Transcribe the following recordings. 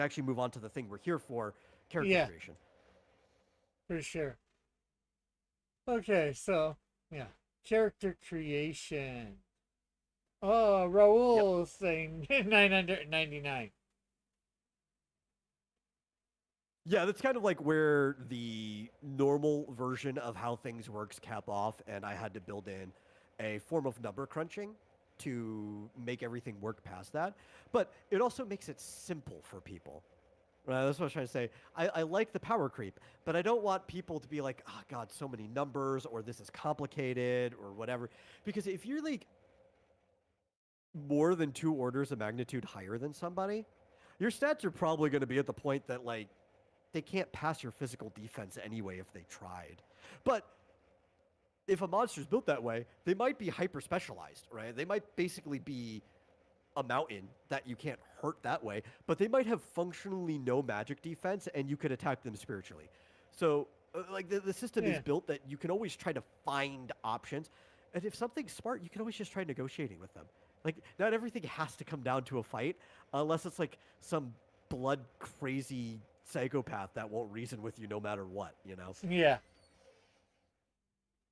actually move on to the thing we're here for, character Yeah, creation. for sure. Okay, so yeah, character creation. Oh, Yep. Raul saying 999. Yeah, that's kind of like where the normal version of how things works cap off, and I had to build in a form of number crunching to make everything work past that. But it also makes it simple for people. Right, that's what I was trying to say. I like the power creep, but I don't want people to be like, oh God, so many numbers, or this is complicated, or whatever. Because if you're like more than 2 orders of magnitude higher than somebody, your stats are probably going to be at the point that like they can't pass your physical defense anyway if they tried. But if a monster's built that way, they might be hyper specialized, right? They might basically be a mountain that you can't hurt that way, but they might have functionally no magic defense and you could attack them spiritually. So, like, the system is Yeah, built that you can always try to find options. And if something's smart, you can always just try negotiating with them. Like, not everything has to come down to a fight unless it's like some blood crazy psychopath that won't reason with you no matter what, you know? yeah,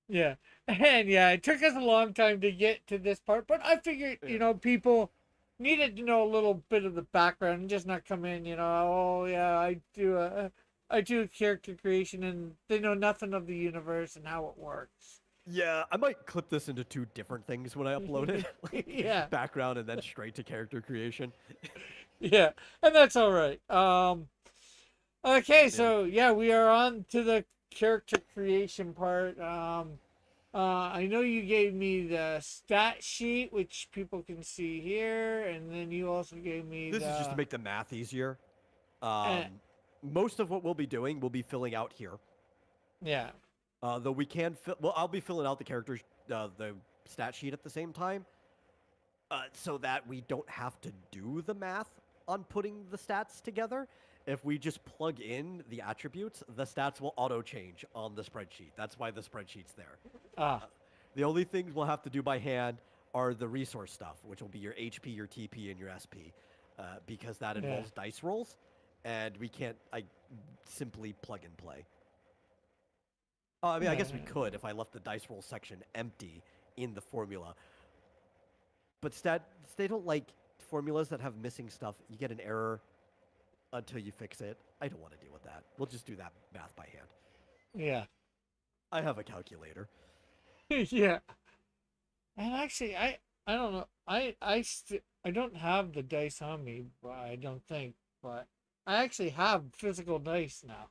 yeah, and yeah, it took us a long time to get to this part, but I figured Yeah. people needed to know a little bit of the background and just not come in, oh yeah, I do character creation, and they know nothing of the universe and how it works. Yeah, I might clip this into two different things when I upload it, like Yeah, background and then straight to character creation. yeah, and that's all right. Okay, Yeah. so yeah, we are on to the character creation part. I know you gave me the stat sheet, which people can see here, and then you also gave me This is just to the make the math easier. uh, Most of what we'll be doing, we'll be filling out here. yeah, Though we can, well, I'll be filling out the characters, the stat sheet at the same time, so that we don't have to do the math on putting the stats together. If we just plug in the attributes, the stats will auto change on the spreadsheet. That's why the spreadsheet's there. ah, The only things we'll have to do by hand are the resource stuff, which will be your HP, your TP, and your SP, because that yeah, involves dice rolls, and we can't simply plug and play. I mean, I yeah, guess we could if I left the dice roll section empty in the formula, but stats they don't like formulas that have missing stuff. You get an error until you fix it. I don't want to deal with that. We'll just do that math by hand. yeah, I have a calculator. yeah. And actually, I don't know. I don't have the dice on me, but I don't think. But I actually have physical dice now.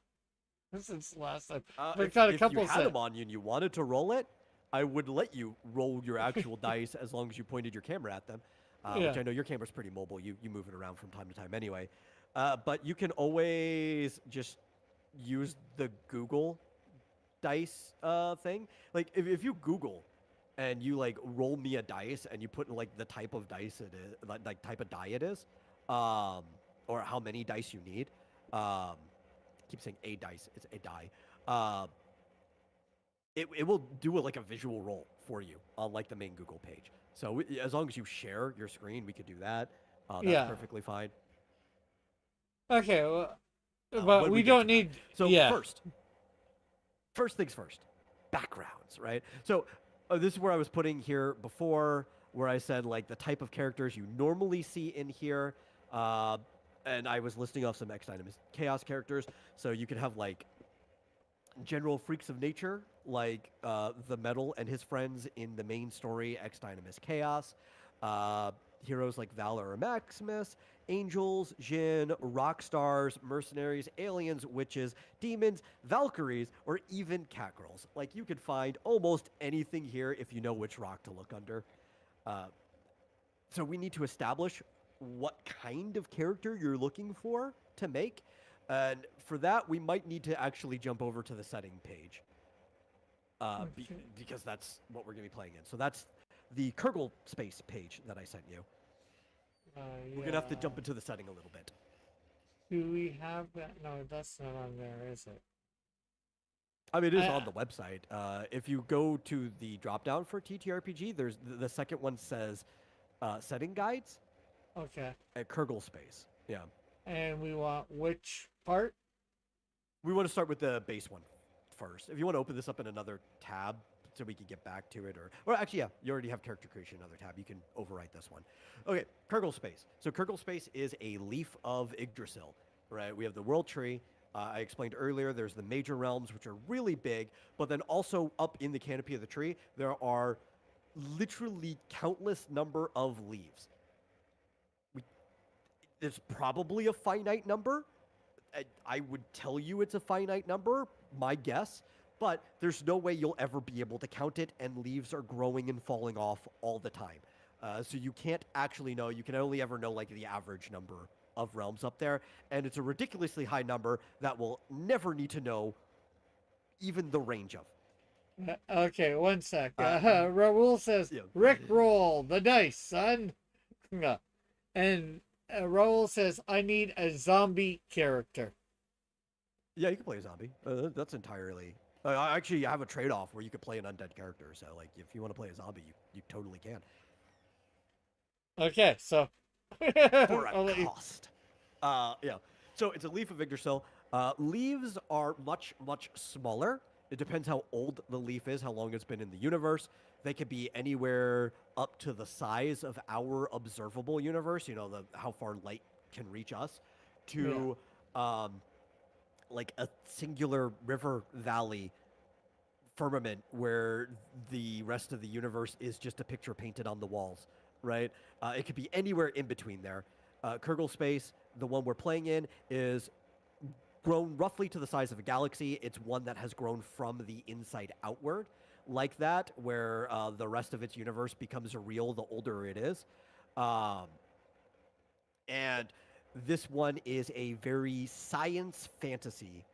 Since the last time, I've got a If you couple had set. them on you and you wanted to roll it, I would let you roll your actual dice as long as you pointed your camera at them, which Yeah, I know your camera's pretty mobile. You move it around from time to time anyway. But you can always just use the Google dice thing. Like if you Google and you like roll me a dice and you put in like the type of dice it is, like type of die it is, um, or how many dice you need. I keep saying a dice, it's a die. Uh, it will do like a visual roll for you on like the main Google page. So as long as you share your screen, we could do that. That's yeah. perfectly fine. Okay, well, but When we we get don't to that. need. So Yeah. first things first, backgrounds, right? So this is where I was putting here before, where I said like the type of characters you normally see in here, uh, and I was listing off some X Dynamis Chaos characters. So you could have like general freaks of nature, like the Metal and his friends in the main story, X Dynamis Chaos. Uh, Heroes like Valor or Maximus, angels, Jin, rock stars, mercenaries, aliens, witches, demons, Valkyries, or even catgirls. Like you could find almost anything here if you know which rock to look under. Uh, so we need to establish what kind of character you're looking for to make. And for that, we might need to actually jump over to the setting page Okay. because that's what we're going to be playing in. So that's the Kurgle space page that I sent you. We're going to have to Yeah. jump into the setting a little bit. Do we have that? No, that's not on there, is it? I mean, it is I on the website. If you go to the drop down for TTRPG, there's the second one says setting guides okay. at Kurgle space. Yeah. And we want which part? We want to start with the base one first. If you want to open this up in another tab so we can get back to it, or actually, yeah, you already have character creation in another tab. You can overwrite this one. Okay, Kurgle Space. So Kurgle Space is a leaf of Yggdrasil, right? We have the world tree. I explained earlier there's the major realms, which are really big, but then also up in the canopy of the tree, there are literally countless number of leaves. There's probably a finite number. I would tell you it's a finite number, my guess, but there's no way you'll ever be able to count it, and leaves are growing and falling off all the time. So you can't actually know. You can only ever know like the average number of realms up there, and it's a ridiculously high number that we'll never need to know even the range of. Okay, one sec. Uh, Raul says, yeah, Rick roll the dice, son. And Raul says, I need a zombie character. yeah, you can play a zombie. That's entirely. I actually have a trade-off where you could play an undead character. So, like, if you want to play a zombie, you totally can. Okay, so. For a cost. Yeah. So it's a leaf of Yggdrasil. Leaves are much, much smaller. It depends how old the leaf is, how long it's been in the universe. They could be anywhere up to the size of our observable universe, how far light can reach us, to like a singular river valley firmament where the rest of the universe is just a picture painted on the walls, right? It could be anywhere in between there. Kurgle Space, the one we're playing in, is grown roughly to the size of a galaxy. It's one that has grown from the inside outward, like that, where the rest of its universe becomes real the older it is. And this one is a very science fantasy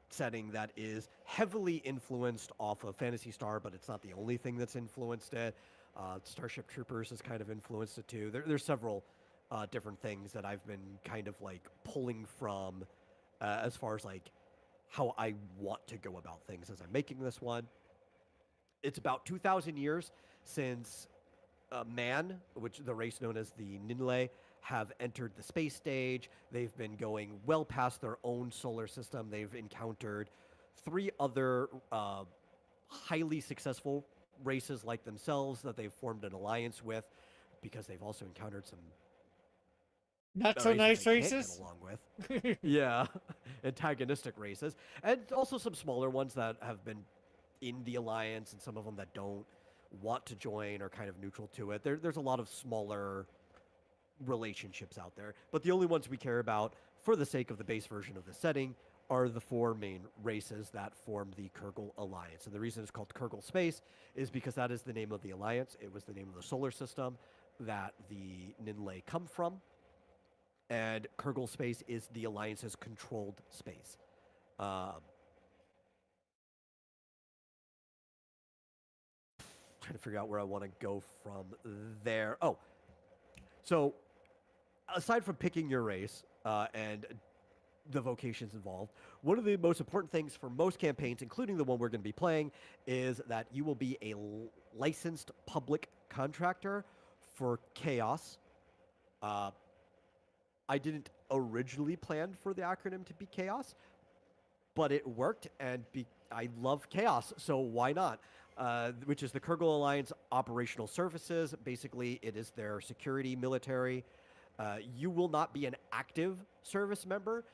setting that is heavily influenced off of Phantasy Star, but it's not the only thing that's influenced it. Starship Troopers has kind of influenced it too. There's several different things that I've been kind of like pulling from as far as like how I want to go about things as I'm making this one. It's about 2,000 years since man, which the race known as the Ninle, have entered the space stage. They've been going well past their own solar system. They've encountered three other highly successful races like themselves that they've formed an alliance with, because they've also encountered some not so nice races they can't races. get along with. Yeah, antagonistic races, and also some smaller ones that have been in the alliance, and some of them that don't want to join or kind of neutral to it. There's a lot of smaller relationships out there, but the only ones we care about for the sake of the base version of the setting are the four main races that form the Kurgle Alliance. And the reason it's called Kurgle Space is because that is the name of the alliance. It was the name of the solar system that the Ninle come from. And Kurgle Space is the alliance's controlled space. Trying to figure out where I want to go from there. Oh, so aside from picking your race and the vocations involved, one of the most important things for most campaigns, including the one we're going to be playing, is that you will be a licensed public contractor for Chaos. I didn't originally plan for the acronym to be Chaos, but it worked, and I love Chaos, so why not? Which is the Kurgle Alliance Operational Services. Basically, it is their security military. You will not be an active service member.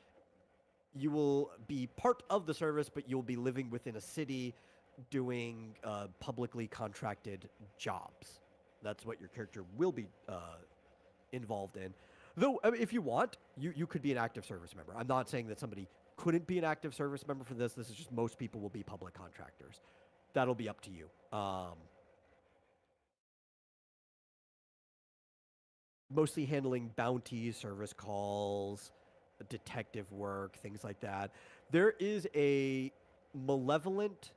You will be part of the service, but you'll be living within a city doing publicly contracted jobs. That's what your character will be involved in. Though, I mean, if you want, you could be an active service member. I'm not saying that somebody couldn't be an active service member for this. This is just most people will be public contractors. That'll be up to you. Mostly handling bounties, service calls, detective work, things like that. There is a malevolent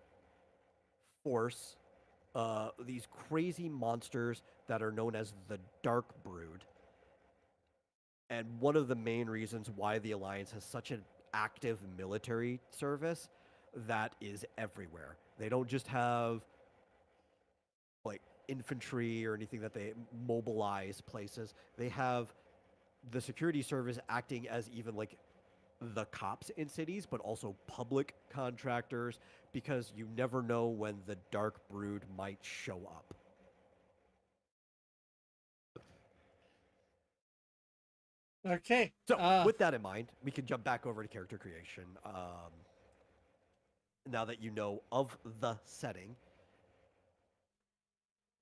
force, these crazy monsters that are known as the Dark Brood. And one of the main reasons why the Alliance has such an active military service that is everywhere. They don't just have like infantry or anything that they mobilize places. They have the security service acting as even like the cops in cities, but also public contractors, because you never know when the Dark Brood might show up. Okay. So, with that in mind, we can jump back over to character creation. Now that you know of the setting.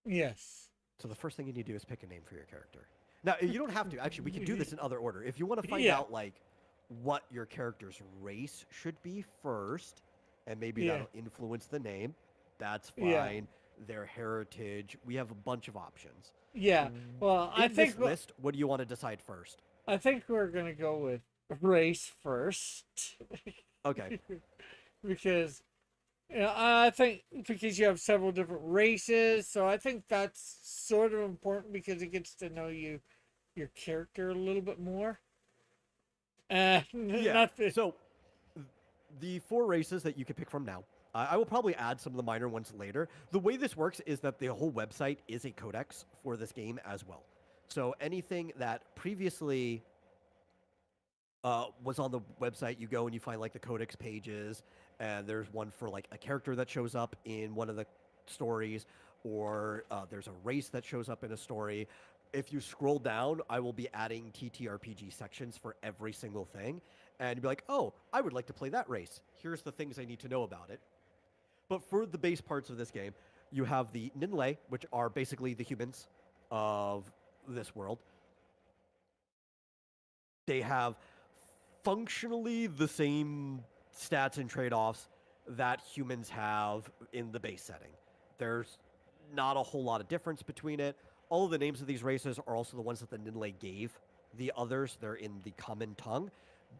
Yes. So, the first thing you need to do is pick a name for your character. Now, you don't have to. Actually, we can do this in other order. If you want to find Yeah. out, like, what your character's race should be first, and maybe Yeah. that'll influence the name, that's Yeah. fine. Their heritage, we have a bunch of options. Yeah. Well, I In this think list, what do you want to decide first? we're gonna go with race first. Okay. Because I think because you have several different races, so I think that's sort of important because it gets to know your character a little bit more. Yeah. So, the 4 races that you can pick from now, I will probably add some of the minor ones later. The way this works is that the whole website is a codex for this game as well. So anything that previously was on the website, you go and you find like the codex pages, and there's one for like a character that shows up in one of the stories, or there's a race that shows up in a story. If you scroll down, I will be adding TTRPG sections for every single thing, and you'll be like, oh, I would like to play that race. Here's the things I need to know about it. But for the base parts of this game, you have the Ninlei, which are basically the humans of this world. They have functionally the same stats and trade-offs that humans have in the base setting. There's not a whole lot of difference between it. All of the names of these races are also the ones that the Ninlei gave the others. They're in the common tongue.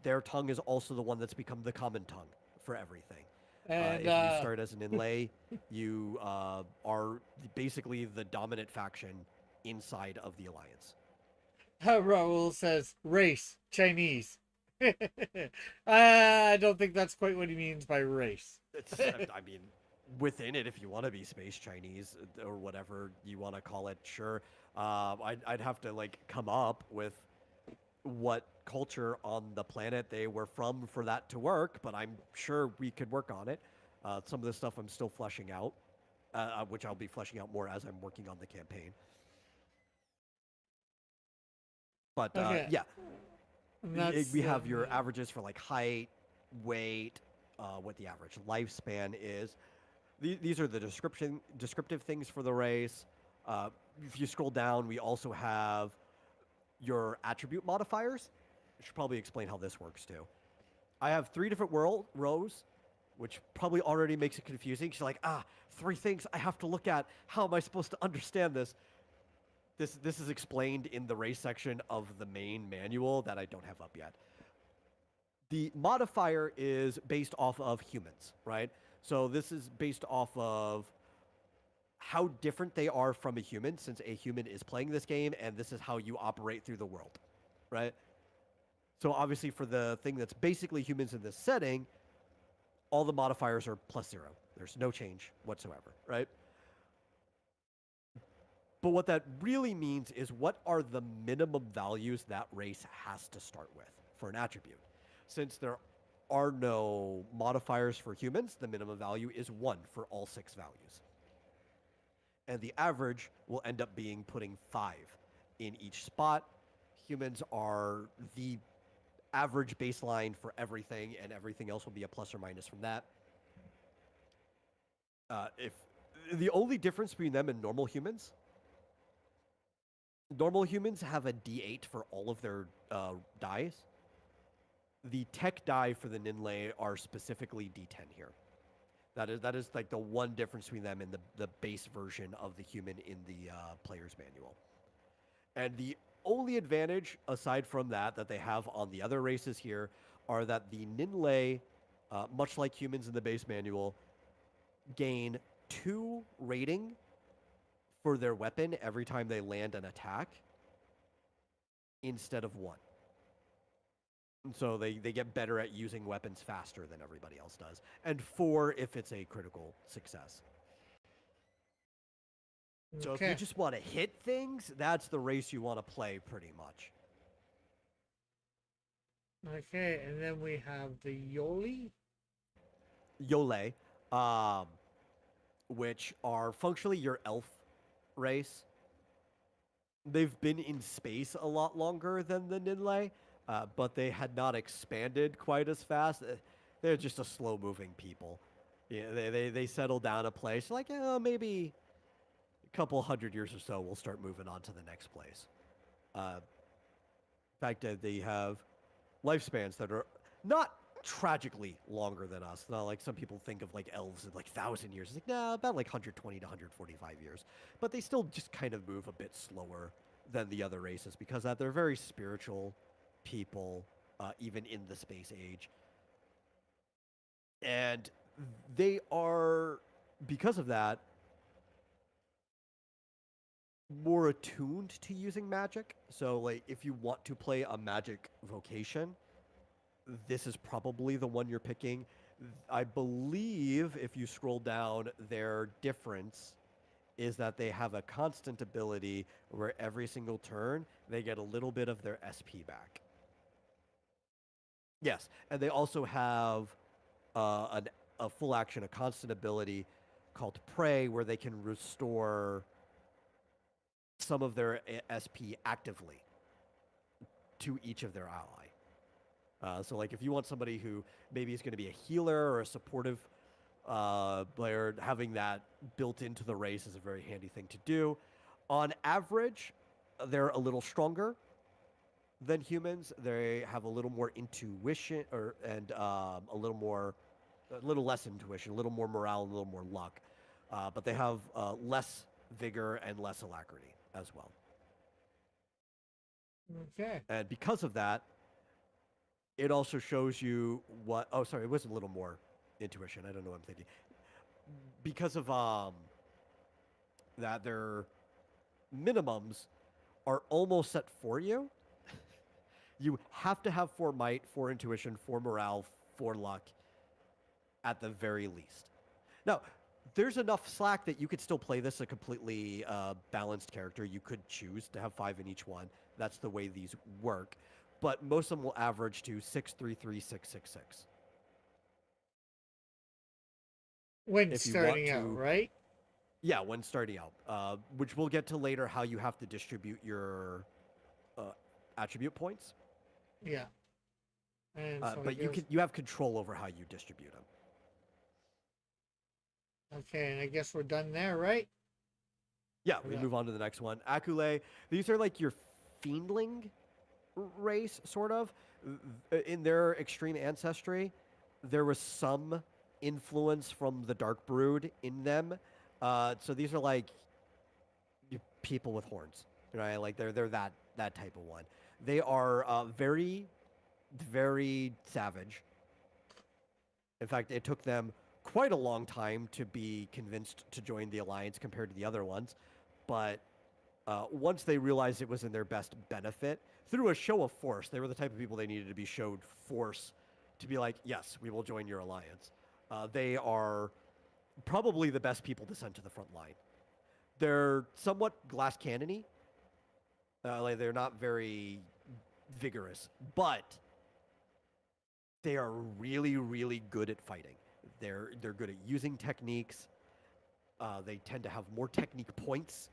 Their tongue is also the one that's become the common tongue for everything. and If you start as an Inlay, you are basically the dominant faction inside of the Alliance. Raul says race Chinese. I don't think that's quite what he means by race. I mean, within it, if you want to be space Chinese or whatever you want to call it, sure. I'd have to like come up with what culture on the planet they were from for that to work, but I'm sure we could work on it. Some of the stuff I'm still fleshing out, which I'll be fleshing out more as I'm working on the campaign. But Okay. yeah, That's we have your averages for like height, weight, what the average lifespan is. These are the descriptive things for the race. If you scroll down, we also have your attribute modifiers. I should probably explain how this works too. I have 3 different rows, which probably already makes it confusing. She's like, 3 things I have to look at. How am I supposed to understand this? This is explained in the race section of the main manual that I don't have up yet. The modifier is based off of humans, right? So this is based off of how different they are from a human, since a human is playing this game, and this is how you operate through the world, right? So obviously for the thing that's basically humans in this setting, all the modifiers are +0. There's no change whatsoever, right? But what that really means is what are the minimum values that race has to start with for an attribute. Since there are no modifiers for humans, the minimum value is 1 for all 6 values. And the average will end up being putting 5 in each spot. Humans are the average baseline for everything, and everything else will be a plus or minus from that. If the only difference between them and normal humans have a D8 for all of their dies. The tech die for the Ninlei are specifically D10 here. That is like the one difference between them and the base version of the human in the player's manual. And the only advantage, aside from that they have on the other races here, are that the Ninlei, much like humans in the base manual, gain 2 rating for their weapon every time they land an attack instead of 1. And so they get better at using weapons faster than everybody else does. And 4 if it's a critical success. So if you just want to hit things, that's the race you want to play pretty much. Okay, and then we have the Yoli. Yole, um, which are functionally your elf race. They've been in space a lot longer than the Ninlay, but they had not expanded quite as fast. They're just a slow moving people. Yeah, they settle down a place like maybe a couple hundred years or so. We'll start moving on to the next place. In fact, they have lifespans that are not tragically longer than us. Not like some people think of like elves in like 1,000 years. It's like nah, about like 120 to 145 years. But they still just kind of move a bit slower than the other races because that they're very spiritual people, even in the space age, and they are because of that more attuned to using magic. So like if you want to play a magic vocation, this is probably the one you're picking. I believe if you scroll down, their difference is that they have a constant ability where every single turn they get a little bit of their SP back. Yes, and they also have a full action, a constant ability called Prey, where they can restore some of their SP actively to each of their ally. So, like, if you want somebody who maybe is going to be a healer or a supportive player, having that built into the race is a very handy thing to do. On average, they're a little stronger than humans. They have a little more intuition, and a little less intuition, a little more morale, a little more luck. But they have less vigor and less alacrity as well. Okay. And because of that, it also shows you what. Oh, sorry, it was a little more intuition. I don't know what I'm thinking. Because of that, their minimums are almost set for you. You have to have 4 might, 4 intuition, 4 morale, 4 luck at the very least. Now, there's enough slack that you could still play this a completely balanced character. You could choose to have 5 in each one. That's the way these work. But most of them will average to 633, 666. When If you want starting out, to, right? yeah, when starting out, which we'll get to later how you have to distribute your attribute points. Yeah. And so I But guess you have control over how you distribute them. okay, and I guess we're done there, right? Yeah, we move on to the next one. Akule, these are like your fiendling race, sort of. In their extreme ancestry, there was some influence from the Dark Brood in them. So these are like people with horns, right? Like they're that type of one. They are very very savage. In fact, it took them quite a long time to be convinced to join the alliance compared to the other ones. But once they realized it was in their best benefit, through a show of force, they were the type of people they needed to be showed force to be like, yes, we will join your alliance. They are probably the best people to send to the front line. They're somewhat glass cannony. Like they're not very vigorous, but they are really, really good at fighting. They're good at using techniques. They tend to have more technique points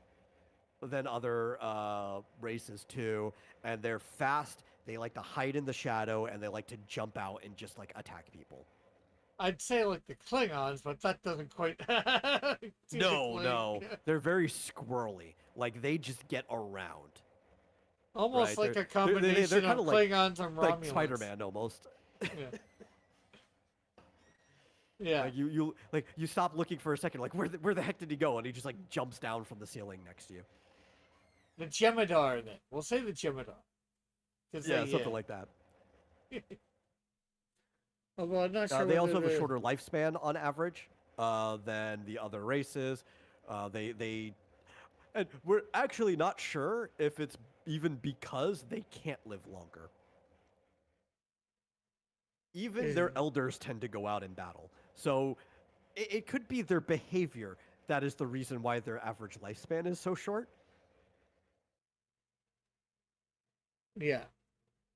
than other races too, and they're fast. They like to hide in the shadow, and they like to jump out and just like attack people. I'd say like the Klingons, but that doesn't quite do the No, they're very squirrely. Like they just get around. Almost Right? like a They're combination kind of of Klingons and like Romulans. Spider-Man almost. Yeah. Yeah. Like you stop looking for a second. Like where the heck did he go? And he just like jumps down from the ceiling next to you. The Jem'Hadar, then. We'll say the Jem'Hadar. Yeah, something like that. Although I'm not sure They whether also have a shorter lifespan on average than the other races. They and we're actually not sure if it's even because they can't live longer. Even their elders tend to go out in battle. So it could be their behavior that is the reason why their average lifespan is so short. Yeah.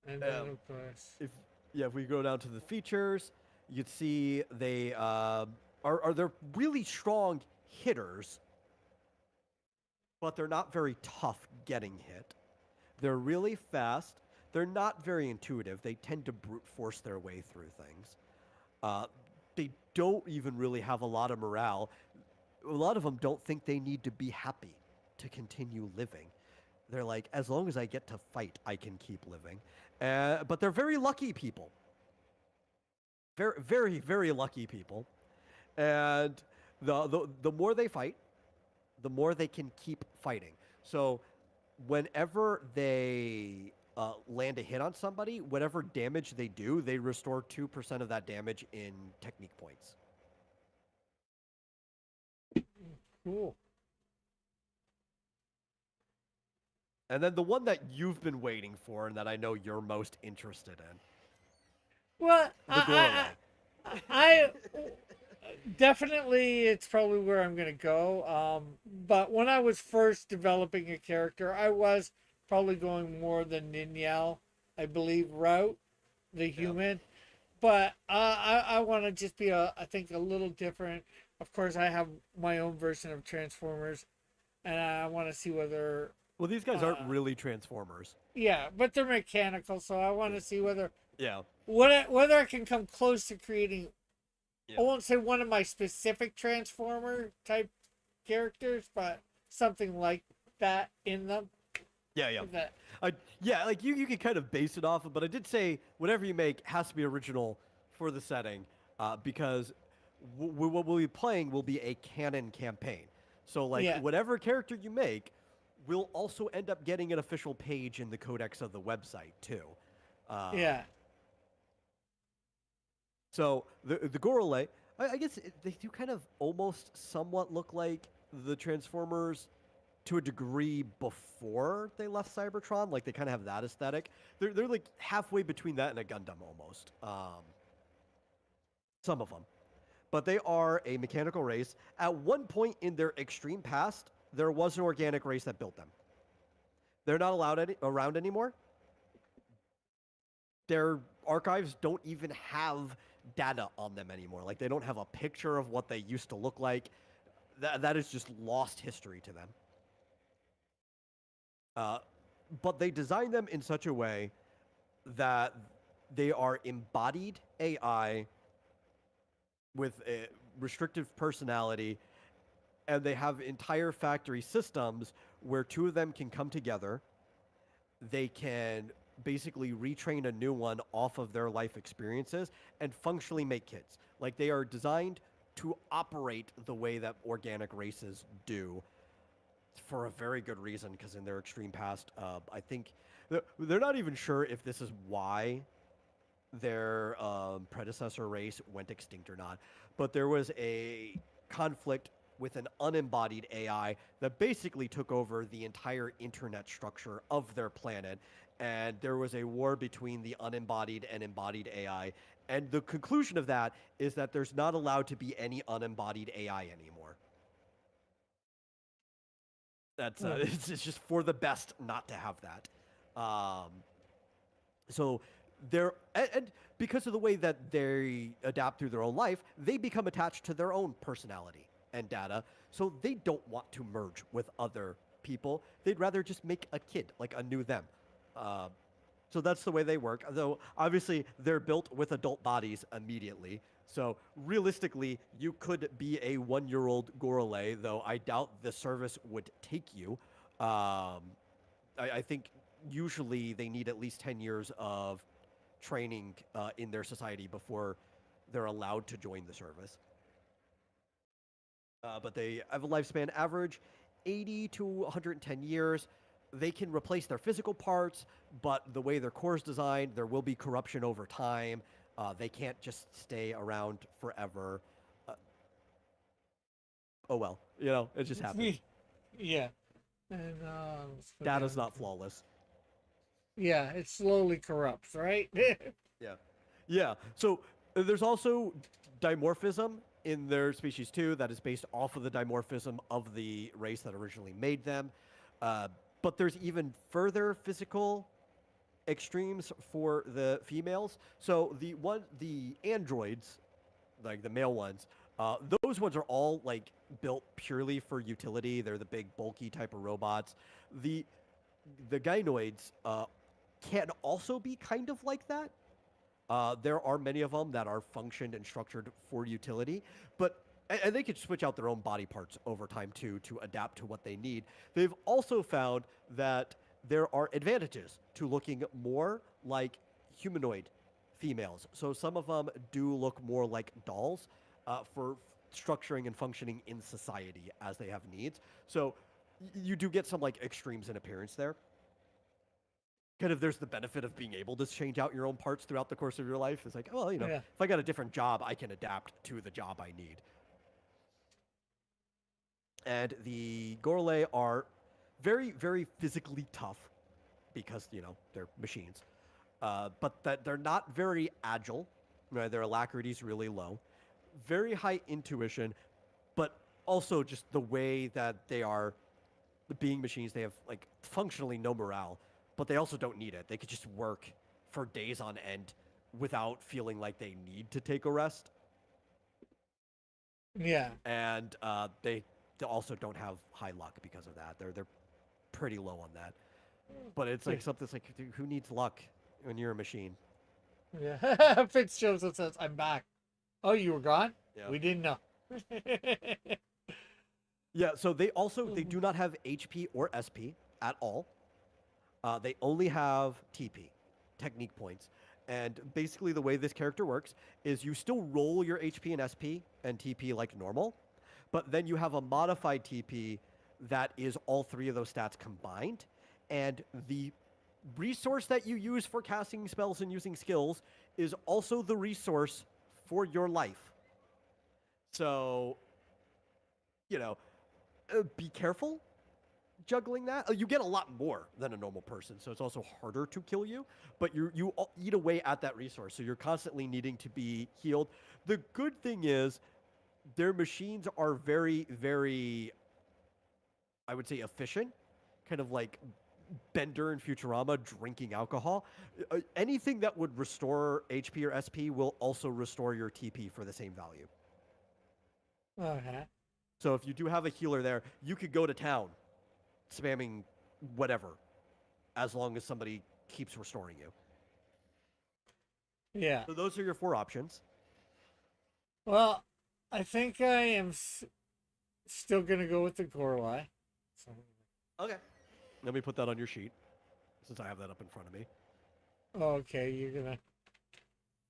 And then of course, If if we go down to the features, you'd see they they're really strong hitters, but they're not very tough getting hit. They're really fast. They're not very intuitive. They tend to brute force their way through things. Uh, they don't even really have a lot of morale. A lot of them don't think they need to be happy to continue living. They're like, as long as I get to fight, I can keep living. But they're very lucky people. Very, very, very lucky people. And the more they fight, the more they can keep fighting. So whenever they land a hit on somebody, whatever damage they do, they restore 2% of that damage in technique points. cool. And then the one that you've been waiting for and that I know you're most interested in, Well, the Gorley. I definitely it's probably where I'm gonna go. But when I was first developing a character, I was probably going more the Ninyal, I believe, route, the Yeah. human. But I want to just be I think a little different. Of course, I have my own version of Transformers, and I want to see whether Well, these guys aren't uh, really Transformers. yeah, but they're mechanical, so I want Yeah. to see whether Yeah. whether I can come close to creating. Yeah. I won't say one of my specific Transformer type characters, but something like that in them. Yeah, yeah. That Yeah, like you can kind of base it off of, but I did say whatever you make has to be original for the setting, because what we'll be playing will be a canon campaign. So like yeah, whatever character you make will also end up getting an official page in the codex of the website too. Um, yeah, so the Gorole, I guess they do kind of almost somewhat look like the Transformers to a degree before they left Cybertron. Like they kind of have that aesthetic. They're like halfway between that and a Gundam almost. Some of them, but they are a mechanical race. At one point in their extreme past, there was an organic race that built them. They're not allowed around anymore. Their archives don't even have data on them anymore. Like they don't have a picture of what they used to look like. That is just lost history to them. Uh, but they design them in such a way that they are embodied AI with a restrictive personality, and they have entire factory systems where two of them can come together. They can basically retrain a new one off of their life experiences and functionally make kids. Like they are designed to operate the way that organic races do for a very good reason, because in their extreme past, I think they're not even sure if this is why their predecessor race went extinct or not. But there was a conflict with an unembodied AI that basically took over the entire internet structure of their planet. And there was a war between the unembodied and embodied AI. And the conclusion of that is that there's not allowed to be any unembodied AI anymore. That's Hmm. it's just for the best not to have that. Um, so and because of the way that they adapt through their own life, they become attached to their own personality and data. So they don't want to merge with other people. They'd rather just make a kid, like a new them. Uh, so that's the way they work. Though obviously they're built with adult bodies immediately. So realistically, you could be a 1-year-old Gorole, though I doubt the service would take you. I think usually they need at least 10 years of training in their society before they're allowed to join the service. But they have a lifespan average 80 to 110 years. They can replace their physical parts, but the way their core is designed, there will be corruption over time. They can't just stay around forever. Uh, oh well, it just happens. yeah. And let's go Data's down not to- flawless. yeah, it slowly corrupts, right? Yeah. Yeah. So there's also dimorphism in their species too, that is based off of the dimorphism of the race that originally made them. But there's even further physical extremes for the females. So the androids, like the male ones, those ones are all like built purely for utility. They're the big bulky type of robots. The the gynoids can also be kind of like that. There are many of them that are functioned and structured for utility, but and they could switch out their own body parts over time too to adapt to what they need. They've also found that there are advantages to looking more like humanoid females. So some of them do look more like dolls for structuring and functioning in society as they have needs. So you do get some like extremes in appearance there. Kind of there's the benefit of being able to change out your own parts throughout the course of your life. It's like, oh, well, Yeah. if I got a different job, I can adapt to the job I need. And the Gorlay are very, very physically tough because, they're machines. But that they're not very agile. Right? Their alacrity is really low. Very high intuition, but also just the way that they are being machines, they have like functionally no morale, but they also don't need it. They could just work for days on end without feeling like they need to take a rest. Yeah. And they also don't have high luck because of that. They're pretty low on that. But it's like something that's like, dude, who needs luck when you're a machine? Yeah. Fitzjoseph says, I'm back. Oh, you were gone? Yeah. We didn't know. Yeah, so they do not have HP or SP at all. They only have TP, technique points. And basically the way this character works is you still roll your HP and SP and TP like normal, but then you have a modified TP that is all three of those stats combined. And the resource that you use for casting spells and using skills is also the resource for your life. So, be careful juggling that. You get a lot more than a normal person, so it's also harder to kill you. But you eat away at that resource, so you're constantly needing to be healed. The good thing is, their machines are very, very, I would say, efficient. Kind of like Bender and Futurama drinking alcohol. Anything that would restore HP or SP will also restore your TP for the same value. Okay. So if you do have a healer there, you could go to town spamming whatever as long as somebody keeps restoring you. Yeah. So those are your 4 options. Well, I think I am still going to go with the Gorlai. So. Okay. Let me put that on your sheet since I have that up in front of me. Okay, you're going to...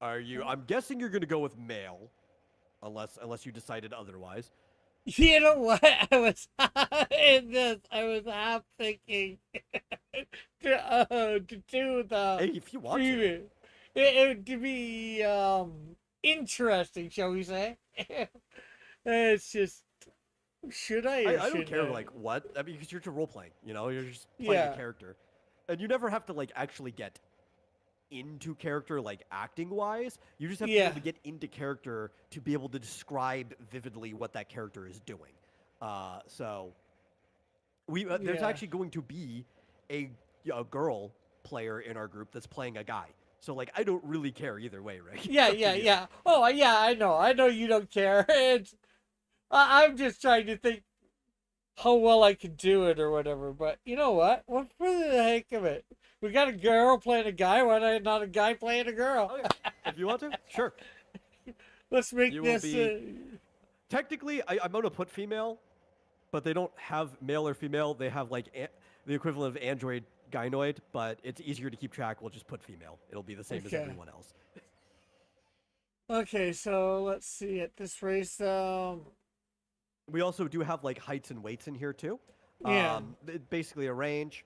Are you? I'm guessing you're going to go with male, unless you decided otherwise. You know what? I was in this. I was half thinking to do the. Hey, if you want to. It would be interesting, shall we say? It's just, should I? Or I don't should care I? like what. I mean, because you're just role playing. You're just playing a character, and you never have to like actually get into character like acting wise. You just have to be able to get into character to be able to describe vividly what that character is doing. So there's actually going to be a girl player in our group that's playing a guy. So like I don't really care either way, right? Yeah. Oh yeah, I know you don't care. I'm just trying to think how well I can do it or whatever. But you know what? What for the heck of it? We got a girl playing a guy. Why not a guy playing a girl? Okay. If you want to, sure. Let's make this. Technically, I'm going to put female, but they don't have male or female. They have like the equivalent of android gynoid, but it's easier to keep track. We'll just put female. It'll be the same as everyone else. Okay, so let's see. At this race, we also do have like heights and weights in here too. Yeah. Basically a range.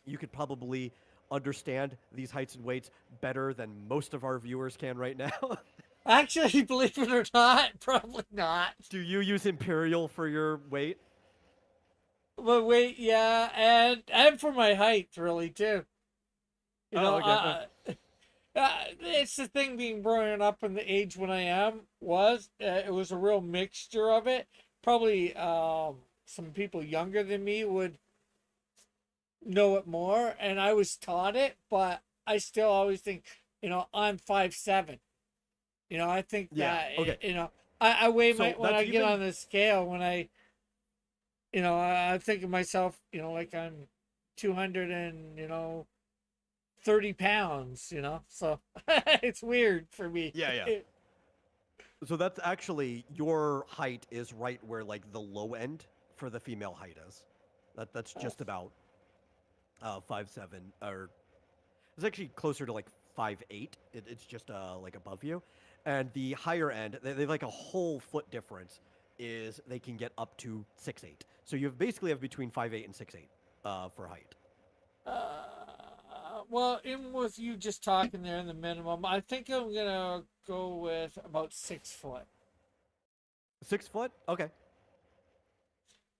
You could probably understand these heights and weights better than most of our viewers can right now. Actually, believe it or not, probably not. Do you use Imperial for your weight? But weight, yeah, and for my height, really too. Okay. It's the thing being growing up in the age when I am it was a real mixture of it. Probably some people younger than me would know it more, and I was taught it, but I still always think, I'm 5'7". I think Yeah. that Okay. I weigh So when that's I get even on the scale when I think of myself, like I'm 200 and 30 pounds, so it's weird for me. yeah, yeah. So that's actually your height is right where like the low end for the female height is. That's just about 5'7", or it's actually closer to like 5'8". It's just like above you, and the higher end they have like a whole foot difference. Is they can get up to 6'8". So you basically have between 5'8" and 6'8" for height. Well, even with you just talking there in the minimum, I think I'm gonna go with about 6 foot. 6 foot? Okay.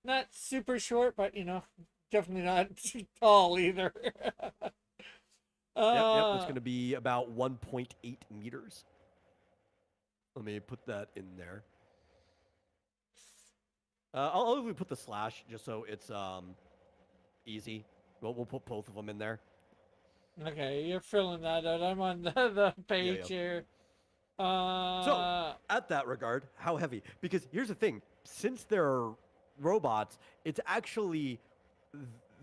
Not super short, but definitely not too tall either. Yep, yep. That's uh, going to be about 1.8 meters. Let me put that in there. I'll even put the slash just so it's easy. We'll put both of them in there. okay, you're filling that out. I'm on the Yeah, page yeah. here. So, Uh, at that regard, how heavy? Because here's the thing: since they're robots, it's actually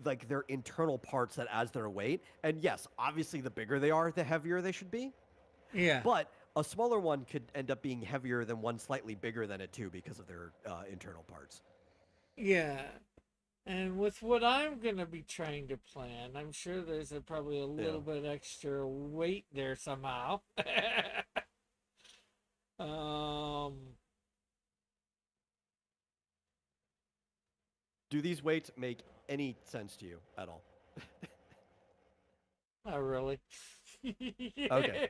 like their internal parts that adds their weight. And yes, obviously, the bigger they are, the heavier they should be. yeah, But a smaller one could end up being heavier than one slightly bigger than it too because of their internal parts. yeah. And with what I'm gonna be trying to plan, I'm sure there's probably a Yeah. little bit extra weight there somehow. um, Do these weights make any sense to you at all? Not really. Okay.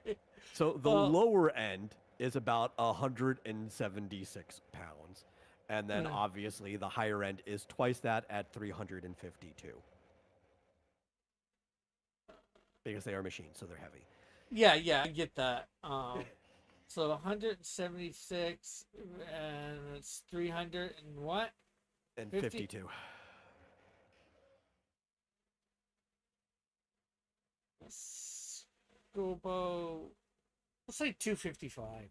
So the Well, lower end is about 176 pounds. And then obviously the higher end is twice that at 352 because they are machines, so they're heavy. yeah, yeah, I get that. So 176 and it's 300 and what? And 50? 52. Let's go about, let's say 255.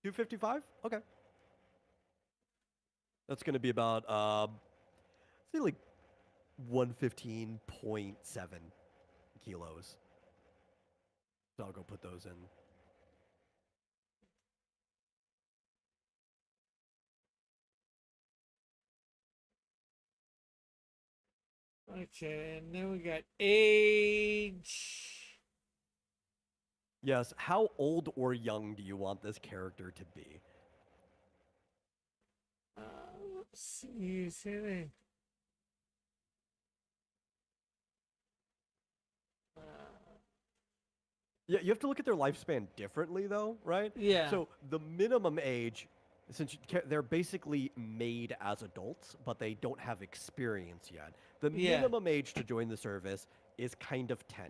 255? Okay. That's going to be about, say like 115.7 kilos. So I'll go put those in. Okay, and then we got age. Yes. How old or young do you want this character to be? Uh, let's see. Uh, Yeah, you have to look at their lifespan differently, though, right? yeah, So the minimum age, since they're basically made as adults, but they don't have experience yet. The yeah, minimum age to join the service is kind of 10.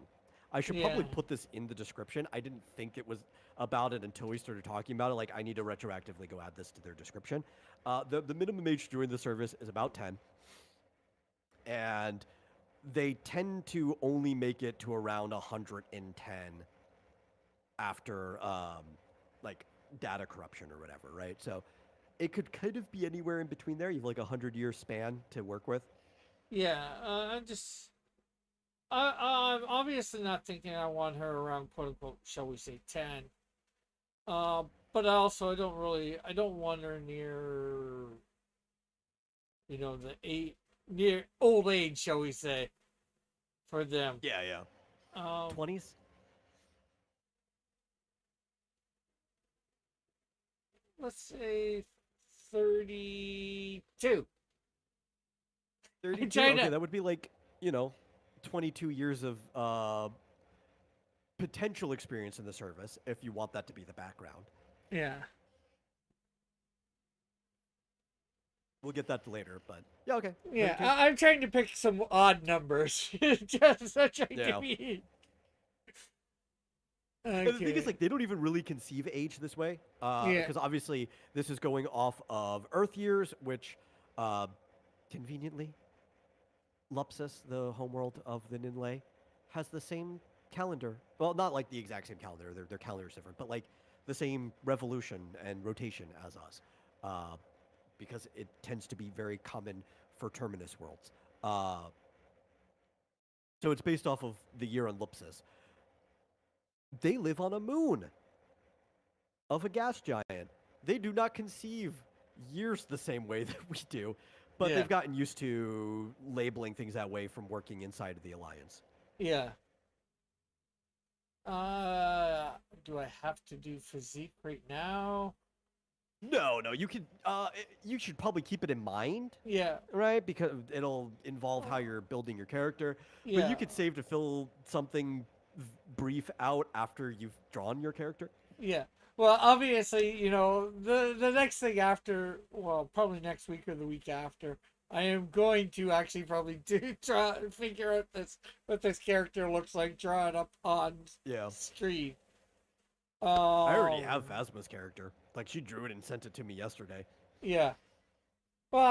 I should yeah, probably put this in the description. I didn't think it was about it until we started talking about it. Like, I need to retroactively go add this to their description. The minimum age to join the service is about 10, and they tend to only make it to around 110 after like data corruption or whatever, right? So it could kind of be anywhere in between there. You have like 100-year span to work with. yeah. I'm obviously not thinking I want her around, quote unquote, shall we say, 10. But I don't want her near, the near old age, shall we say, for them. Yeah, yeah. Um, 20s, let's say 32. I'm 32. trying Okay, to, that would be like, you know, 22 years of potential experience in the service if you want that to be the background. yeah, We'll get that later, but yeah, okay. yeah. 32. I'm trying to pick some odd numbers, just trying to Yeah. be And the thing is, okay. like, they don't even really conceive age this way, Yeah, because obviously this is going off of Earth years, which, conveniently, Lupsus, the homeworld of the Ninlay, has the same calendar. Well, not like the exact same calendar. Their calendar is different, but like the same revolution and rotation as us, uh, because it tends to be very common for terminus worlds. So it's based off of the year on Lupsus. They live on a moon of a gas giant. They do not conceive years the same way that we do, but Yeah. they've gotten used to labeling things that way from working inside of the Alliance. Yeah. Uh, do I have to do physique right now? No, no, you could. You should probably keep it in mind, Yeah. right? Because it'll involve how you're building your character. But you Yeah. could save to fill something brief out after you've drawn your character. Yeah. Well, obviously, the next thing after, well, probably next week or the week after, I am going to actually probably try and figure out what this character looks like, draw it up on Yeah, screen. I already Um, have Phasma's character. Like she drew it and sent it to me yesterday. yeah. Well,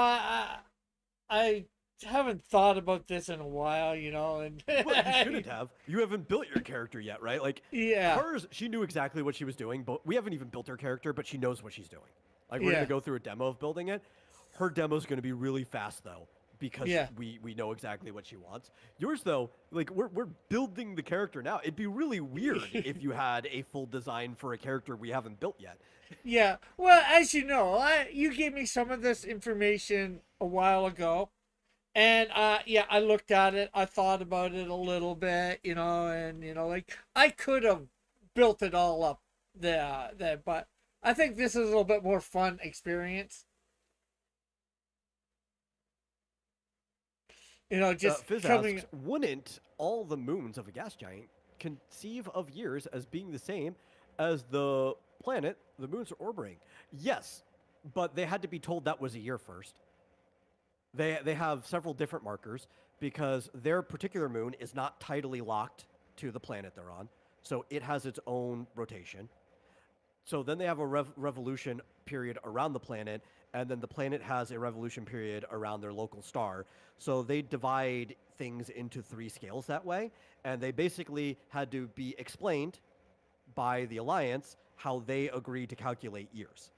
I haven't thought about this in a while, and Well, you shouldn't have. You haven't built your character yet, right? Like yeah, hers, she knew exactly what she was doing, but we haven't even built her character, but she knows what she's doing. Like we're yeah, gonna go through a demo of building it. Her demo's gonna be really fast though, because yeah, we know exactly what she wants. Yours though, like we're building the character now. It'd be really weird if you had a full design for a character we haven't built yet. yeah. Well, as you know, you gave me some of this information a while ago, and yeah, I looked at it. I thought about it a little bit, and like I could have built it all up there, but I think this is a little bit more fun experience. Just Fizz coming. asks, wouldn't all the moons of a gas giant conceive of years as being the same as the planet the moons are orbiting? Yes, but they had to be told that was a year first. They have several different markers because their particular moon is not tidally locked to the planet they're on, so it has its own rotation. So then they have a revolution period around the planet, and then the planet has a revolution period around their local star. So they divide things into three scales that way, and they basically had to be explained by the Alliance how they agreed to calculate years.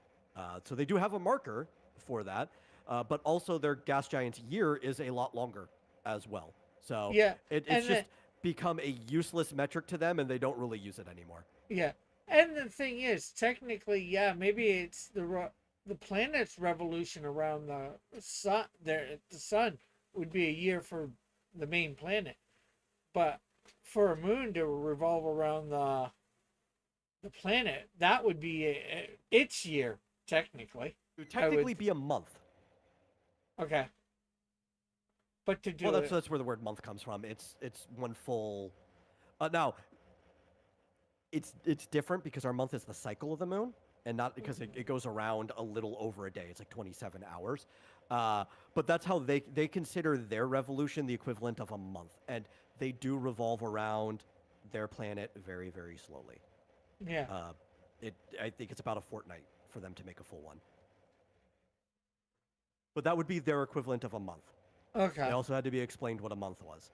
So they do have a marker for that, but also their gas giant's year is a lot longer as well. So Yeah, it's and just become a useless metric to them, and they don't really use it anymore. yeah, and the thing is, technically, yeah, maybe it's the planet's revolution around the sun. The sun would be a year for the main planet, but for a moon to revolve around the planet, that would be its year technically. It would I would technically be a month. okay, but to Well, do it, that's where the word month comes from. It's one full. Now it's different because our month is the cycle of the moon, and not because it goes around a little over a day. It's like 27 hours. But that's how they consider their revolution the equivalent of a month, and they do revolve around their planet very very slowly. yeah, Uh, I think it's about a fortnight for them to make a full one. But that would be their equivalent of a month. They okay, also had to be explained what a month was,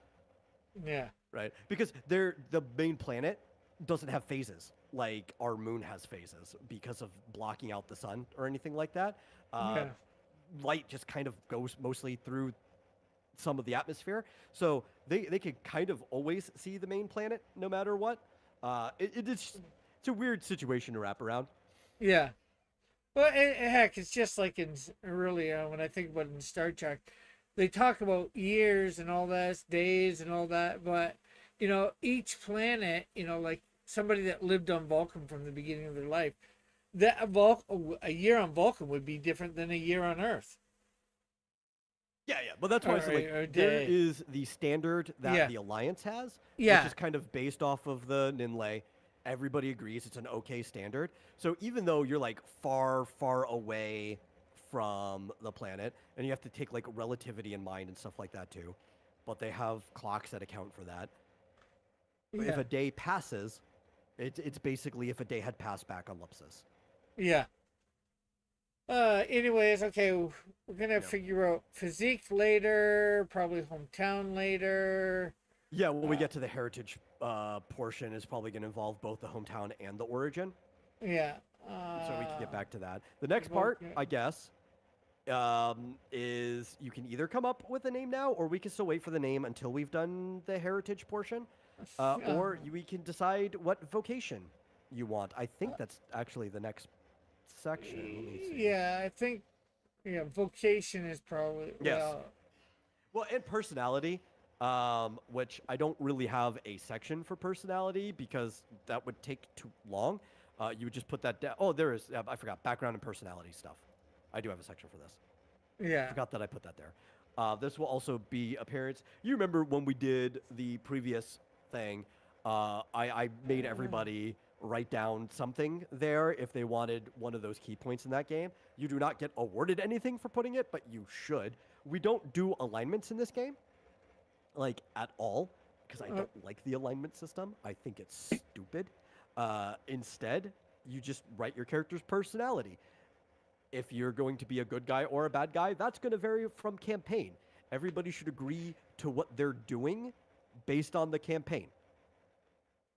yeah, right? Because the main planet doesn't have phases like our moon has phases because of blocking out the sun or anything like that. yeah, Light just kind of goes mostly through some of the atmosphere, so they could kind of always see the main planet no matter what. It's a weird situation to wrap around. yeah. Well, heck, it's just like in really when I think about it in Star Trek, they talk about years and all that, days and all that, but each planet, like somebody that lived on Vulcan from the beginning of their life, a year on Vulcan would be different than a year on Earth. Yeah, yeah, but that's why I said like Or there day. is the standard that Yeah, the Alliance has, which yeah, is kind of based off of the Ninlay. Everybody agrees it's an okay standard. So even though you're like far, far away from the planet, and you have to take like relativity in mind and stuff like that too, but they have clocks that account for that. If yeah, a day passes, it's basically if a day had passed back on Lipsis. yeah. Anyways, okay, we're gonna Yeah. figure out physique later, probably hometown later. Yeah, when we Uh, get to the heritage portion, is probably going to involve both the hometown and the origin. yeah. So we can get back to that. The next part, Voc- I guess, is you can either come up with a name now, or we can still wait for the name until we've done the heritage portion, uh, we can decide what vocation you want. I think that's actually the next section. Let me see. yeah, I think yeah, vocation is probably Yes. well. Well, and personality, which I don't really have a section for personality because that would take too long. You would just put that down. Oh, there is. I forgot background and personality stuff. I do have a section for this. Yeah. Forgot that I put that there. This will also be appearance. You remember when we did the previous thing? I made everybody write down something there if they wanted one of those key points in that game. You do not get awarded anything for putting it, but you should. We don't do alignments in this game, like at all, because I Uh, don't like the alignment system. I think it's stupid. Instead, you just write your character's personality. If you're going to be a good guy or a bad guy, that's going to vary from campaign. Everybody should agree to what they're doing based on the campaign,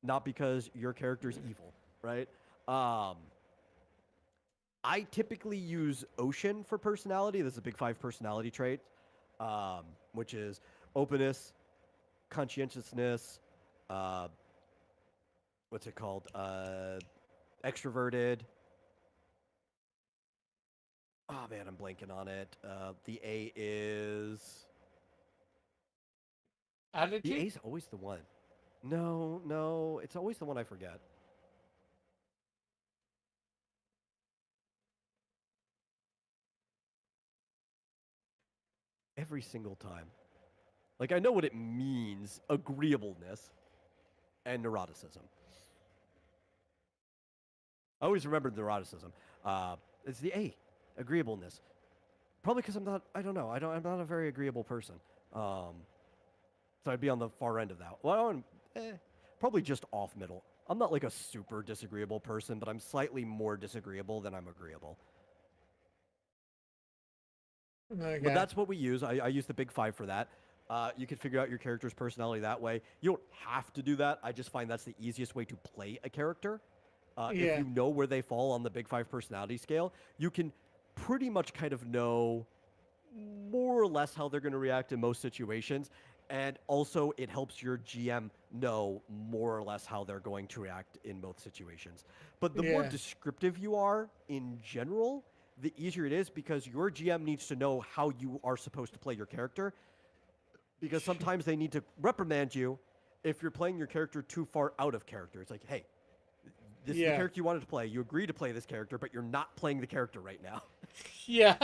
not because your character's evil, right? Um, I typically use Ocean for personality. This is a big five personality trait, which is openness, conscientiousness, uh, what's it called? Extroverted. Oh man, I'm blanking on it. The A is the attitude. A's always the one. No, no, it's always the one I forget. Every single time. Like I know what it means: agreeableness and neuroticism. I always remember neuroticism. It's the A, agreeableness. Probably because I'm not. I don't know. I'm not a very agreeable person. Um, so I'd be on the far end of that. Well, probably just off middle. I'm not like a super disagreeable person, but I'm slightly more disagreeable than I'm agreeable. But Okay. that's what we use. I use the big five for that. You can figure out your character's personality that way. You don't have to do that. I just find that's the easiest way to play a character. If Yeah. you know where they fall on the big five personality scale, you can pretty much kind of know more or less how they're going to react in most situations. And also, it helps your GM know more or less how they're going to react in both situations. But the more Yeah. descriptive you are in general, the easier it is because your GM needs to know how you are supposed to play your character. Because sometimes they need to reprimand you if you're playing your character too far out of character. It's like, hey, this is the Yeah. character you wanted to play. You agree to play this character, but you're not playing the character right now. Yeah.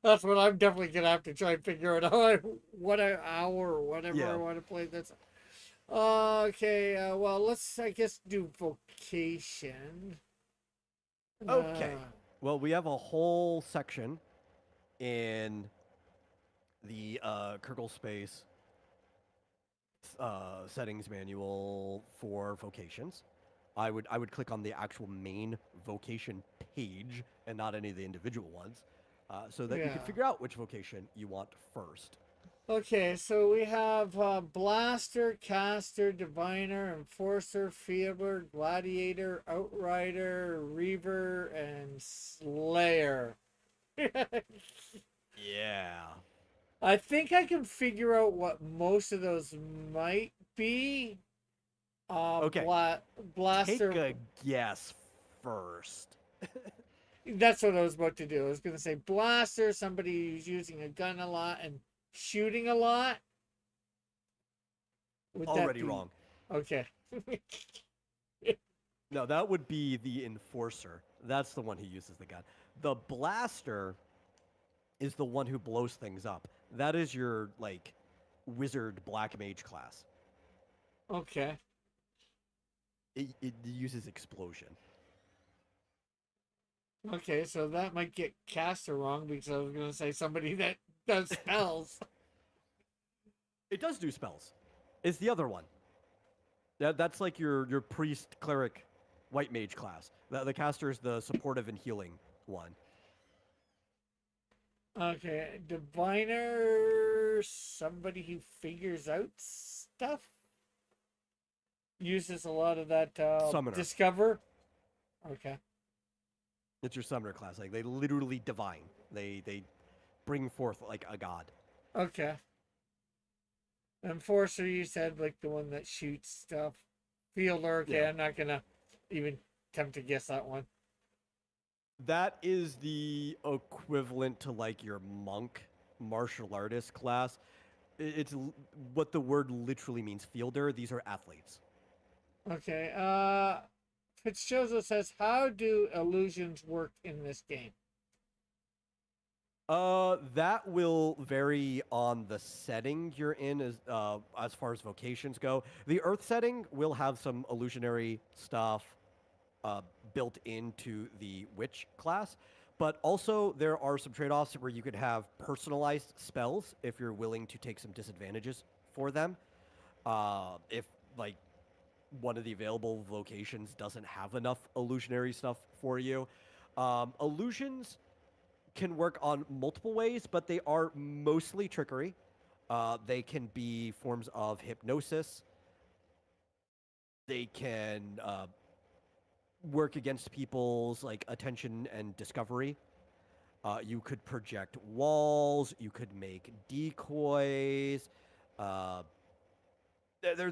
That's what I'm definitely gonna have to try and figure out how what an hour or whatever I Yeah. want to play this. Okay. Well, let's I guess do vocation. Okay. Uh, Well, we have a whole section in the Kerbal Space settings manual for vocations. I would click on the actual main vocation page and not any of the individual ones, so that you can yeah. figure out which vocation you want first. Okay, so we have Blaster, Caster, Diviner, Enforcer, Feeler, Gladiator, Outrider, Reaver, and Slayer. Yeah. I think I can figure out what most of those might be. Okay. Take Blaster. a guess first. That's what I was about to do. I was going to say Blaster, somebody who's using a gun a lot and shooting a lot. Would that Already be wrong. okay? No, that would be the enforcer. That's the one who uses the gun. The blaster is the one who blows things up. That is your like wizard black mage class. Okay. It uses explosion. Okay, so that might get Caster wrong because I was going to say somebody that does spells. It does do spells. It's the other one. That's like your priest cleric white mage class. The caster is the supportive and healing one. Okay, diviner, somebody who figures out stuff, uses a lot of that Summoner. discover. Okay. It's your summoner class. Like they literally divine. They bring forth like a god. Okay. Enforcer, you said like the one that shoots stuff. Fielder, okay, Yeah. I'm not gonna even attempt to guess that one. That is the equivalent to like your monk martial artist class. It's what the word literally means. Fielder. These are athletes. Okay, Fitzgerald says, how do illusions work in this game? That will vary on the setting you're in as far as vocations go. The Earth setting will have some illusionary stuff uh, built into the Witch class, but also there are some trade-offs where you could have personalized spells if you're willing to take some disadvantages for them. If like one of the available vocations doesn't have enough illusionary stuff for you, illusions can work on multiple ways, but they are mostly trickery. They can be forms of hypnosis. They can work against people's like attention and discovery. You could project walls. You could make decoys. Uh,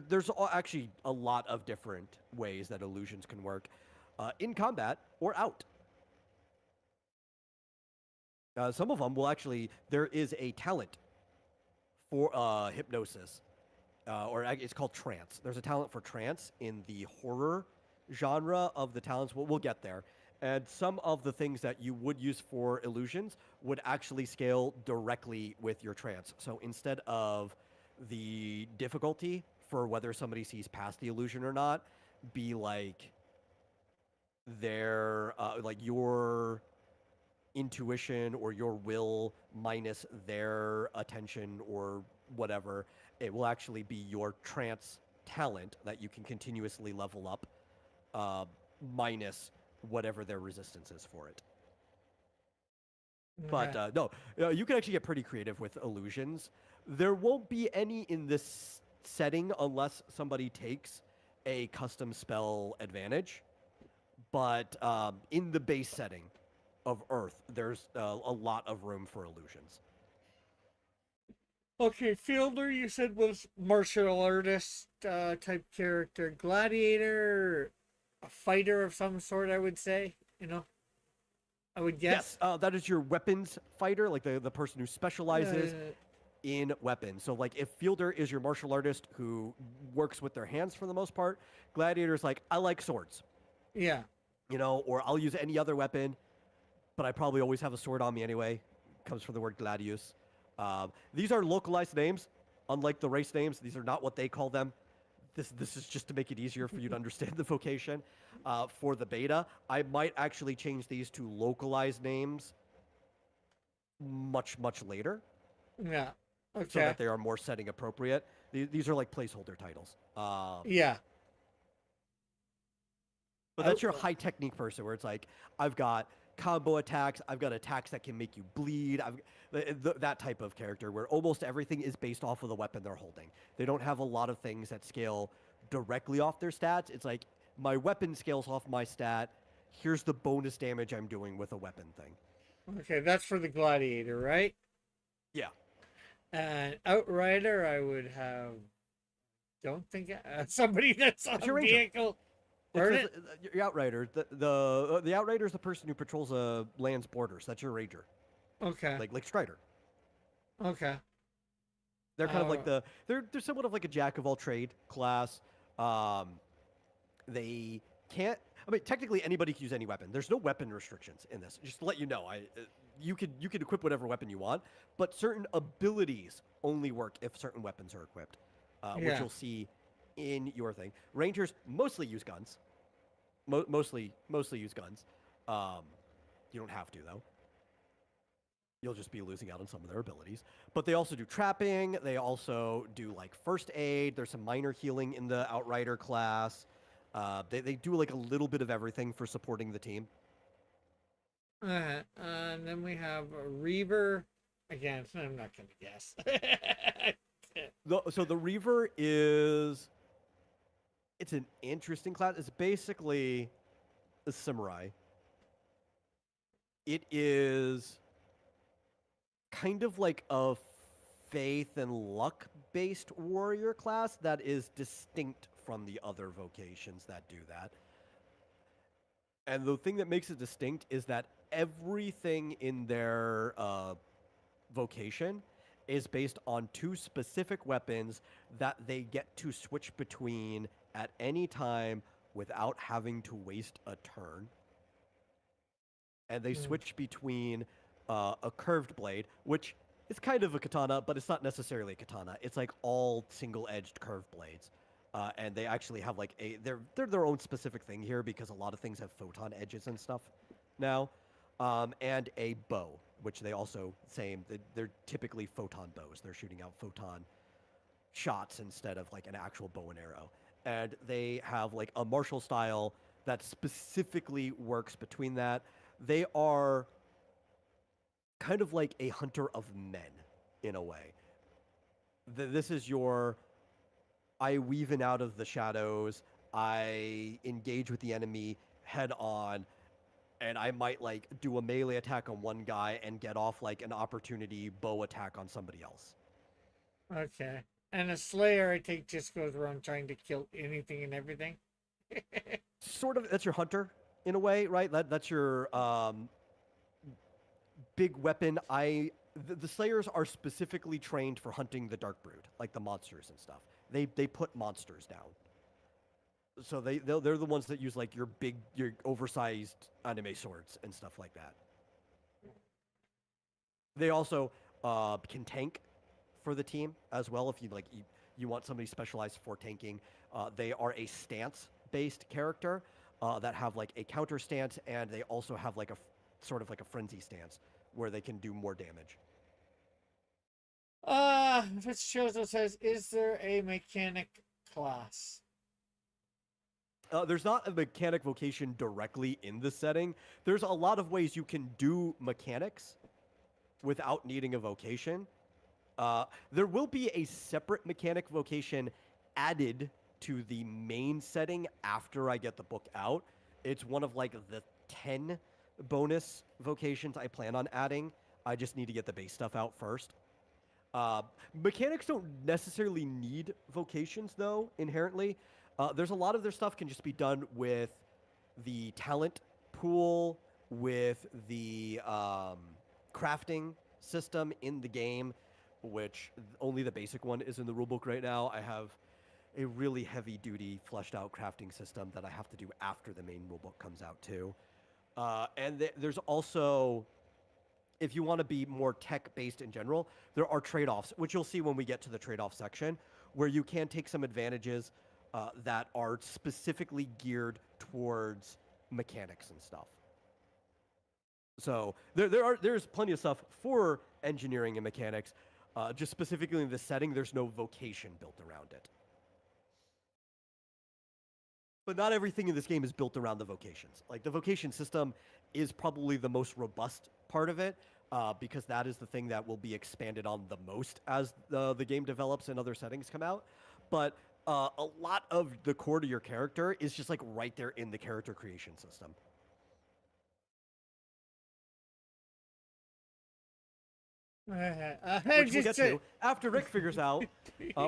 there's actually a lot of different ways that illusions can work in combat or out. Some of them will actually. There is a talent for hypnosis, or it's called trance. There's a talent for trance in the horror genre of the talents. We'll get there. And some of the things that you would use for illusions would actually scale directly with your trance. So instead of the difficulty for whether somebody sees past the illusion or not, be like their like your intuition or your will minus their attention or whatever, it will actually be your trance talent that you can continuously level up uh, minus whatever their resistance is for it. But Okay. no, you can actually get pretty creative with illusions. There won't be any in this setting unless somebody takes a custom spell advantage. But in the base setting of Earth, there's a lot of room for illusions. Okay, Fielder, you said was martial artist type character, gladiator, a fighter of some sort. I would say, I would Yes, guess. that is your weapons fighter, like the person who specializes Uh, in weapons. So, like, if Fielder is your martial artist who works with their hands for the most part, Gladiator is like, I like swords, yeah, or I'll use any other weapon, but I probably always have a sword on me anyway. Comes from the word gladius. These are localized names, unlike the race names. These are not what they call them. This is just to make it easier for you to understand the vocation. For the beta, I might actually change these to localized names much later, yeah. so Okay, that they are more setting appropriate. These are like placeholder titles. yeah. But that's your high technique person where it's like, I've got combo attacks, I've got attacks that can make you bleed, that type of character where almost everything is based off of the weapon they're holding. They don't have a lot of things that scale directly off their stats. It's like, my weapon scales off my stat. Here's the bonus damage I'm doing with a weapon thing. Okay, that's for the gladiator, right? Yeah. And outrider, I would have. Don't think somebody that's on It's a your ranger. vehicle. It's Pardon? your outrider. The outrider is the person who patrols a land's borders. That's your ranger, Okay. like Strider. Okay. They're kind of like Uh, they're somewhat of like a jack of all trade class. Um, they can't. I mean, technically anybody can use any weapon. There's no weapon restrictions in this. Just to let you know, you can equip whatever weapon you want, but certain abilities only work if certain weapons are equipped, which yeah. you'll see in your thing. Rangers mostly use guns. Mostly use guns. Um, you don't have to though. You'll just be losing out on some of their abilities. But they also do trapping. They also do like first aid. There's some minor healing in the Outrider class. They do like a little bit of everything for supporting the team. And then we have a Reaver. Again, I'm not gonna guess. So the Reaver is it's an interesting class. It's basically a samurai. It is kind of like a faith and luck based warrior class that is distinct from the other vocations that do that. And the thing that makes it distinct is that everything in their vocation is based on two specific weapons that they get to switch between at any time without having to waste a turn. And they Mm, switch between a curved blade, which is kind of a katana, but it's not necessarily a katana. It's like all single-edged curved blades, and they actually have like they're their own specific thing here because a lot of things have photon edges and stuff now, and a bow, which they also same. They're typically photon bows. They're shooting out photon shots instead of like an actual bow and arrow. And they have like a martial style that specifically works between that. They are kind of like a hunter of men in a way. This is your I weave in out of the shadows, I engage with the enemy head on, and I might like do a melee attack on one guy and get off like an opportunity bow attack on somebody else. okay. And a Slayer, I think, just goes around trying to kill anything and everything. Sort of that's your hunter in a way, right? That's your big weapon. The Slayers are specifically trained for hunting the Dark Brood, like the monsters and stuff. They put monsters down. So they're the ones that use like your oversized anime swords and stuff like that. They also can tank for the team as well. If you want somebody specialized for tanking, they are a stance based character that have like a counter stance, and they also have like a sort of like a frenzy stance where they can do more damage. Fitzgerald says, is there a mechanic class? There's not a mechanic vocation directly in the setting. There's a lot of ways you can do mechanics without needing a vocation. There will be a separate mechanic vocation added to the main setting after I get the book out. It's one of like the 10 bonus vocations I plan on adding. I just need to get the base stuff out first. Mechanics don't necessarily need vocations, though, inherently. There's a lot of their stuff can just be done with the talent pool, with the crafting system in the game, which only the basic one is in the rulebook right now. I have a really heavy duty fleshed out crafting system that I have to do after the main rulebook comes out, too. There's also if you want to be more tech based in general, there are trade offs, which you'll see when we get to the trade off section, where you can take some advantages that are specifically geared towards mechanics and stuff. So there's plenty of stuff for engineering and mechanics. Just specifically in this setting, there's no vocation built around it. But not everything in this game is built around the vocations. Like the vocation system is probably the most robust part of it, because that is the thing that will be expanded on the most as the game develops and other settings come out. But a lot of the core to your character is just like right there in the character creation system. Which we'll get to after Rick figures out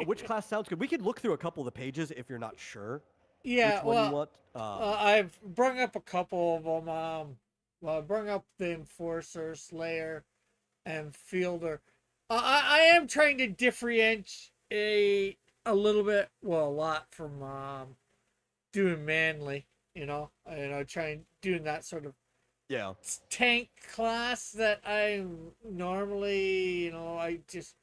which class sounds good. We could look through a couple of the pages if you're not sure Yeah, which one you want. I've brung up a couple of them. Well, I brung up the Enforcer, Slayer, and Fielder. I am trying to differentiate a little bit, well, a lot from doing Manly. Trying doing that sort of Yeah. tank class that I normally, I just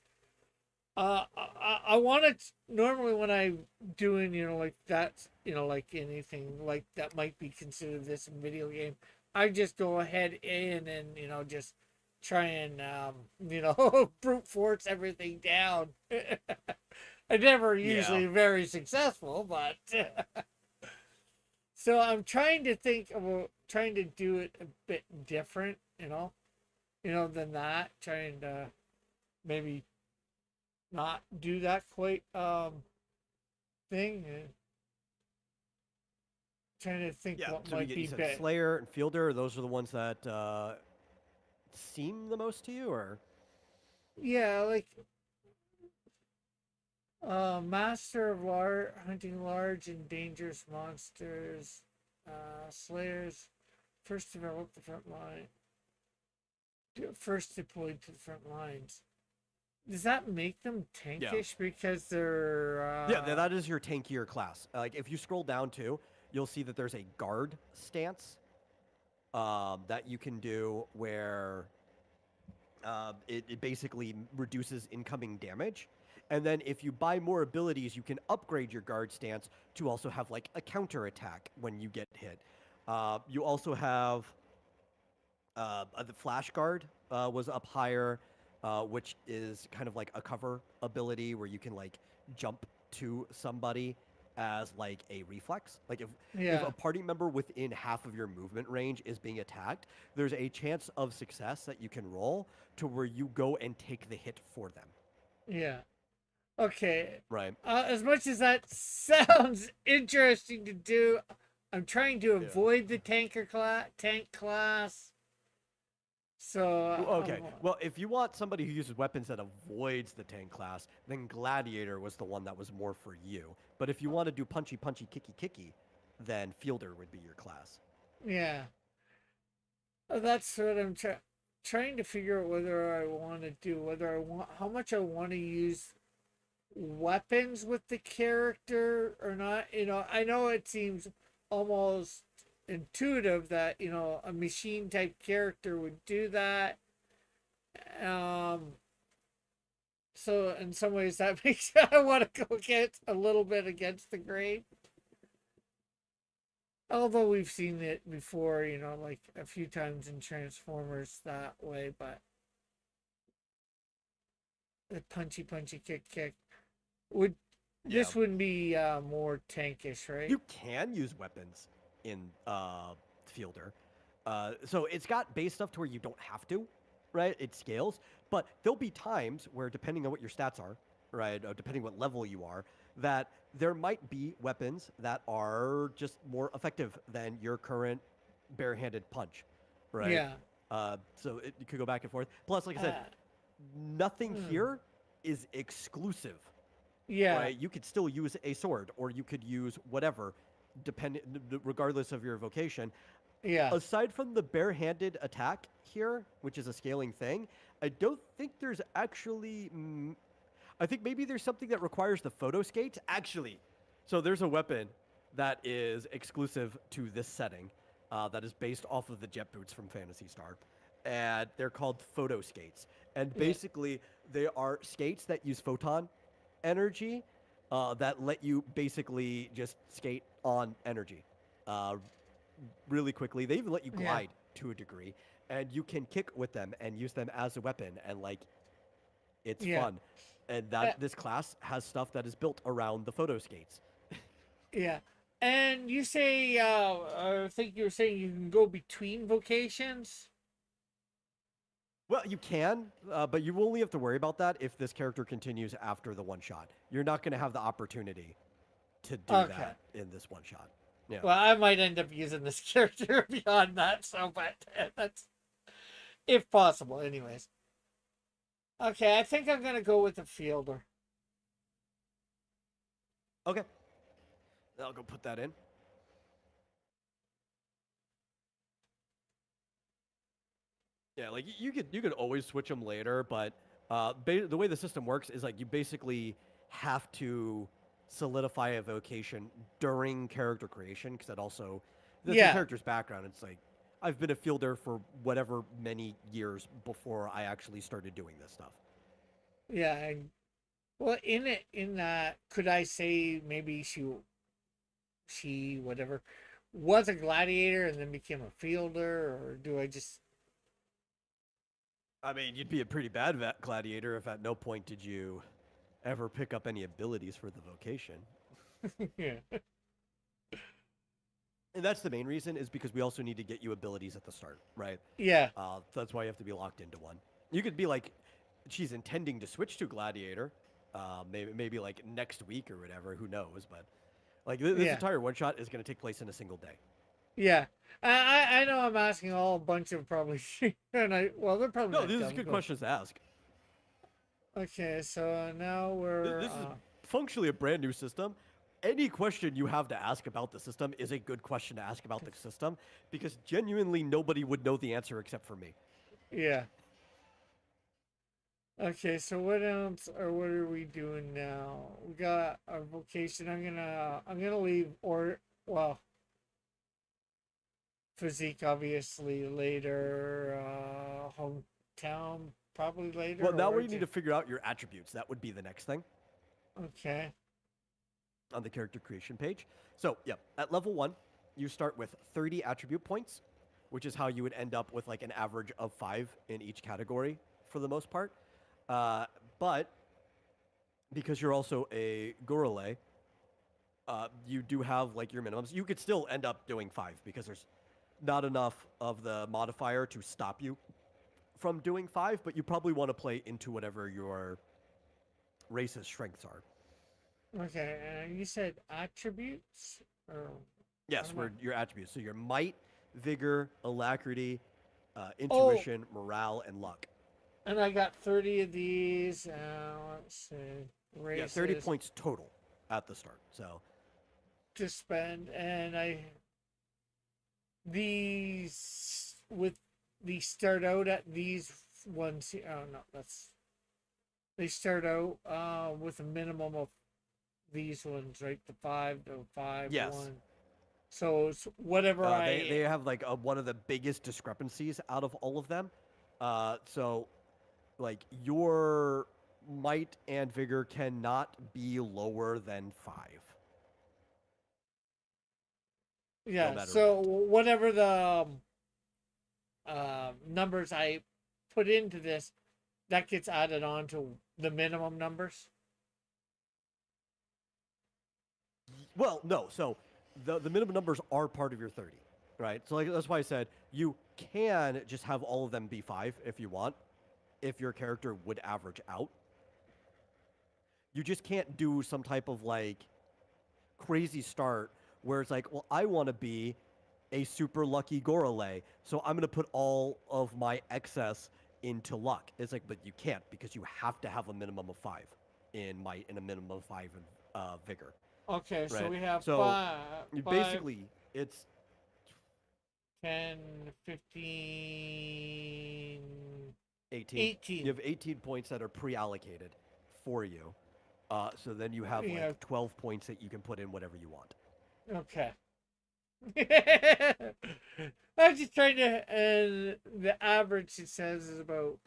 I want to normally when I'm doing, like that, like anything like that might be considered this video game, I just go ahead in and, just try and, brute force everything down. I never usually very successful, but so I'm trying to think about trying to do it a bit different, than that, trying to maybe not do that quite thing. Trying to think Yeah. what So might you be said better. Slayer and Fielder. Those are the ones that seem the most to you, or Yeah, like master of hunting large and dangerous monsters, slayers, first develop the front line, first deployed to the front lines. Does that make them yeah. tankish because they're Yeah, that is your tankier class. Like if you scroll down too, you'll see that there's a guard stance that you can do where it basically reduces incoming damage. And then if you buy more abilities, you can upgrade your guard stance to also have like a counter attack when you get hit. You also have the flash guard was up higher, which is kind of like a cover ability where you can like jump to somebody as like a reflex. Like if yeah, a party member within half of your movement range is being attacked, there's a chance of success that you can roll to where you go and take the hit for them. yeah. Okay. Right. As much as that sounds interesting to do, I'm trying to Yeah. avoid the tank class. So Okay. Well, if you want somebody who uses weapons that avoids the tank class, then Gladiator was the one that was more for you. But if you want to do punchy, punchy, kicky, kicky, then Fielder would be your class. yeah, that's what I'm trying to figure out whether I want to do, whether I want, how much I want to use weapons with the character or not. I know it seems almost intuitive that, a machine type character would do that. Um, so in some ways that makes I want to go against a little bit against the grain. Although we've seen it before, like a few times in Transformers that way, but the punchy punchy kick would Yeah. this wouldn't be more tankish, right? You can use weapons in Fielder. So it's got base stuff to where you don't have to, right? It scales. But there'll be times where, depending on what your stats are, right, depending what level you are, that there might be weapons that are just more effective than your current barehanded punch, right? Yeah. So it could go back and forth. Plus, like I said, Uh, nothing hmm. here is exclusive, Yeah. right? You could still use a sword, or you could use whatever, regardless of your vocation. Yeah. Aside from the barehanded attack here, which is a scaling thing, I don't think there's actually. I think maybe there's something that requires the photo skate. Actually, so there's a weapon that is exclusive to this setting, that is based off of the jet boots from Phantasy Star, and they're called photo skates. And Yeah. basically, they are skates that use photon energy, that let you basically just skate on energy. Uh, Really quickly. They even let you Yeah. glide to a degree, and you can kick with them and use them as a weapon, and like it's Yeah. fun. And Uh, that this class has stuff that is built around the photo skates. yeah. And you say, I think you were saying you can go between vocations. Well, you can, but you only have to worry about that if this character continues after the one shot. You're not going to have the opportunity to do Okay. that in this one shot. Yeah. Well, I might end up using this character beyond that, so but that's if possible, anyways. Okay, I think I'm gonna go with the fielder. Okay. I'll go put that in. Yeah, like you could always switch them later, but the way the system works is like you basically have to solidify a vocation during character creation because that's your Yeah, character's background. It's like I've been a fielder for whatever many years before I actually started doing this stuff. yeah. Well, in that, could I say maybe she whatever was a gladiator and then became a fielder, or do I just I mean, you'd be a pretty bad gladiator if at no point did you ever pick up any abilities for the vocation. yeah, And that's the main reason is because we also need to get you abilities at the start, right? yeah, So that's why you have to be locked into one. You could be like she's intending to switch to gladiator, maybe like next week or whatever. Who knows? But like this Yeah. entire one shot is going to take place in a single day. Yeah. I know I'm asking all a bunch of probably and well they're probably No, not these are dumb good questions. questions to ask. Okay, so now we're This is functionally a brand new system. Any question you have to ask about the system is a good question to ask about the system because genuinely nobody would know the answer except for me. yeah. Okay, so what else or what are we doing now? We got our vocation. I'm gonna leave or well physique obviously later, hometown probably later Well, now we need origin. to figure out your attributes. That would be the next thing Okay. on the character creation page. So, yeah, at level 1, you start with 30 attribute points, which is how you would end up with like an average of 5 in each category for the most part. Uh, but because you're also a Gorille, you do have like your minimums. You could still end up doing 5 because there's not enough of the modifier to stop you from doing 5, but you probably want to play into whatever your race's strengths are. Okay, you said attributes or what Yes, am I? where your attributes. So your might, vigor, alacrity, Oh, intuition, morale, and luck. and I got 30 of these. Let's see, Yeah, 30 races points total at the start. So to spend, and these with these start out at these ones. Oh no, that's they start out with a minimum of these ones, right? The five, yes, one. So it's whatever they I. have like one of the biggest discrepancies out of all of them. So like your might and vigor cannot be lower than 5, no Yeah, matter so what. whatever the numbers I put into this, that gets added on to the minimum numbers. Well, no. So the minimum numbers are part of your 30, right? So like that's why I said you can just have all of them be 5 if you want, if your character would average out. You just can't do some type of like crazy start where it's like, well, I want to be a super lucky Gorille, so I'm going to put all of my excess into luck. It's like, but you can't because you have to have a minimum of 5 in might and a minimum of 5 in vigor, Okay, so right? we have So five, basically, it's 10, 15, 18. You 18. have 18 points that are pre-allocated for you. So then you have Yeah, like 12 points that you can put in whatever you want. okay. I'm just trying to, and the average it says is about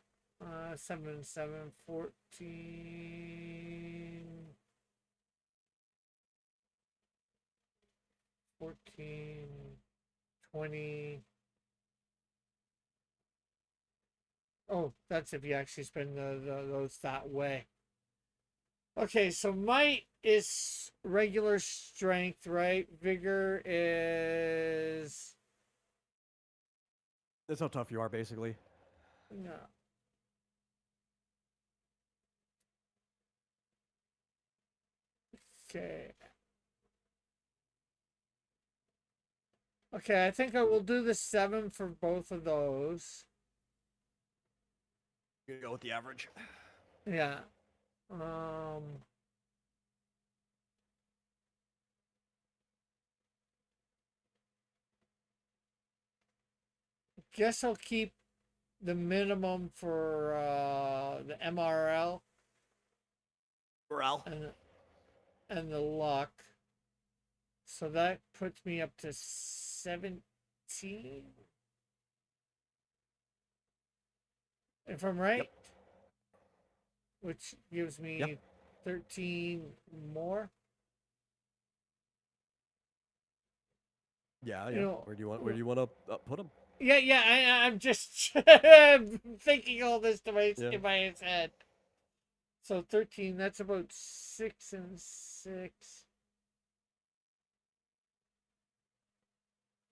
7, 7, 14, 14, 20. Oh, that's if you actually spend those that way. Okay, so might is regular strength, right? Vigor is That's how tough you are, basically. no. Okay. Okay, I think I will do the 7 for both of those. You're gonna go with the average. Yeah. Um guess I'll keep the minimum for the MRL Morale. and the luck. So that puts me up to 17. If I'm Yep. right, which gives Yep. me 13 more. Yeah. You Yeah. know, Where do you want to put them? yeah, yeah. I'm just thinking all this to Yeah. in my head. So 13. That's about 6 and 6.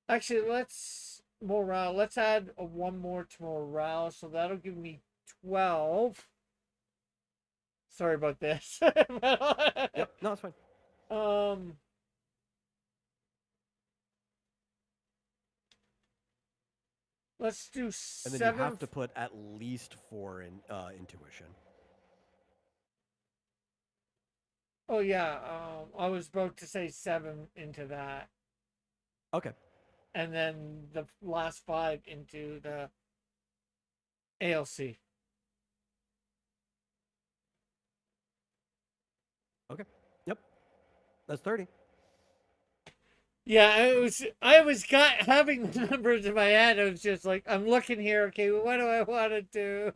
Actually, let's morale. Let's add one more to morale, so that'll give me 12. Sorry about this. Yep. No, it's fine. um, let's do And then you 7. have to put at least 4 in intuition. Oh yeah, I was about to say 7 into that, Okay. and then the last 5 into the ALC. Okay. Yep. That's 30. Yeah, having the numbers in my head. I was just like, I'm looking here. Okay, what do I want to do?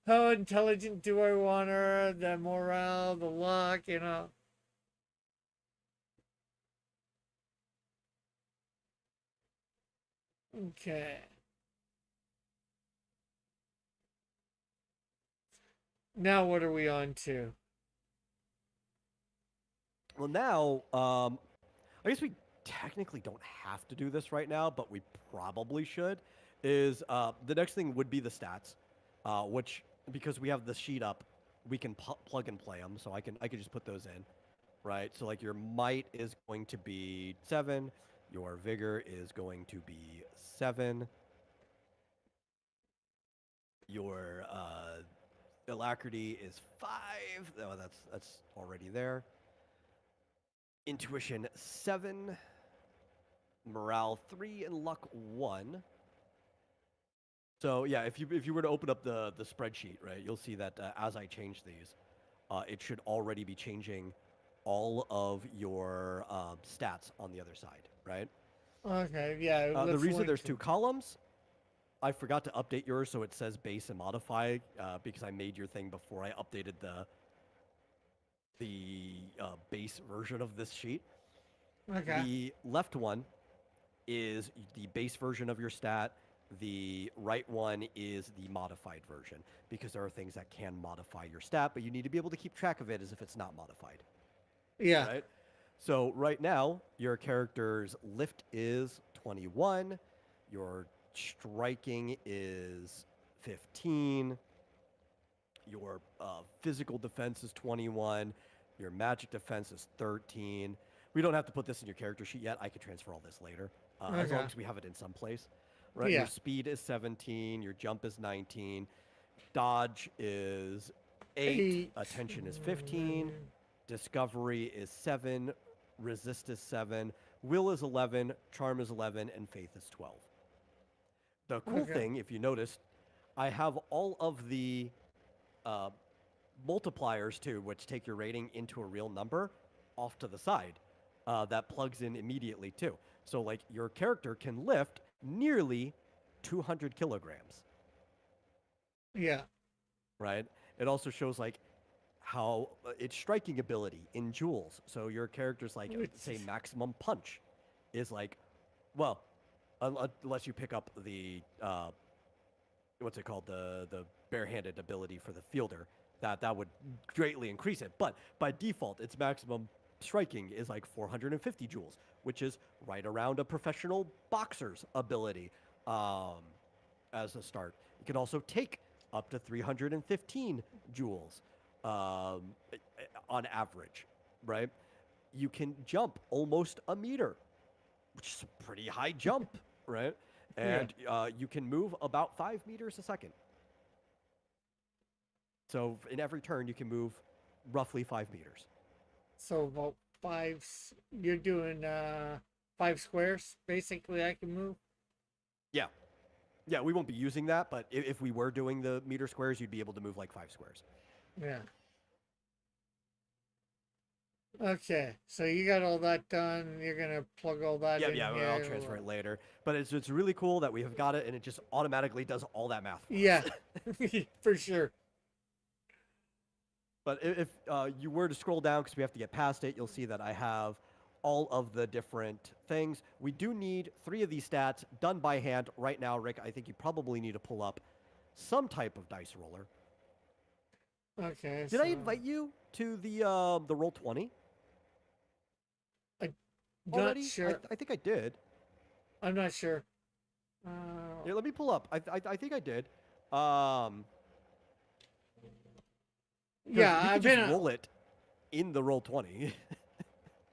How intelligent do I want her? The morale, the luck, you know. Okay. Now what are we on to? Well, now, I guess we technically don't have to do this right now, but we probably should. Is the next thing would be the stats, which because we have the sheet up, we can plug and play them. So I can just put those in, right? So like your might is going to be 7, your vigor is going to be 7, your alacrity is 5. Oh, that's already there. Intuition 7, morale 3, and luck 1. So yeah, if you were to open up the spreadsheet, right, you'll see that as I change these, it should already be changing all of your stats on the other side, right? Okay, yeah, The let's reason link there's 2 them. columns, I forgot to update yours so it says base and modify because I made your thing before I updated the base version of this sheet. Okay. The left one is the base version of your stat. The right one is the modified version because there are things that can modify your stat, but you need to be able to keep track of it as if it's not modified, Yeah. right? So right now, your character's lift is 21, your striking is 15, your physical defense is 21, your magic defense is 13. We don't have to put this in your character sheet yet. I could transfer all this later, as long Okay. as we have it in some place. Right? Your Yeah. speed is 17, your jump is 19, dodge is 8, 8. attention is 15, discovery is 7, resist is 7, will is 11, charm is 11, and faith is 12. The cool Okay. thing, if you notice, I have all of the uh, multipliers too, which take your rating into a real number, off to the side. That plugs in immediately too. So like your character can lift nearly 200 kilograms, Yeah. right? It also shows like how its striking ability in joules. So your character's like say Which, maximum punch is like, well, unless you pick up the what's it called, the barehanded ability for the fielder, that would greatly increase it. But by default, its maximum striking is like 450 joules, which is right around a professional boxer's ability as a start. You can also take up to 315 joules um, on average, right? You can jump almost a meter, which is a pretty high jump, right? yeah. And you can move about 5 meters a second. So in every turn, you can move roughly 5 meters. So about you're doing 5 squares, basically, I can move. Yeah. Yeah, we won't be using that, but if we were doing the meter squares, you'd be able to move like 5 squares. Yeah. Okay. So you got all that done. You're gonna plug all that Yeah, in yeah, I'll here. transfer it later. But it's really cool that we have got it, and it just automatically does all that math for Yeah. us. For sure. But if you were to scroll down, because we have to get past it, you'll see that I have all of the different things. We do need 3 of these stats done by hand right now, Rick. I think you probably need to pull up some type of dice roller. Okay. Did I So invite you to the roll 20 I'm not already? sure. I think I did. I'm not sure. Here, let me pull up. I think I did. Um, Yeah, you can I've just been. roll it in the Roll20.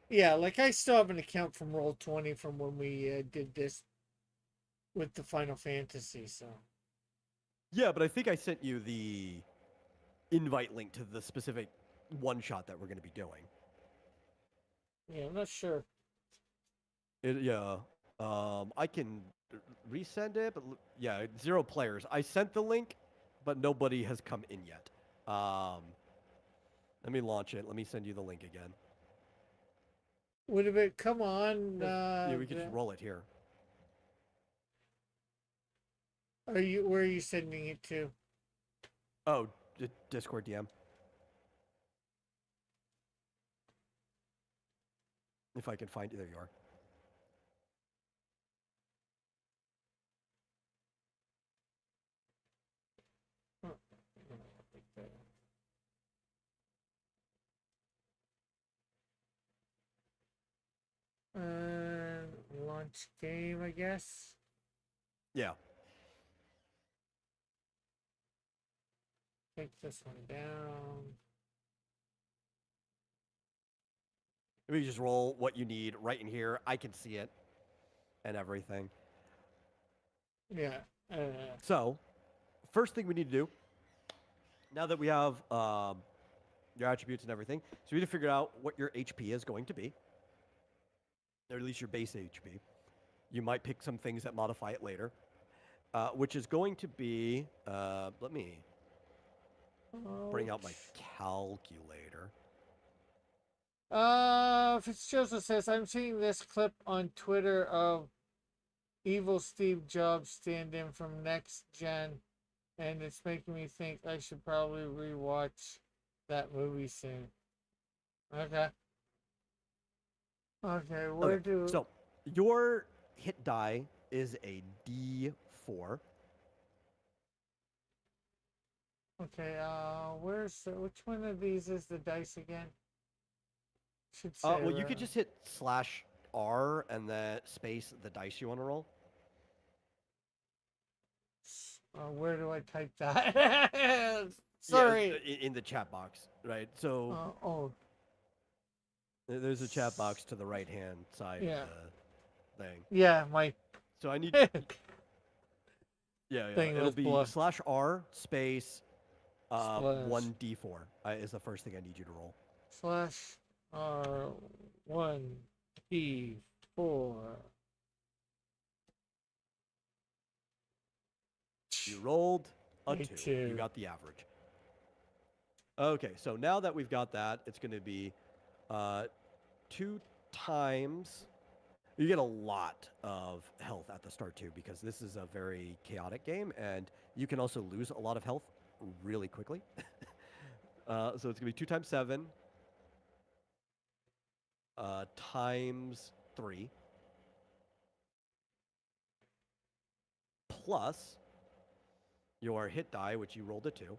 Yeah, like I still have an account from Roll20 from when we did this with the Final Fantasy. So Yeah, but I think I sent you the invite link to the specific one shot that we're going to be doing. yeah, I'm not sure. Yeah, I can resend it, but yeah, 0 players. I sent the link, but nobody has come in yet. Let me launch it. Let me send you the link again. Would it come on? Yeah, we could just roll it here. Are you? Where are you sending it to? Oh, Discord DM. If I can find you, there you are. Launch game, I guess. Yeah. Take this one down. We just roll what you need right in here. I can see it and everything. Yeah. So, first thing we need to do, now that we have your attributes and everything, so we need to figure out what your HP is going to be, or at least your base HP. You might pick some things that modify it later, which is going to be, let me bring out my calculator. Fitzjoseph says, I'm seeing this clip on Twitter of evil Steve Jobs stand-in from Next Gen, and it's making me think I should probably rewatch that movie soon. Okay. Okay, where do... So, your hit die is a D4. Okay, which one of these is the dice again? Should say, Well, you could just hit /R and then space the dice you want to roll. Where do I type that? Sorry. Yeah, in the chat box, right? So, Oh. there's a chat box to the right-hand side of the thing. Yeah, my... So I need... yeah, thing it'll was be /R space 1d4 is the first thing I need you to roll. /R 1d4. You rolled a 2. You got the average. Okay, so now that we've got that, it's going to be 2 times... You get a lot of health at the start, too, because this is a very chaotic game, and you can also lose a lot of health really quickly. So it's going to be 2 times 7 times 3 plus your hit die, which you rolled a 2,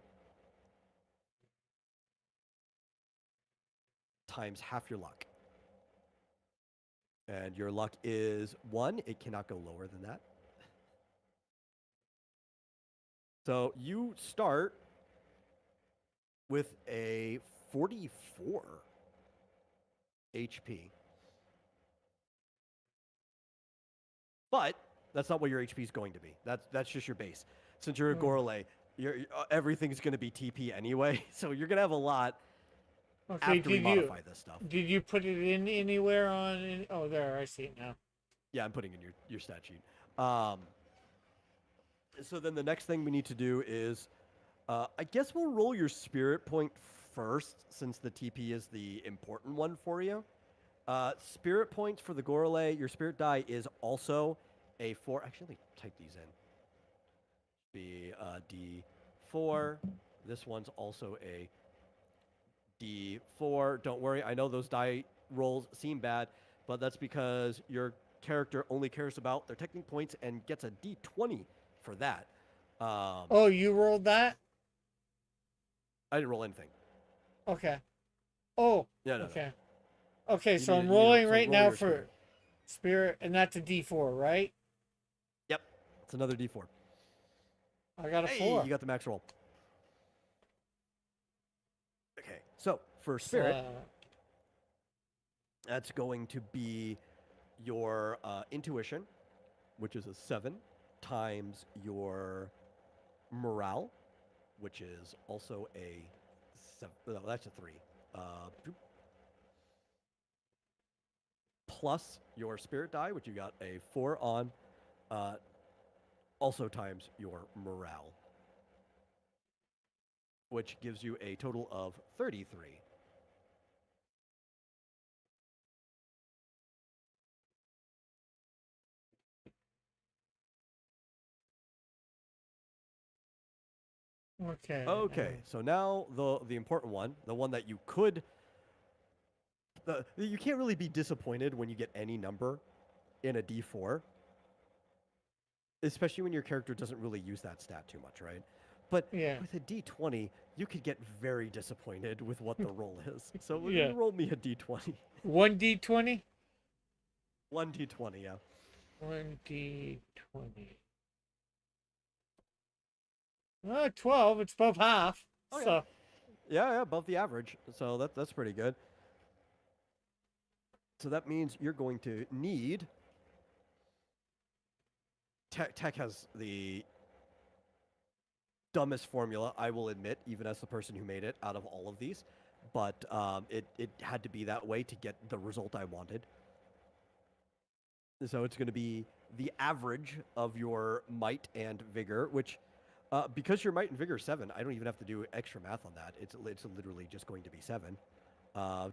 times half your luck. And your luck is 1. It cannot go lower than that. So you start with a 44 HP. But that's not what your HP is going to be. That's just your base. Since you're a Gorley, everything's going to be TP anyway. So you're going to have a lot after we modify this stuff. Did you put it in anywhere on... Oh, there, I see it now. Yeah, I'm putting in your stat sheet. So then the next thing we need to do is, I guess we'll roll your spirit point first, since the TP is the important one for you. Spirit points for the Gorley, your spirit die is also a 4. Actually, let me type these in. Be D4. This one's also a D4. Don't worry, I know those die rolls seem bad, but that's because your character only cares about their technique points and gets a D20 for that. Oh, you rolled that? I didn't roll anything. Okay. Oh, Yeah, no, okay. No. Okay, so I'm rolling right now for spirit, and that's a D4, right? Yep, it's another D4. I got a 4. You got the max roll. So for spirit, So, that's going to be your intuition, which is a 7, times your morale, which is also a 7. No, that's a 3. Plus your spirit die, which you got a 4 on, uh, also times your morale, which gives you a total of 33. okay. Okay, so now the important one, the one that you could, you can't really be disappointed when you get any number in a D4, especially when your character doesn't really use that stat too much, right? But Yeah. with a D20, you could get very disappointed with what the roll is. So Yeah. roll me a D20. 1d20? One D20, yeah. 1d20. 12. It's above half. Oh yeah, So, yeah, above the average. So that's pretty good. So that means you're going to need. Tech has the dumbest formula, I will admit, even as the person who made it out of all of these. But it had to be that way to get the result I wanted. So it's going to be the average of your might and vigor, which, because your might and vigor is 7, I don't even have to do extra math on that. It's literally just going to be 7,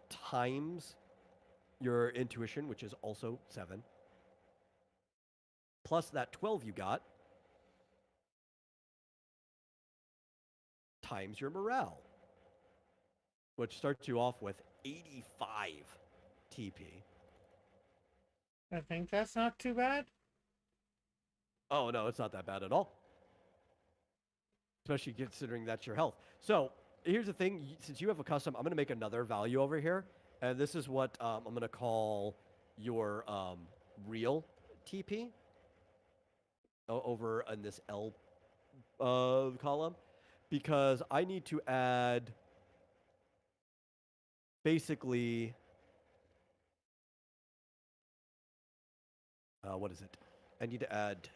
times your intuition, which is also 7, plus that 12 you got, times your morale, which starts you off with 85 TP. I think that's not too bad. Oh, no, it's not that bad at all, especially considering that's your health. So here's the thing. Since you have a custom, I'm going to make another value over here. And this is what I'm going to call your real TP over in this L column. Because I need to add basically, what is it? I need to add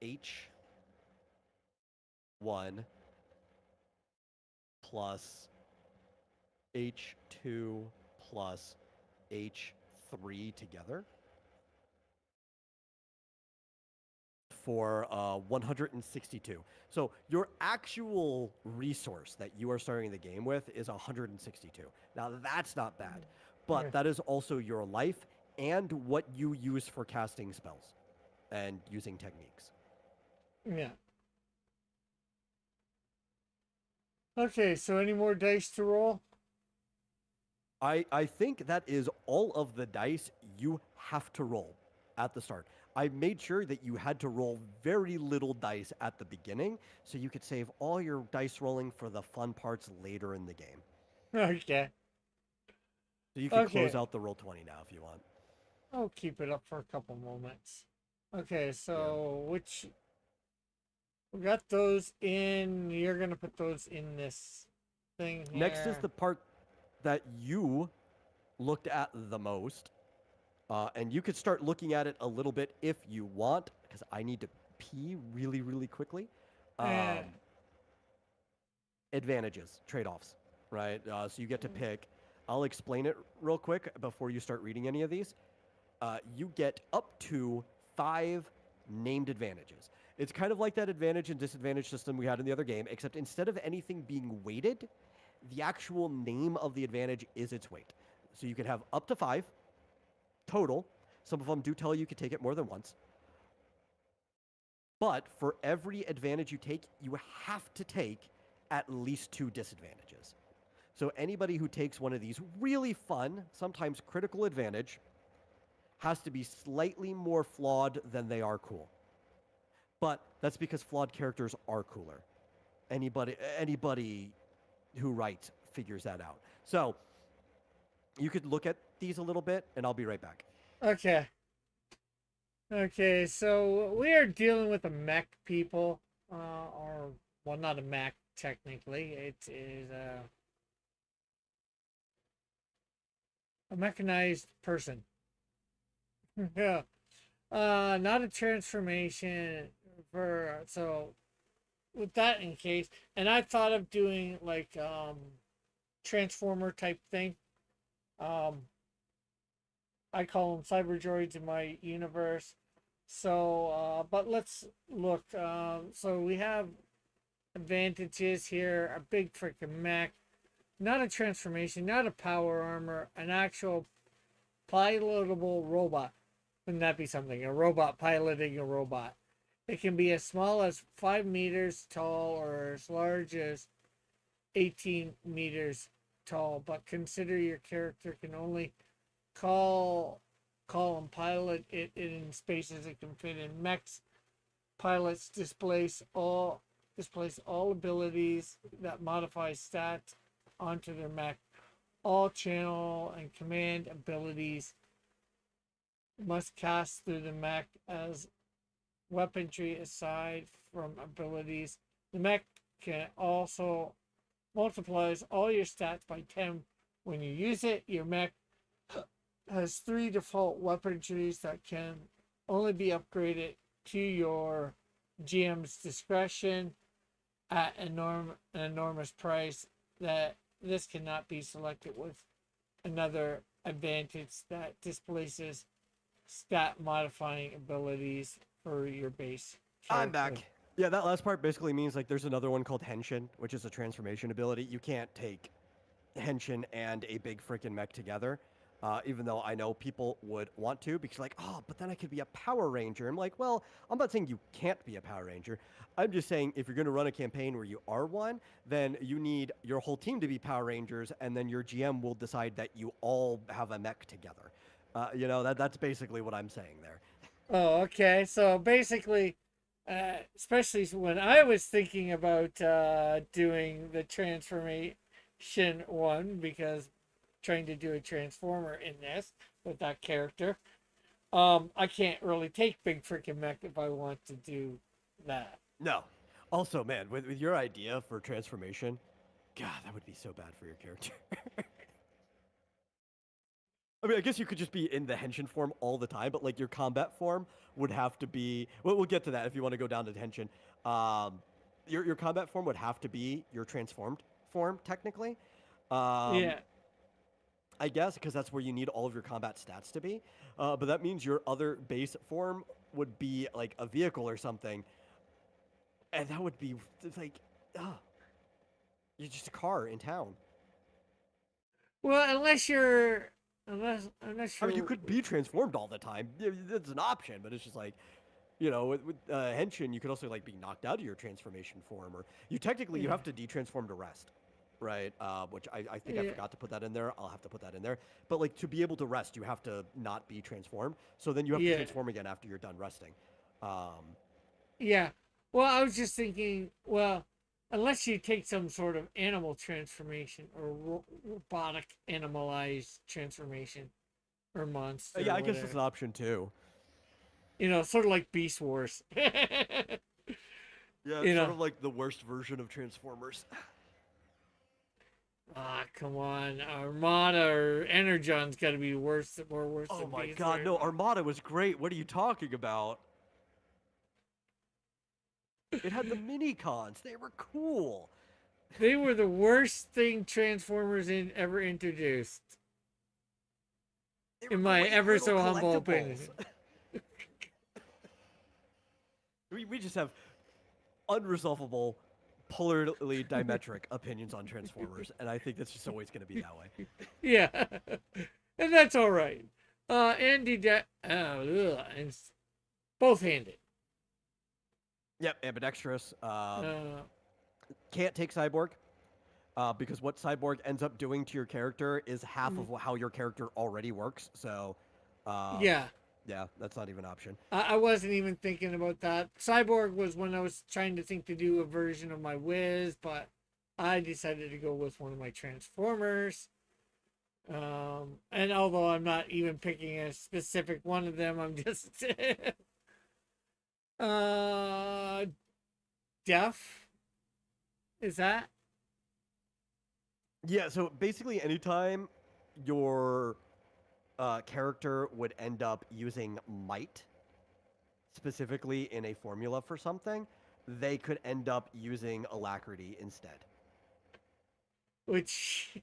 H1 plus H2 plus H3 together for 162. So your actual resource that you are starting the game with is 162. Now that's not bad, but that is also your life and what you use for casting spells and using techniques. Yeah. Okay, so any more dice to roll? I think that is all of the dice you have to roll at the start. I made sure that you had to roll very little dice at the beginning so you could save all your dice rolling for the fun parts later in the game. Okay. So you could close Okay. out the roll 20 now if you want. I'll keep it up for a couple moments. Okay, Yeah. so which we got those in. You're gonna put those in this thing Next is here. the part that you looked at the most. And you could start looking at it a little bit if you want, because I need to pee really, really quickly. Eh, Advantages, trade offs, right? So you get to pick. I'll explain it real quick before you start reading any of these. You get up to 5 named advantages. It's kind of like that advantage and disadvantage system we had in the other game, except instead of anything being weighted, the actual name of the advantage is its weight. So you can have up to 5 total. Some of them do tell you could take it more than once. But for every advantage you take, you have to take at least 2 disadvantages. So anybody who takes one of these really fun, sometimes critical advantage, has to be slightly more flawed than they are cool. But that's because flawed characters are cooler. Anybody who writes figures that out. So you could look at these a little bit, and I'll be right back. okay. Okay, so we are dealing with a mech people, or well, not a mech technically. It is a mechanized person. Yeah. Not a transformation for so with that in case, and I thought of doing like transformer type thing. Um, I call them cyber droids in my universe. So, but let's look. So we have advantages here: a big freaking mech, not a transformation, not a power armor, an actual pilotable robot. Wouldn't that be something? A robot piloting a robot. It can be as small as 5 meters tall or as large as 18 meters tall, but consider your character can only call and pilot it in spaces it can fit in. Mechs pilots displace all abilities that modify stats onto their mech. All channel and command abilities must cast through the mech as weaponry aside from abilities. The mech can also multiplies all your stats by 10 when you use it. Your mech has 3 default weaponries that can only be upgraded to your GM's discretion at an enormous price. That this cannot be selected with another advantage that displaces stat modifying abilities for your base I'm character. back. Yeah, that last part basically means like there's another one called Henshin, which is a transformation ability. You can't take Henshin and a big freaking mech together. Even though I know people would want to, because like, oh, but then I could be a Power Ranger. I'm like, well, I'm not saying you can't be a Power Ranger. I'm just saying if you're going to run a campaign where you are one, then you need your whole team to be Power Rangers, and then your GM will decide that you all have a mech together. That's basically what I'm saying there. Oh, okay. So basically, especially when I was thinking about doing the transformation one, because trying to do a transformer in this with that character, I can't really take big freaking mech if I want to do that. No. Also, man, with your idea for transformation, God, that would be so bad for your character. I mean, I guess you could just be in the henshin form all the time, but like your combat form would have to be. Well, we'll get to that if you want to go down to henshin. Um, your combat form would have to be your transformed form, technically. Um, Yeah, I guess because that's where you need all of your combat stats to be. But that means your other base form would be like a vehicle or something, and that would be like, ah, you're just a car in town. well, unless I mean, you you're could be transformed all the time. That's an option, but it's just like, with Henshin, you could also like be knocked out of your transformation form, or you yeah, have to detransform to rest, right? Which I think I yeah, forgot to put that in there. I'll have to put that in there. But like to be able to rest, you have to not be transformed. So then you have to yeah, transform again after you're done resting. Um, yeah. Well, I was just thinking, well, unless you take some sort of animal transformation or robotic animalized transformation or monster yeah, or I guess that's whatever. an option too. Sort of like Beast Wars. Yeah, you it's sort know, of like the worst version of Transformers. come on, Armada or Energon's got to be worse Oh than my Beast god, Wars. no, Armada was great. What are you talking about? It had the mini cons. They were cool. They were the worst thing Transformers ever introduced, They were in my great ever little so humble collectibles. opinion. We just have unresolvable, polarly diametric opinions on Transformers, and I think that's just always going to be that way. Yeah, and that's all right. And both handed. Yep, ambidextrous. Uh, Can't take Cyborg. Because what Cyborg ends up doing to your character is half of how your character already works. So, um, yeah, yeah, that's not even an option. I wasn't even thinking about that. Cyborg was when I was trying to think to do a version of my Wiz, but I decided to go with one of my Transformers. And although I'm not even picking a specific one of them, I'm just uh deaf. Is Yeah, so basically, anytime your character would end up using might specifically in a formula for something, they could end up using alacrity instead. Which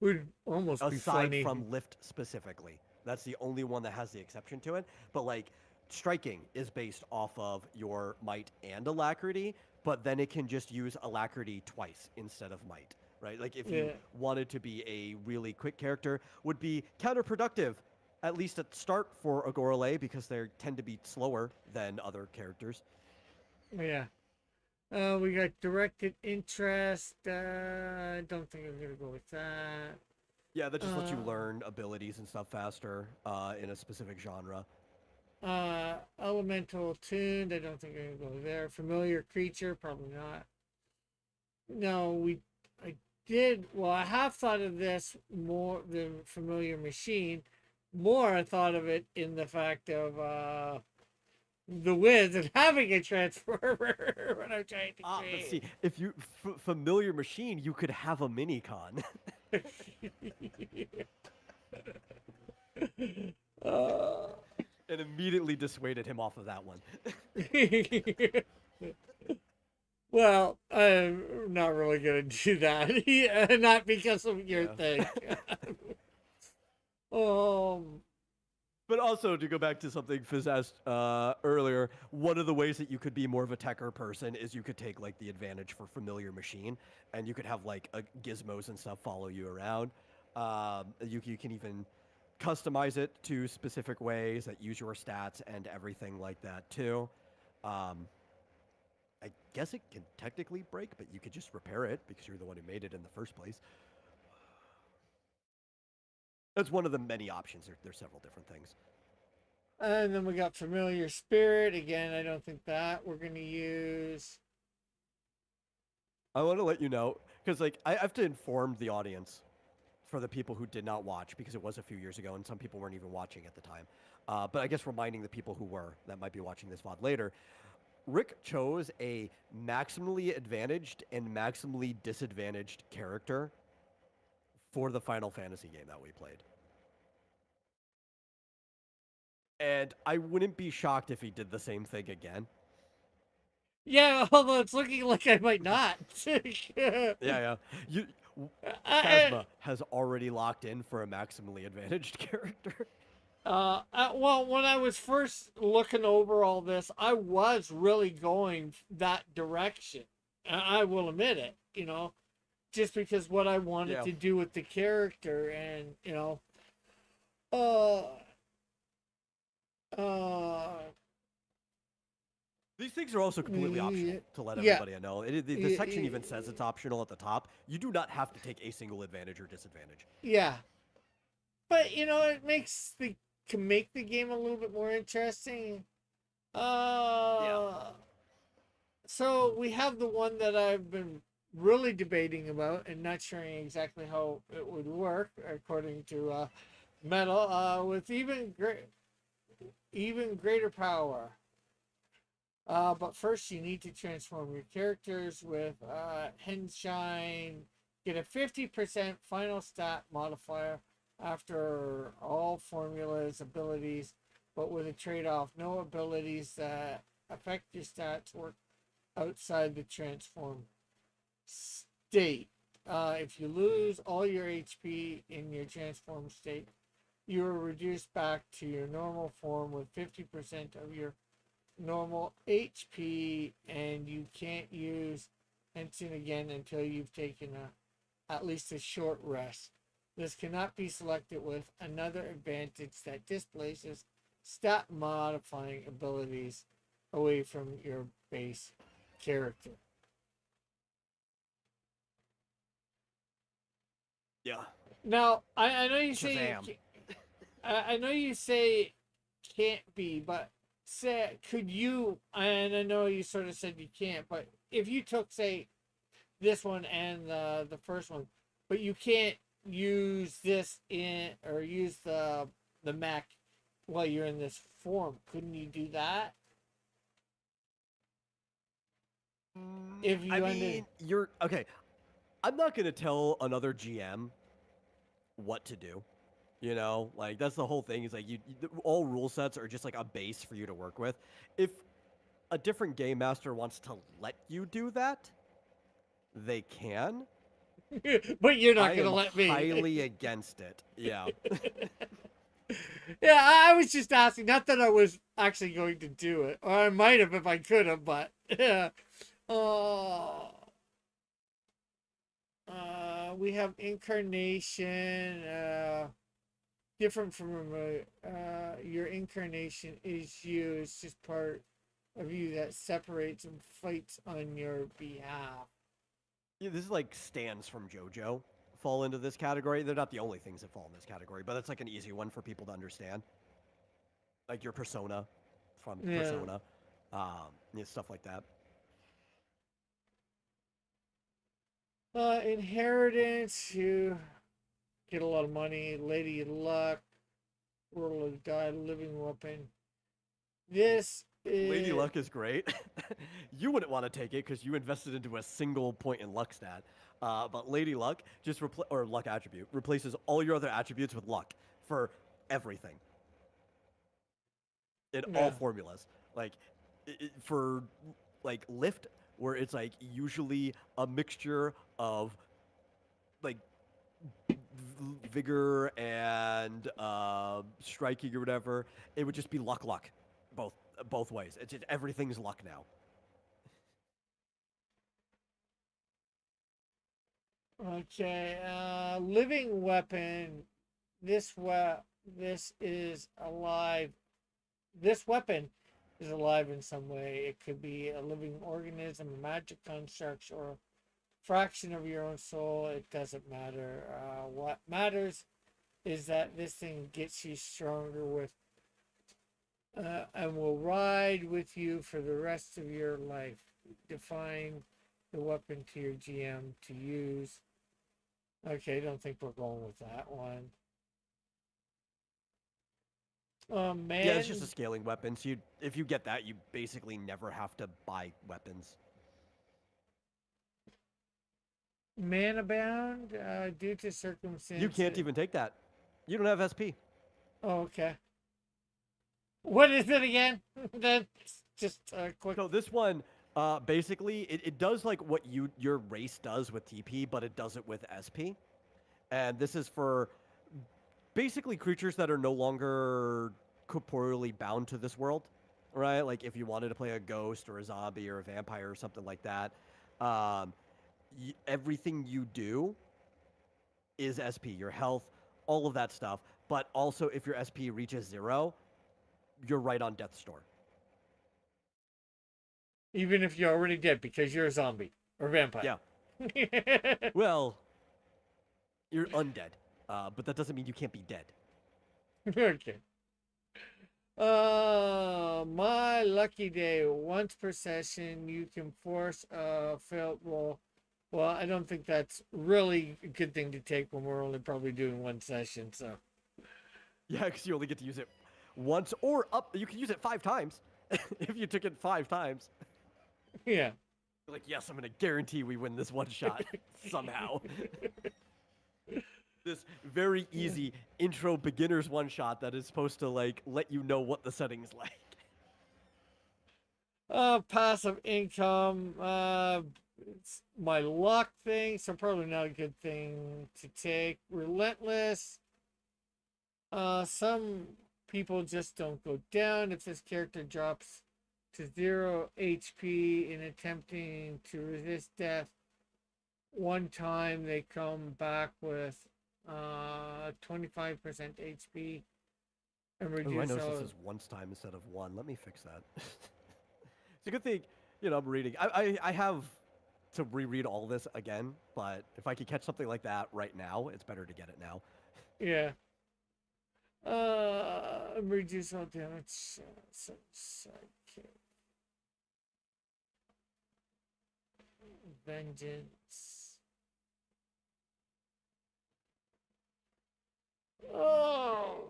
would almost be Aside funny. from lift specifically. That's the only one that has the exception to it. But like striking is based off of your might and alacrity, but then it can just use alacrity twice instead of might, right? Like if you Yeah. wanted to be a really quick character, would be counterproductive at least at start for a Gorele because they tend to be slower than other characters. Yeah. We got directed interest. I don't think I'm gonna go with that. Yeah, that just lets you Uh, learn abilities and stuff faster in a specific genre. Elemental tuned. I don't think I'm gonna go there. Familiar creature. Probably not. No, I did. Well, I have thought of this more than familiar machine. More, I thought of it in the fact of the Wiz and having a transformer when I'm trying to But see, create. if you familiar machine, you could have a mini con. uh, And immediately dissuaded him off of that one. well, I'm not really gonna do that. Yeah, not because of your Yeah. thing. um, But also to go back to something Fizz asked earlier, one of the ways that you could be more of a techer person is you could take like the advantage for familiar machine, and you could have like gizmos and stuff follow you around. You can even customize it to specific ways that use your stats and everything like that too. Um, I guess it can technically break, but you could just repair it because you're the one who made it in the first place. That's one of the many options. There's several different things. and then we got familiar spirit again. I don't think that we're gonna use. I want to let you know because like I have to inform the audience for the people who did not watch because it was a few years ago and some people weren't even watching at the time. But I guess reminding the people who were that might be watching this VOD later, Rick chose a maximally advantaged and maximally disadvantaged character for the Final Fantasy game that we played. And I wouldn't be shocked if he did the same thing again. Yeah, although it's looking like I might not. Yeah, yeah. You, I, Phasma has already locked in for a maximally advantaged character. well, when I was first looking over all this, I was really going that direction. I will admit it, just because what I wanted Yeah. to do with the character, and uh, uh, These things are also completely optional to let yeah, everybody know. The section even says it's optional at the top. You do not have to take a single advantage or disadvantage. yeah. But it can make the game a little bit more interesting. Yeah. So we have the one that I've been really debating about and not sure exactly how it would work, according to Metal, with even greater power. But first, you need to transform your characters with Henshine. Get a 50% final stat modifier after all formulas, abilities, but with a trade off. No abilities that affect your stats work outside the transform state. If you lose all your HP in your transform state, you are reduced back to your normal form with 50% of your normal HP, and you can't use Ensign again until you've taken at least a short rest. This cannot be selected with another advantage that displaces stat modifying abilities away from your base character. Yeah. Now, I know you say Shazam. I know you say can't be, but could you? And I know you sort of said you can't, but if you took, say, this one and the first one, but you can't use this in or use the Mac while you're in this form, couldn't you do that? If you you're okay. I'm not going to tell another GM what to do. You know, like that's the whole thing. Is like all rule sets are just like a base for you to work with. If a different game master wants to let you do that, they can. But you're I not gonna am let me. highly against it. Yeah. Yeah, I was just asking. Not that I was actually going to do it, or I might have if I could have. But yeah. Uh, we have incarnation. Different from your incarnation is you. It's just part of you that separates and fights on your behalf. Yeah, this is like stands from JoJo fall into this category. They're not the only things that fall in this category, but it's like an easy one for people to understand. Like your persona from Yeah. Persona, stuff like that. Inheritance. You get a lot of money. Lady Luck. World of Die. Living Weapon. This Lady is. Luck is great. You wouldn't want to take it because you invested into a single point in luck stat. But Lady Luck or luck attribute replaces all your other attributes with luck for everything in all Yeah. formulas. Like for like lift, where it's like usually a mixture of like vigor and striking or whatever, it would just be luck, both both ways. It's just, everything's luck now. Okay. Living Weapon. This is alive. This weapon is alive in some way. It could be a living organism, a magic construct, or a fraction of your own soul. It doesn't matter. What matters is that this thing gets you stronger and will ride with you for the rest of your life. Define the weapon to your GM to use. Okay, I don't think we're going with that one. Yeah, it's just a Man, scaling weapon. So if you get that, you basically never have to buy weapons. mana bound due to You can't circumstances. even take that. You don't have SP. Oh, okay. What is it again? That's just a quick. So this one, basically, it does like what your race does with TP, but it does it with SP. And this is for basically creatures that are no longer corporeally bound to this world, right? Like if you wanted to play a ghost or a zombie or a vampire or something like that, um, everything you do is SP, your health, all of that stuff. But also, if your SP reaches 0, you're right on death's door. Even if you're already dead because you're a zombie or vampire. Yeah. Well, you're undead, but that doesn't mean you can't be dead. Okay. My lucky day. Once per session, you can force a failed roll. Well, I don't think that's really a good thing to take when we're only probably doing one session. So, Yeah, because you only get to use it once or up. You can use it 5 times if you took it 5 times. yeah. You're like, yes, I'm going to guarantee we win this one shot somehow. This very easy intro beginner's one shot that is supposed to like let you know what the setting's like. Passive income. It's my luck thing, so probably not a good thing to take. Relentless. Some people just don't go down if this character drops to 0 HP in attempting to resist death. One time they come back with 25% HP and Oh, I reduce noticed this all. is once time instead of one. Let me fix that. It's a good thing, I'm reading. I have to reread all this again, but if I could catch something like that right now, it's better to get it now. Yeah. Reduce all damage. Vengeance. Oh.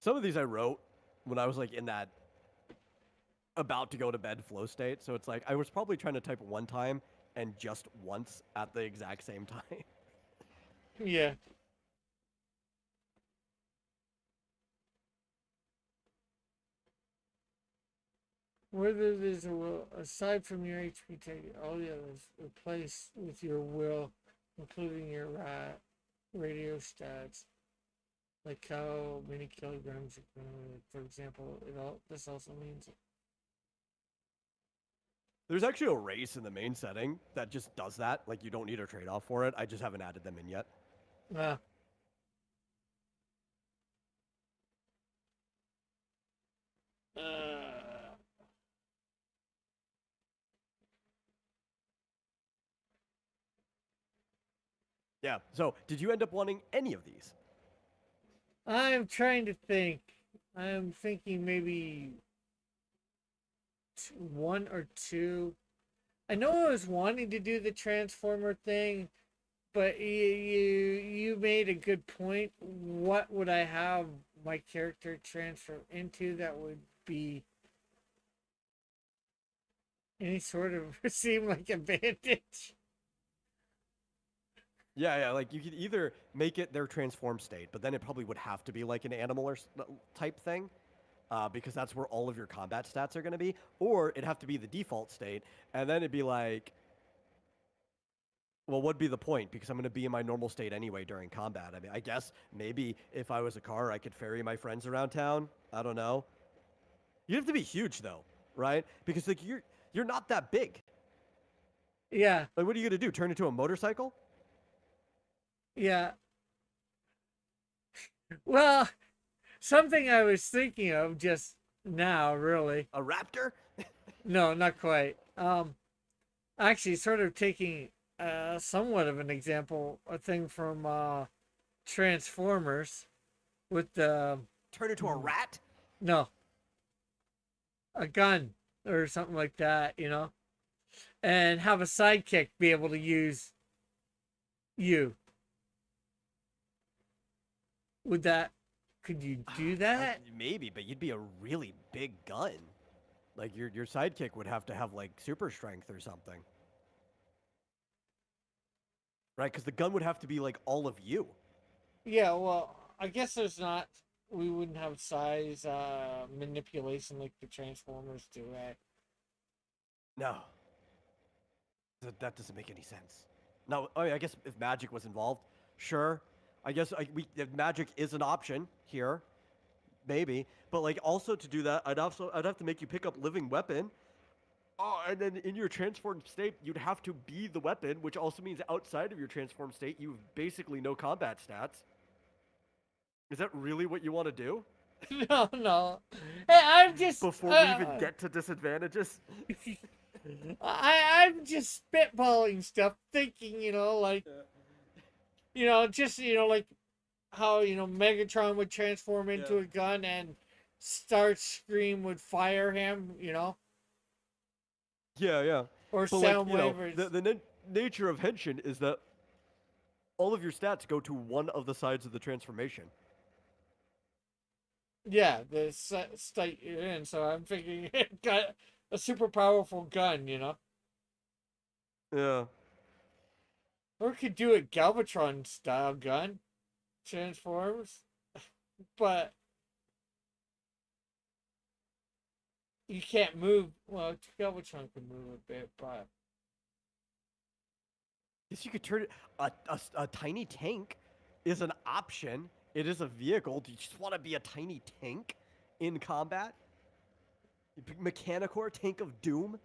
Some of these I wrote when I was like in that about to go to bed flow state. So it's like I was probably trying to type one time and just once at the exact same time. Yeah. Whether there's a will, aside from your HP take, all the others replace with your will, including your radio stats, like how many kilograms you can, for example. This also means. There's actually a race in the main setting that just does that. Like you don't need a trade-off for it. I just haven't added them in yet. Uh, uh, Yeah. So, did you end up wanting any of these? I'm trying to think. I'm thinking maybe one or two. I know I was wanting to do the Transformer thing, but you made a good point. What would I have my character transfer into that would be any sort of seem like advantage? Yeah. Like you could either make it their transform state, but then it probably would have to be like an animal or type thing. Because that's where all of your combat stats are going to be, or it'd have to be the default state, and then it'd be like, well, what'd be the point? Because I'm going to be in my normal state anyway during combat. I mean, I guess maybe if I was a car, I could ferry my friends around town. I don't know. You have to be huge though, right? Because like you're not that big. Yeah, Like, what are you going to do? Turn into a motorcycle? yeah. Well, something I was thinking of just now, really. A raptor? No, not quite. Actually, sort of taking somewhat of an example, a thing from Transformers with the Turn into a rat? no, a gun or something like that, and have a sidekick be able to use you. Would that? Could you do that? Maybe, but you'd be a really big gun. Like your sidekick would have to have like super strength or something. Right? Because the gun would have to be like all of you. Yeah. Well, I guess there's not. We wouldn't have size manipulation like the Transformers do. No. That doesn't make any sense. No, I mean, I guess if magic was involved, sure. I guess if magic is an option here, maybe. But like also to do that, I'd have to make you pick up living weapon. Oh, and then in your transformed state, you'd have to be the weapon, which also means outside of your transformed state, you have basically no combat stats. Is that really what you want to do? No, no. Hey, I'm just Before we even get to disadvantages? I'm just spitballing stuff, thinking, like, just, like how, Megatron would transform into a gun and Starscream would fire him, Yeah. or But like, Soundwave. the nature of Henshin is that all of your stats go to one of the sides of the transformation. Yeah, the state you're in. So I'm thinking it got a super powerful gun, Yeah. Or could do a Galvatron style gun, transforms, but you can't move. Well, Galvatron can move a bit, but Guess you could turn it. A tiny tank is an option. It is a vehicle. Do you just want to be a tiny tank in combat? Mechanicore, Tank of Doom?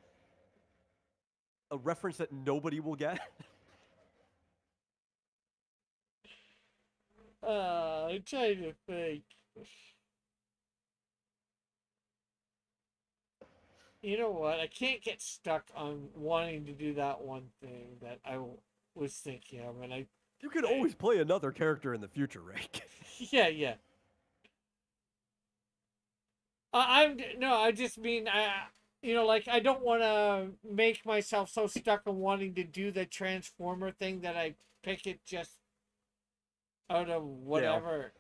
A reference that nobody will get? I'm trying to think. You know what? I can't get stuck on wanting to do that one thing that I was thinking of, and You could always play another character in the future, Rick. yeah. I just mean, like I don't want to make myself so stuck on wanting to do the Transformer thing that I pick it just out of whatever.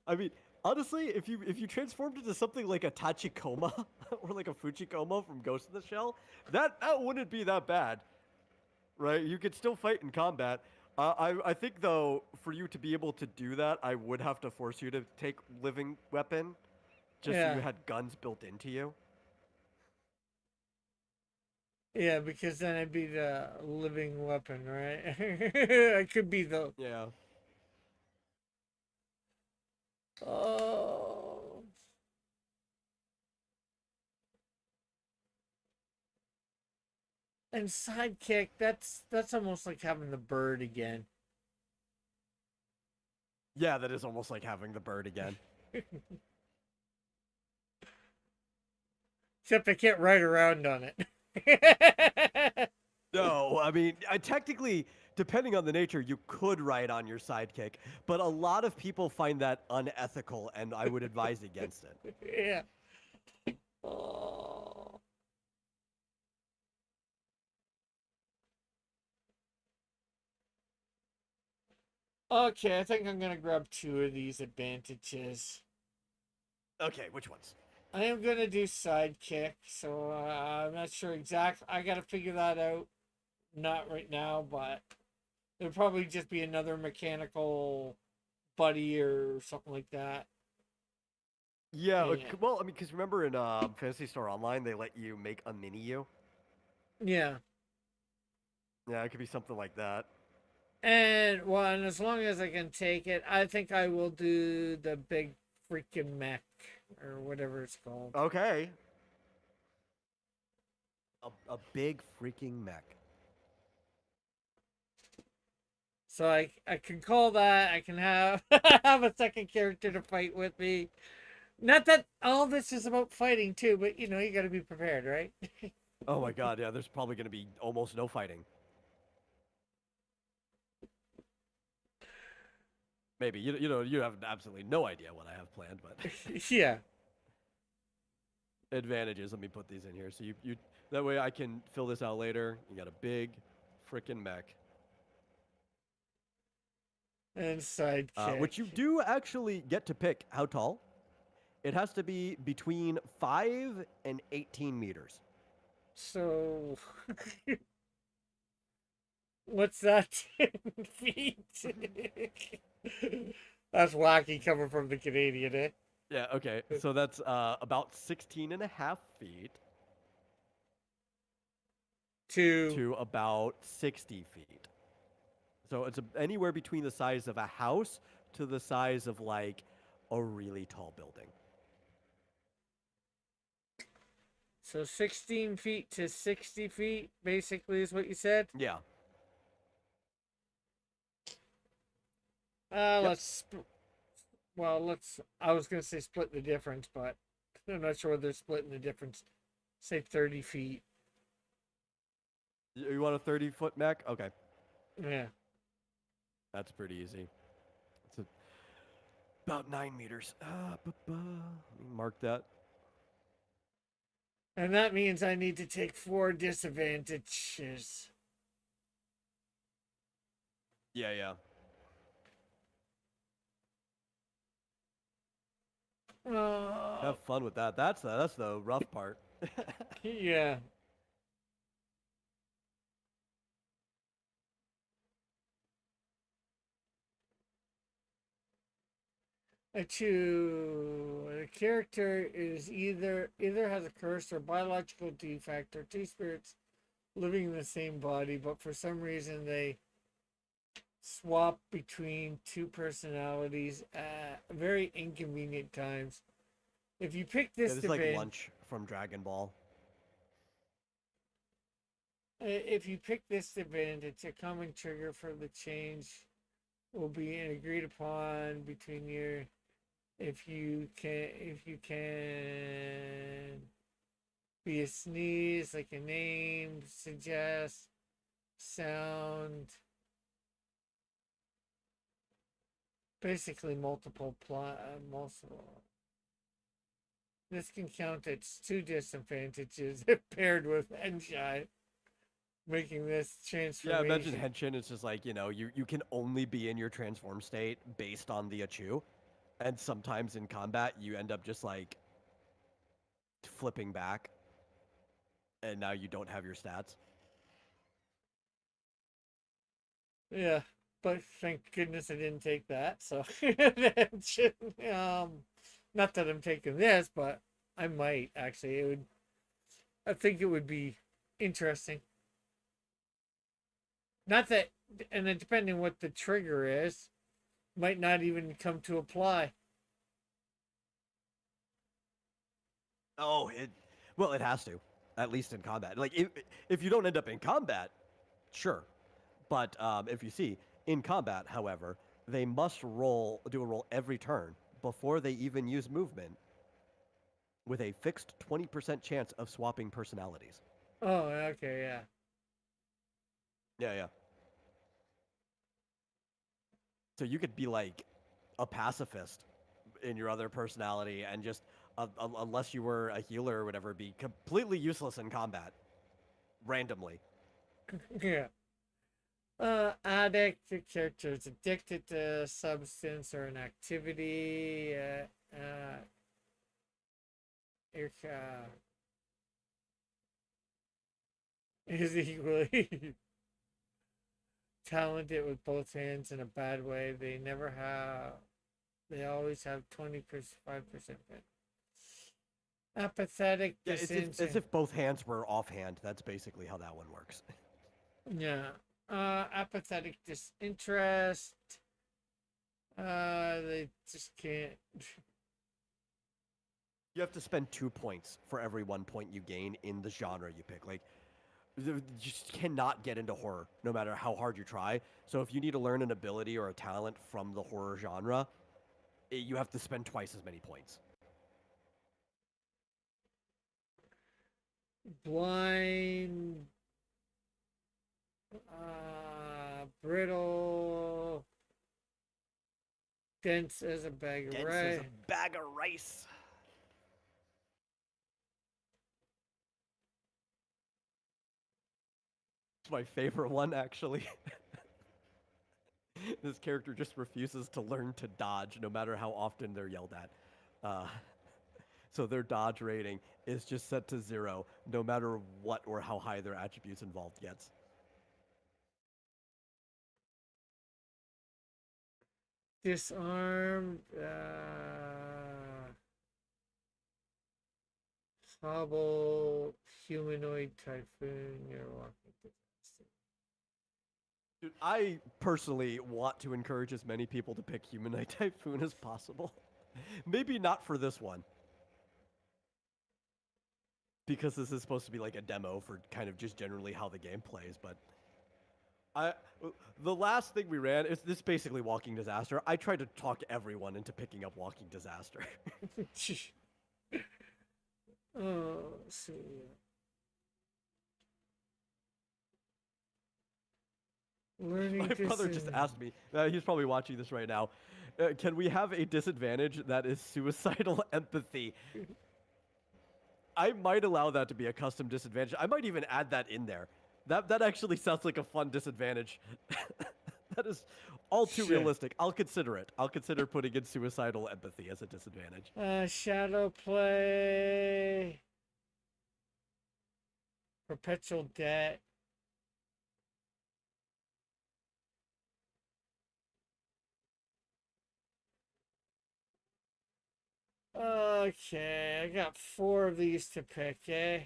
I mean, honestly, if you transformed into something like a Tachikoma or like a Fuchikoma from Ghost in the Shell, that wouldn't be that bad. right? You could still fight in combat. I think though, for you to be able to do that, I would have to force you to take living weapon, just so you Yeah. had guns built into you. Yeah, because then I'd be the living weapon, right? I could be the. Yeah. Oh. And sidekick, that's almost like having the bird again. Yeah, that is almost like having the bird again. Except I can't ride around on it. No, I mean, technically, depending on the nature, you could ride on your sidekick, but a lot of people find that unethical, and I would advise against it. Yeah. Oh. Okay, I think I'm gonna grab two of these advantages. Okay, which ones? I am gonna do sidekick, so I'm not sure exact. I gotta figure that out. Not right now, but it'll probably just be another mechanical buddy or something like that. Yeah, Yeah. well, I mean, because remember in Fantasy Star Online, they let you make a mini you. Yeah. Yeah, it could be something like that. And well, and as long as I can take it, I think I will do the big freaking mech or whatever it's called. Okay. A big freaking mech. So I can call that. I can have have a second character to fight with me. Not that all this is about fighting too, but you know you got to be prepared, right? Oh my god, yeah, there's probably going to be almost no fighting. Maybe. You know, you have absolutely no idea what I have planned, but Yeah. advantages. Let me put these in here. So you that way I can fill this out later. You got a big freaking mech. And sidekick. Which you do actually get to pick how tall. It has to be between 5 and 18 meters. So what's that? 10 feet. That's wacky coming from the Canadian, eh? Yeah, okay. So that's about 16 and a half feet To to about 60 feet. So it's anywhere between the size of a house to the size of like a really tall building. so 16 feet to 60 feet, basically, is what you said. Yeah. Yep. Let's. I was gonna say split the difference, but I'm not sure they're splitting the difference. Say 30 feet. You want a 30-foot mech? Okay. Yeah. That's pretty easy. It's about 9 meters. Let me mark that. And that means I need to take 4 disadvantages. Yeah, yeah. Uh, Have fun with that. That's the rough part. yeah. A character is either has a curse or biological defect or two spirits living in the same body, but for some reason they swap between two personalities at very inconvenient times. If you pick Yeah, this this is like event, lunch from Dragon Ball. if you pick this event, it's a common trigger for the change will be agreed upon between your if you can be a sneeze, like a name, suggest, sound, basically multiple. This can count its 2 disadvantages if paired with Enshai, making this Yeah, imagine transformation. Henshin is just like, you can only be in your transform state based on the Achu. And sometimes in combat, you end up just like flipping back, and now you don't have your stats. Yeah, but thank goodness I didn't take that. So, not that I'm taking this, but I might actually. It would. I think it would be interesting. Not that, and then depending what the trigger is, might not even come to apply. Oh, well, it has to, at least in combat. Like if you don't end up in combat, sure. But if you see in combat, however, they must do a roll every turn before they even use movement, with a fixed 20% chance of swapping personalities. Oh, okay, yeah. Yeah, yeah. So you could be like a pacifist in your other personality and just, unless you were a healer or whatever, be completely useless in combat randomly. Yeah. Addict, the character is addicted to a substance or an activity. Is equally talented with both hands in a bad way. They never have. They always have 25%. Apathetic Yeah, it's as disinterest. if both hands were offhand. That's basically how that one works. Yeah. Apathetic disinterest. They just can't. You have to spend 2 points for every 1 point you gain in the genre you pick. Like, you just cannot get into horror, no matter how hard you try. So if you need to learn an ability or a talent from the horror genre, you have to spend twice as many points. Blind. Brittle. Dense as a bag of Dense as rice. a bag of rice. It's my favorite one, actually. This character just refuses to learn to dodge, no matter how often they're yelled at. Uh, so their dodge rating is just set to 0, no matter what or how high their attributes involved gets. Disarmed. Hobble. Humanoid typhoon. You're walking disaster. Dude, I personally want to encourage as many people to pick Humanoid Typhoon as possible. Maybe not for this one, because this is supposed to be like a demo for kind of just generally how the game plays, but I the last thing we ran is this basically Walking Disaster. I tried to talk everyone into picking up Walking Disaster. Oh, let's see. Learning My brother just distance. asked me, he's probably watching this right now, can we have a disadvantage that is suicidal empathy? I might allow that to be a custom disadvantage. I might even add that in there. That actually sounds like a fun disadvantage. That is all too Shit. realistic. I'll consider it. I'll consider putting in suicidal empathy as a disadvantage. Shadow play. Perpetual debt. Okay, I got 4 of these to pick, eh?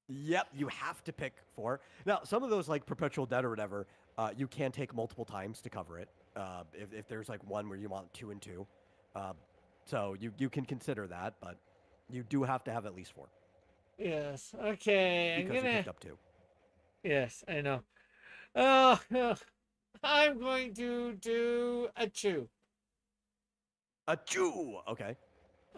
Yep, you have to pick 4. Now, some of those, like Perpetual Debt or whatever, you can take multiple times to cover it. If there's like one where you want 2 and 2. So you can consider that, but you do have to have at least 4 Yes. Okay, I'm because you gonna. picked up 2. Yes, I know. Oh, I'm going to do a 2. A 2! Okay.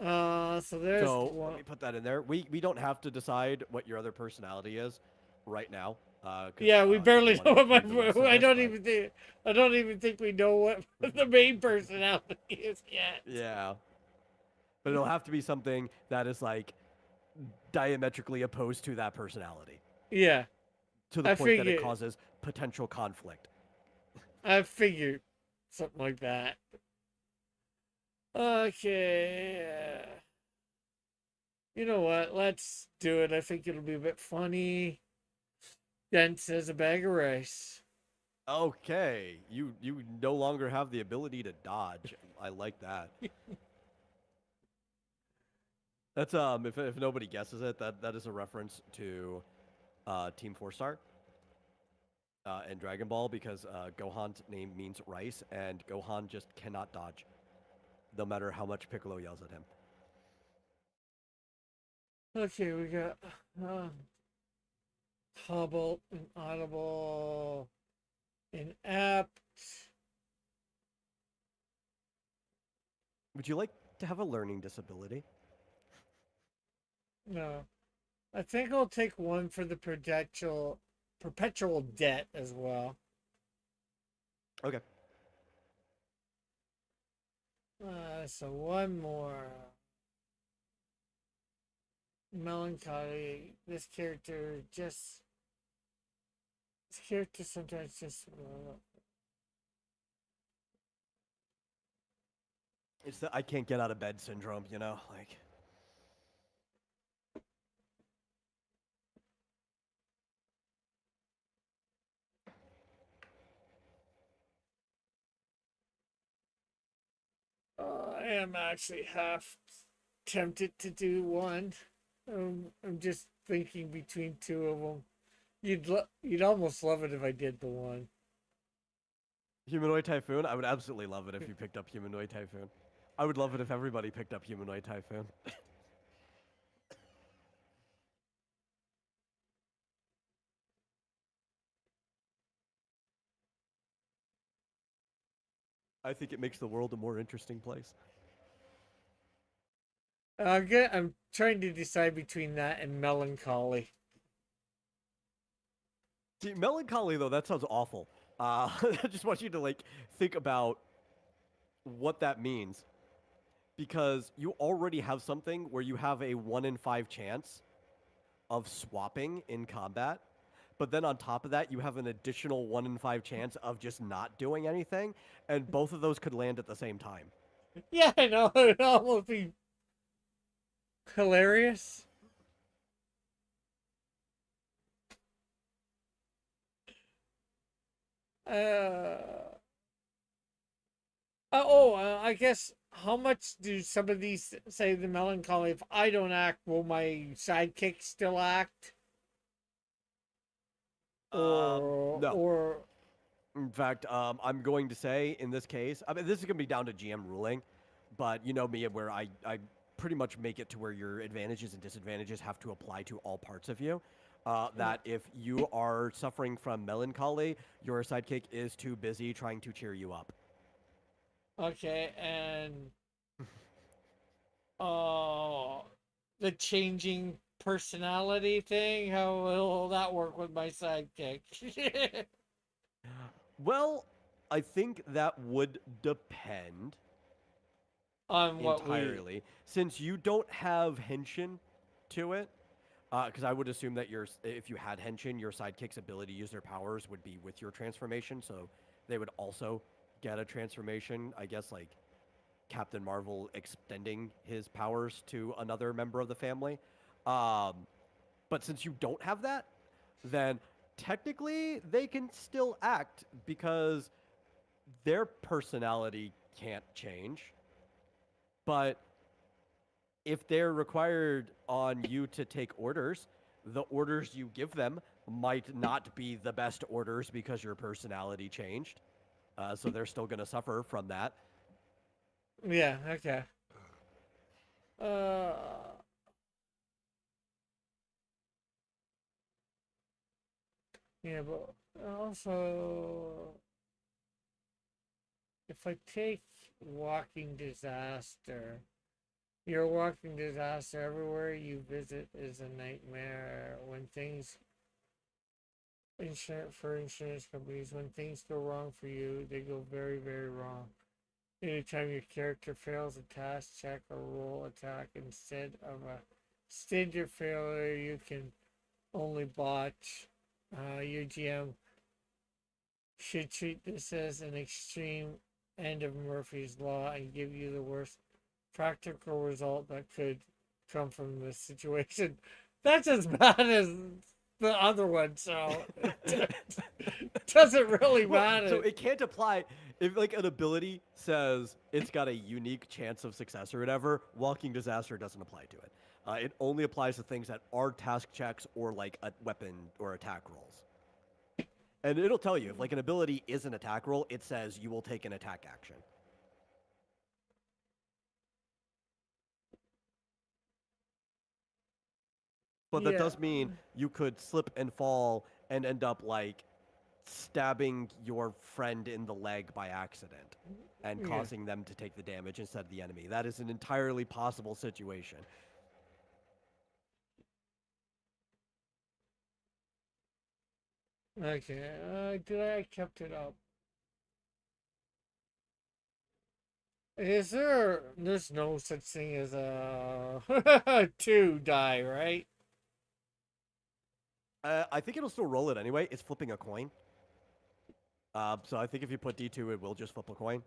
So there's So let one. me put that in there. We don't have to decide what your other personality is right now, because Yeah, we if you barely want know to what my. include the rest of I this. don't But even think. I don't even think we know what the main personality is yet. yeah, but it'll have to be something that is like diametrically opposed to that personality, Yeah, to the I point that it figured. causes potential conflict. I figured something like that. Okay. You know what? Let's do it. I think it'll be a bit funny. Dense as a bag of rice. Okay, you no longer have the ability to dodge. I like that. That's if nobody guesses it, that is a reference to Team Four Star and Dragon Ball because Gohan's name means rice, and Gohan just cannot dodge, no matter how much Piccolo yells at him. Okay, we got Hubble, Inaudible, Inapt. Would you like to have a learning disability? No. I think I'll take one for the perpetual debt as well. Okay. So one more. Melancholy. This character sometimes just It's the I can't get out of bed syndrome, you know, like. I am actually half tempted to do one. I'm just thinking between two of them. You'd almost love it if I did the one. Humanoid Typhoon? I would absolutely love it if you picked up Humanoid Typhoon. I would love it if everybody picked up Humanoid Typhoon. I think it makes the world a more interesting place. I'm trying to decide between that and melancholy. See, melancholy though, that sounds awful. I just want you to like think about what that means because you already have something where you have a 1 in 5 chance of swapping in combat. But then on top of that, you have an additional 1 in 5 chance of just not doing anything, and both of those could land at the same time. Yeah, I know. It'd almost be hilarious. I guess how much do some of these say the melancholy? If I don't act, will my sidekick still act? No. Or In fact, I'm going to say in this case, I mean, this is going to be down to GM ruling, but you know me, where I pretty much make it to where your advantages and disadvantages have to apply to all parts of you. That if you are suffering from melancholy, your sidekick is too busy trying to cheer you up. okay, and uh, the changing personality thing. How will that work with my sidekick? Well, I think that would depend On what we entirely, since you don't have henshin to it. Because I would assume that if you had henshin, your sidekick's ability to use their powers would be with your transformation, so they would also get a transformation. I guess like Captain Marvel extending his powers to another member of the family. Um, but since you don't have that, then technically they can still act because their personality can't change. But if they're required on you to take orders, the orders you give them might not be the best orders because your personality changed. So they're still going to suffer from that. yeah, okay. Uh, yeah, but also if I take walking disaster, your walking disaster everywhere you visit is a nightmare. When things insurance companies, when things go wrong for you, they go very, very wrong. Anytime your character fails a task, check, or roll attack instead your failure, you can only botch. Your GM should treat this as an extreme end of Murphy's Law and give you the worst practical result that could come from this situation. That's as bad as the other one, so it doesn't really Well, so matter. it can't apply if like an ability says it's got a unique chance of success or whatever. Walking disaster doesn't apply to it. It only applies to things that are task checks or like a weapon or attack rolls. And it'll tell you if like an ability is an attack roll, it says you will take an attack action. But that Yeah. does mean you could slip and fall and end up like stabbing your friend in the leg by accident and Yeah. causing them to take the damage instead of the enemy. That is an entirely possible situation. Okay. Did I kept it up? Is there? There's no such thing as a two die, right? I think it'll still roll it anyway. It's flipping a coin. So I think if you put D2, it will just flip a coin.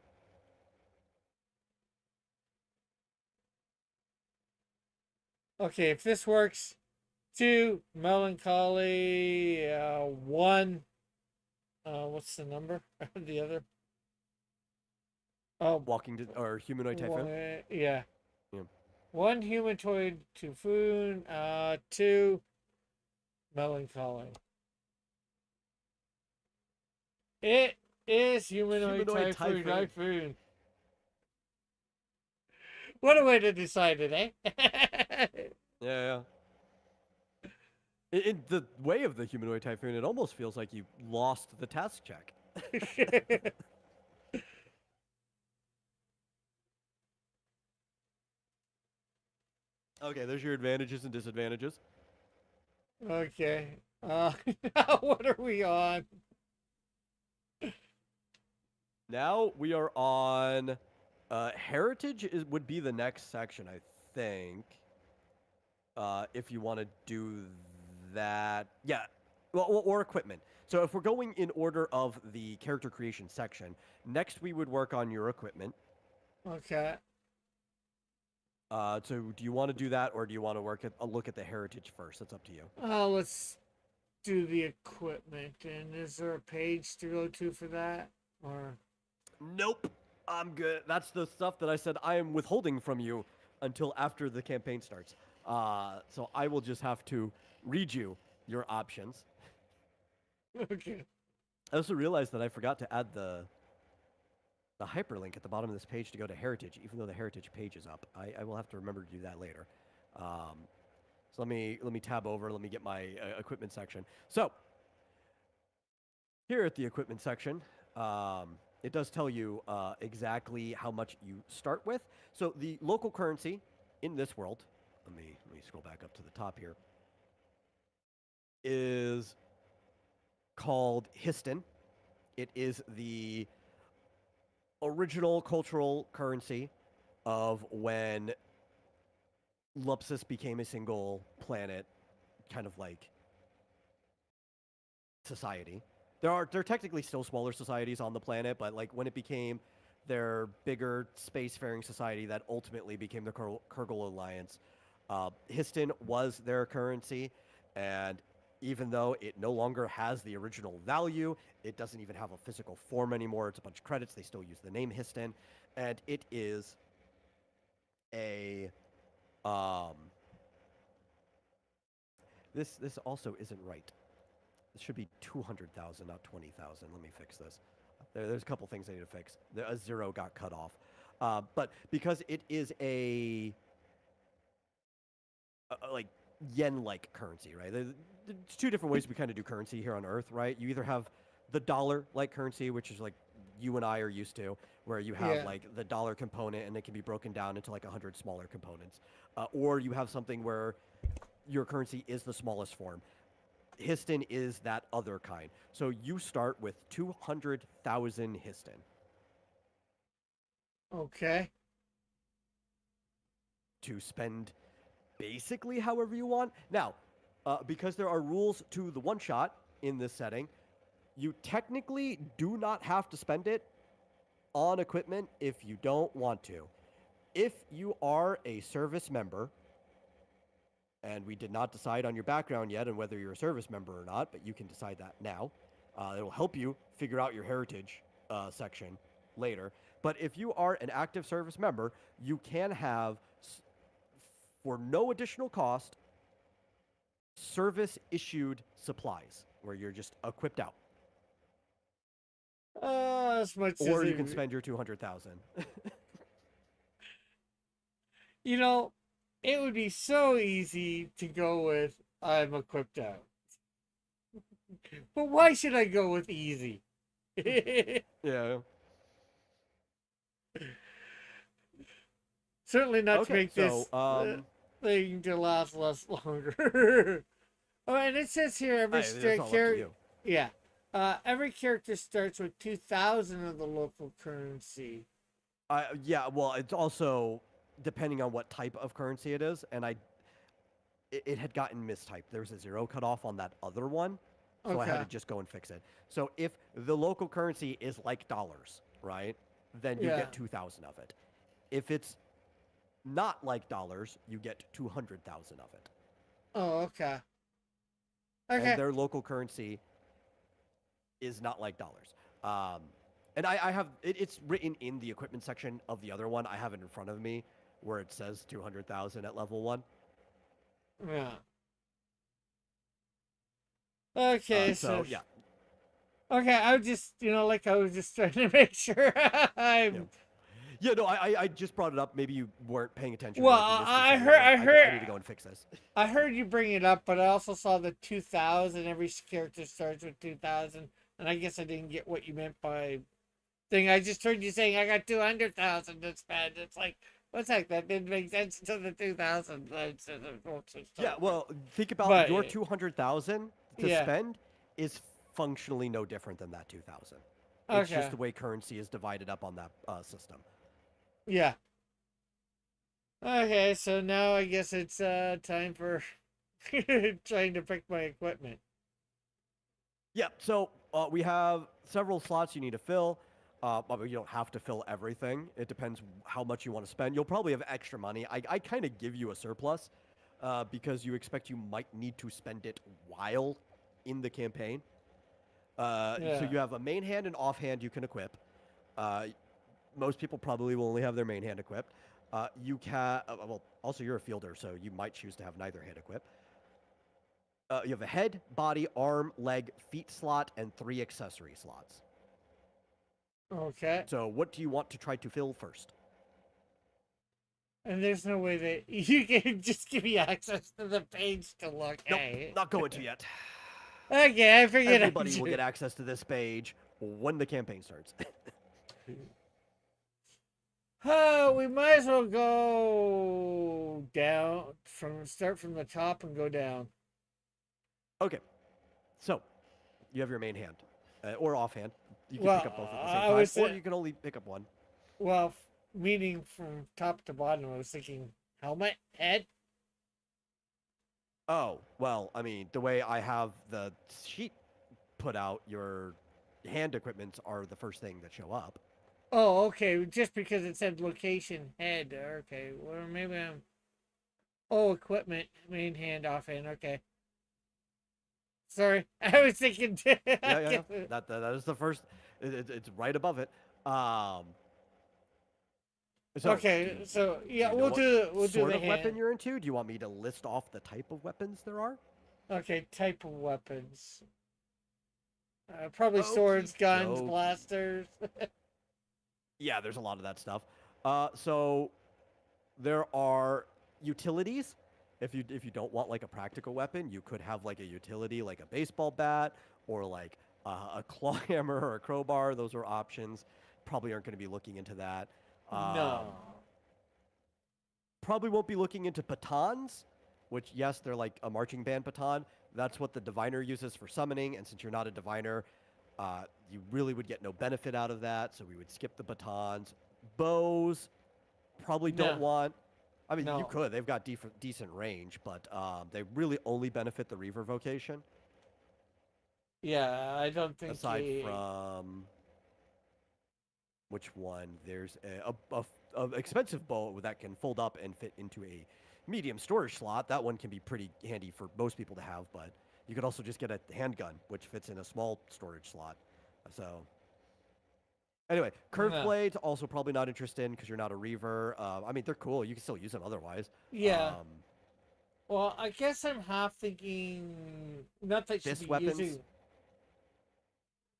Okay, if this works, two melancholy, one. What's the number? The other. Oh, Or humanoid typhoon. yeah. Yeah. One humanoid typhoon. Two melancholy. It is humanoid typhoon. Typhoon. What a way to decide it, eh? Yeah. In the way of the humanoid typhoon, it almost feels like you lost the task check. Okay, there's your advantages and disadvantages. Okay. What are we on? Now we are on heritage would be the next section, I think. If you want to do that, yeah, well, or equipment. So if we're going in order of the character creation section, next we would work on your equipment. Okay. So do you want to do that, or do you want to work at a look at the heritage first? That's up to you. Let's do the equipment. And is there a page to go to for that? Or Nope, I'm good. That's the stuff that I said I am withholding from you until after the campaign starts. So I will just have to read you your options. okay. I also realized that I forgot to add the hyperlink at the bottom of this page to go to Heritage, even though the Heritage page is up. I will have to remember to do that later. So let me tab over. Let me get my equipment section. So here at the equipment section, it does tell you exactly how much you start with. So the local currency in this world, let me scroll back up to the top here, is called Histon. It is the original cultural currency of when Lupsus became a single planet, kind of like society. There are technically still smaller societies on the planet, but like when it became their bigger spacefaring society that ultimately became the Kurgle Alliance, Histon was their currency, and even though it no longer has the original value, it doesn't even have a physical form anymore. It's a bunch of credits. They still use the name Histon, and it is a this also isn't right. This should be 200,000, not 20,000. Let me fix this. There's a couple things I need to fix. A zero got cut off. But because it is a like yen-like currency, right? There's two different ways we kind of do currency here on Earth, right? You either have the dollar-like currency, which is like you and I are used to, where you have Yeah. like the dollar component and it can be broken down into like 100 smaller components. Or you have something where your currency is the smallest form. Histon is that other kind. So you start with 200,000 Histon. Okay. To spend basically however you want. Now, because there are rules to the one shot in this setting, you technically do not have to spend it on equipment if you don't want to. If you are a service member, And we did not decide on your background yet and whether you're a service member or not, but you can decide that now. It will help you figure out your heritage section later. But if you are an active service member, you can have, for no additional cost, service issued supplies where you're just equipped out. As much as Or you can spend your 200,000. you know, it would be so easy to go with I'm equipped out. But why should I go with easy? Yeah. Certainly not to Okay, make so this thing to last less longer. Oh, and it says here every that's all up to character. you. Yeah. Every character starts with 2,000 of the local currency. Yeah, well, it's also depending on what type of currency it is, and it had gotten mistyped. There was a zero cutoff on that other one, so I had Okay. to just go and fix it. So if the local currency is like dollars, right, then you Yeah. get 2,000 of it. If it's not like dollars, you get 200,000 of it. Oh, okay. And Okay. their local currency is not like dollars. And I have it's written in the equipment section of the other one. I have it in front of me where it says 200,000 at level 1. Yeah. Okay, So yeah, okay, I was just, like I was just trying to make sure yeah, I'm. yeah. No, I just brought it up. Maybe you weren't paying attention. Well, Or like you missed it I somewhere. heard, I I need heard, to go and fix this. I heard you bring it up, but I also saw the 2,000. Every character starts with 2,000, and I guess I didn't get what you meant by thing. I just heard you saying I got 200,000 to spend. It's like, what's that? That didn't make sense to the 2,000. Yeah, well, think about But your 200,000 to yeah, spend is functionally no different than that 2,000. It's just okay, the way currency is divided up on that system. yeah. Okay, so now I guess it's time for trying to pick my equipment. Yeah, so we have several slots you need to fill. But you don't have to fill everything. It depends how much you want to spend. You'll probably have extra money. I kind of give you a surplus because you expect you might need to spend it while in the campaign. So Yeah. you have a main hand and offhand you can equip. Uh, Most people probably will only have their main hand equipped. You can, well, also you're a fielder, so you might choose to have neither hand equipped. You have a head, body, arm, leg, feet slot, and 3 accessory slots. Okay. So what do you want to try to fill first? And there's no way that you can just give me access to the page to look. Nope, Hey. not going to yet. Okay, I figured Everybody will get access to this page when the campaign starts. Oh, we might as well go down start from the top and go down. Okay, so you have your main hand or offhand. You can Well, pick up both at the I same was time, or you can only pick up one. well, meaning from top to bottom. I was thinking helmet, head. Oh, well, I mean, the way I have the sheet put out, your hand equipments are the first thing that show up. Oh, okay. Just because it said location, head. Okay. Well, maybe I'm. Oh, equipment, main hand, offhand. Okay. Sorry, I was thinking. Yeah. That is the first. It's right above it. So, Okay, so do yeah, you know what we'll do sort the of weapon hand. you're into? Do you want me to list off the type of weapons there are? Okay, type of weapons. Probably Okie swords, guns, dokie. blasters. Yeah, there's a lot of that stuff. So there are utilities. If you don't want like a practical weapon, you could have like a utility like a baseball bat or like a claw hammer or a crowbar. Those are options. Probably aren't going to be looking into that. Um, No. Probably won't be looking into batons, which yes, they're like a marching band baton. That's what the diviner uses for summoning. And since you're not a diviner, you really would get no benefit out of that. So we would skip the batons. Bows, probably don't No. want. I mean, you No. could. They've got decent range, but they really only benefit the Reaver vocation. Yeah, I don't think Aside from which one, there's a expensive bow that can fold up and fit into a medium storage slot. That one can be pretty handy for most people to have, but you could also just get a handgun, which fits in a small storage slot. So anyway, curved Yeah. blades also probably not interested in because you're not a reaver. I mean, they're cool. You can still use them otherwise. Yeah. Well, I guess I'm half thinking not that she'd Fist be weapons. using.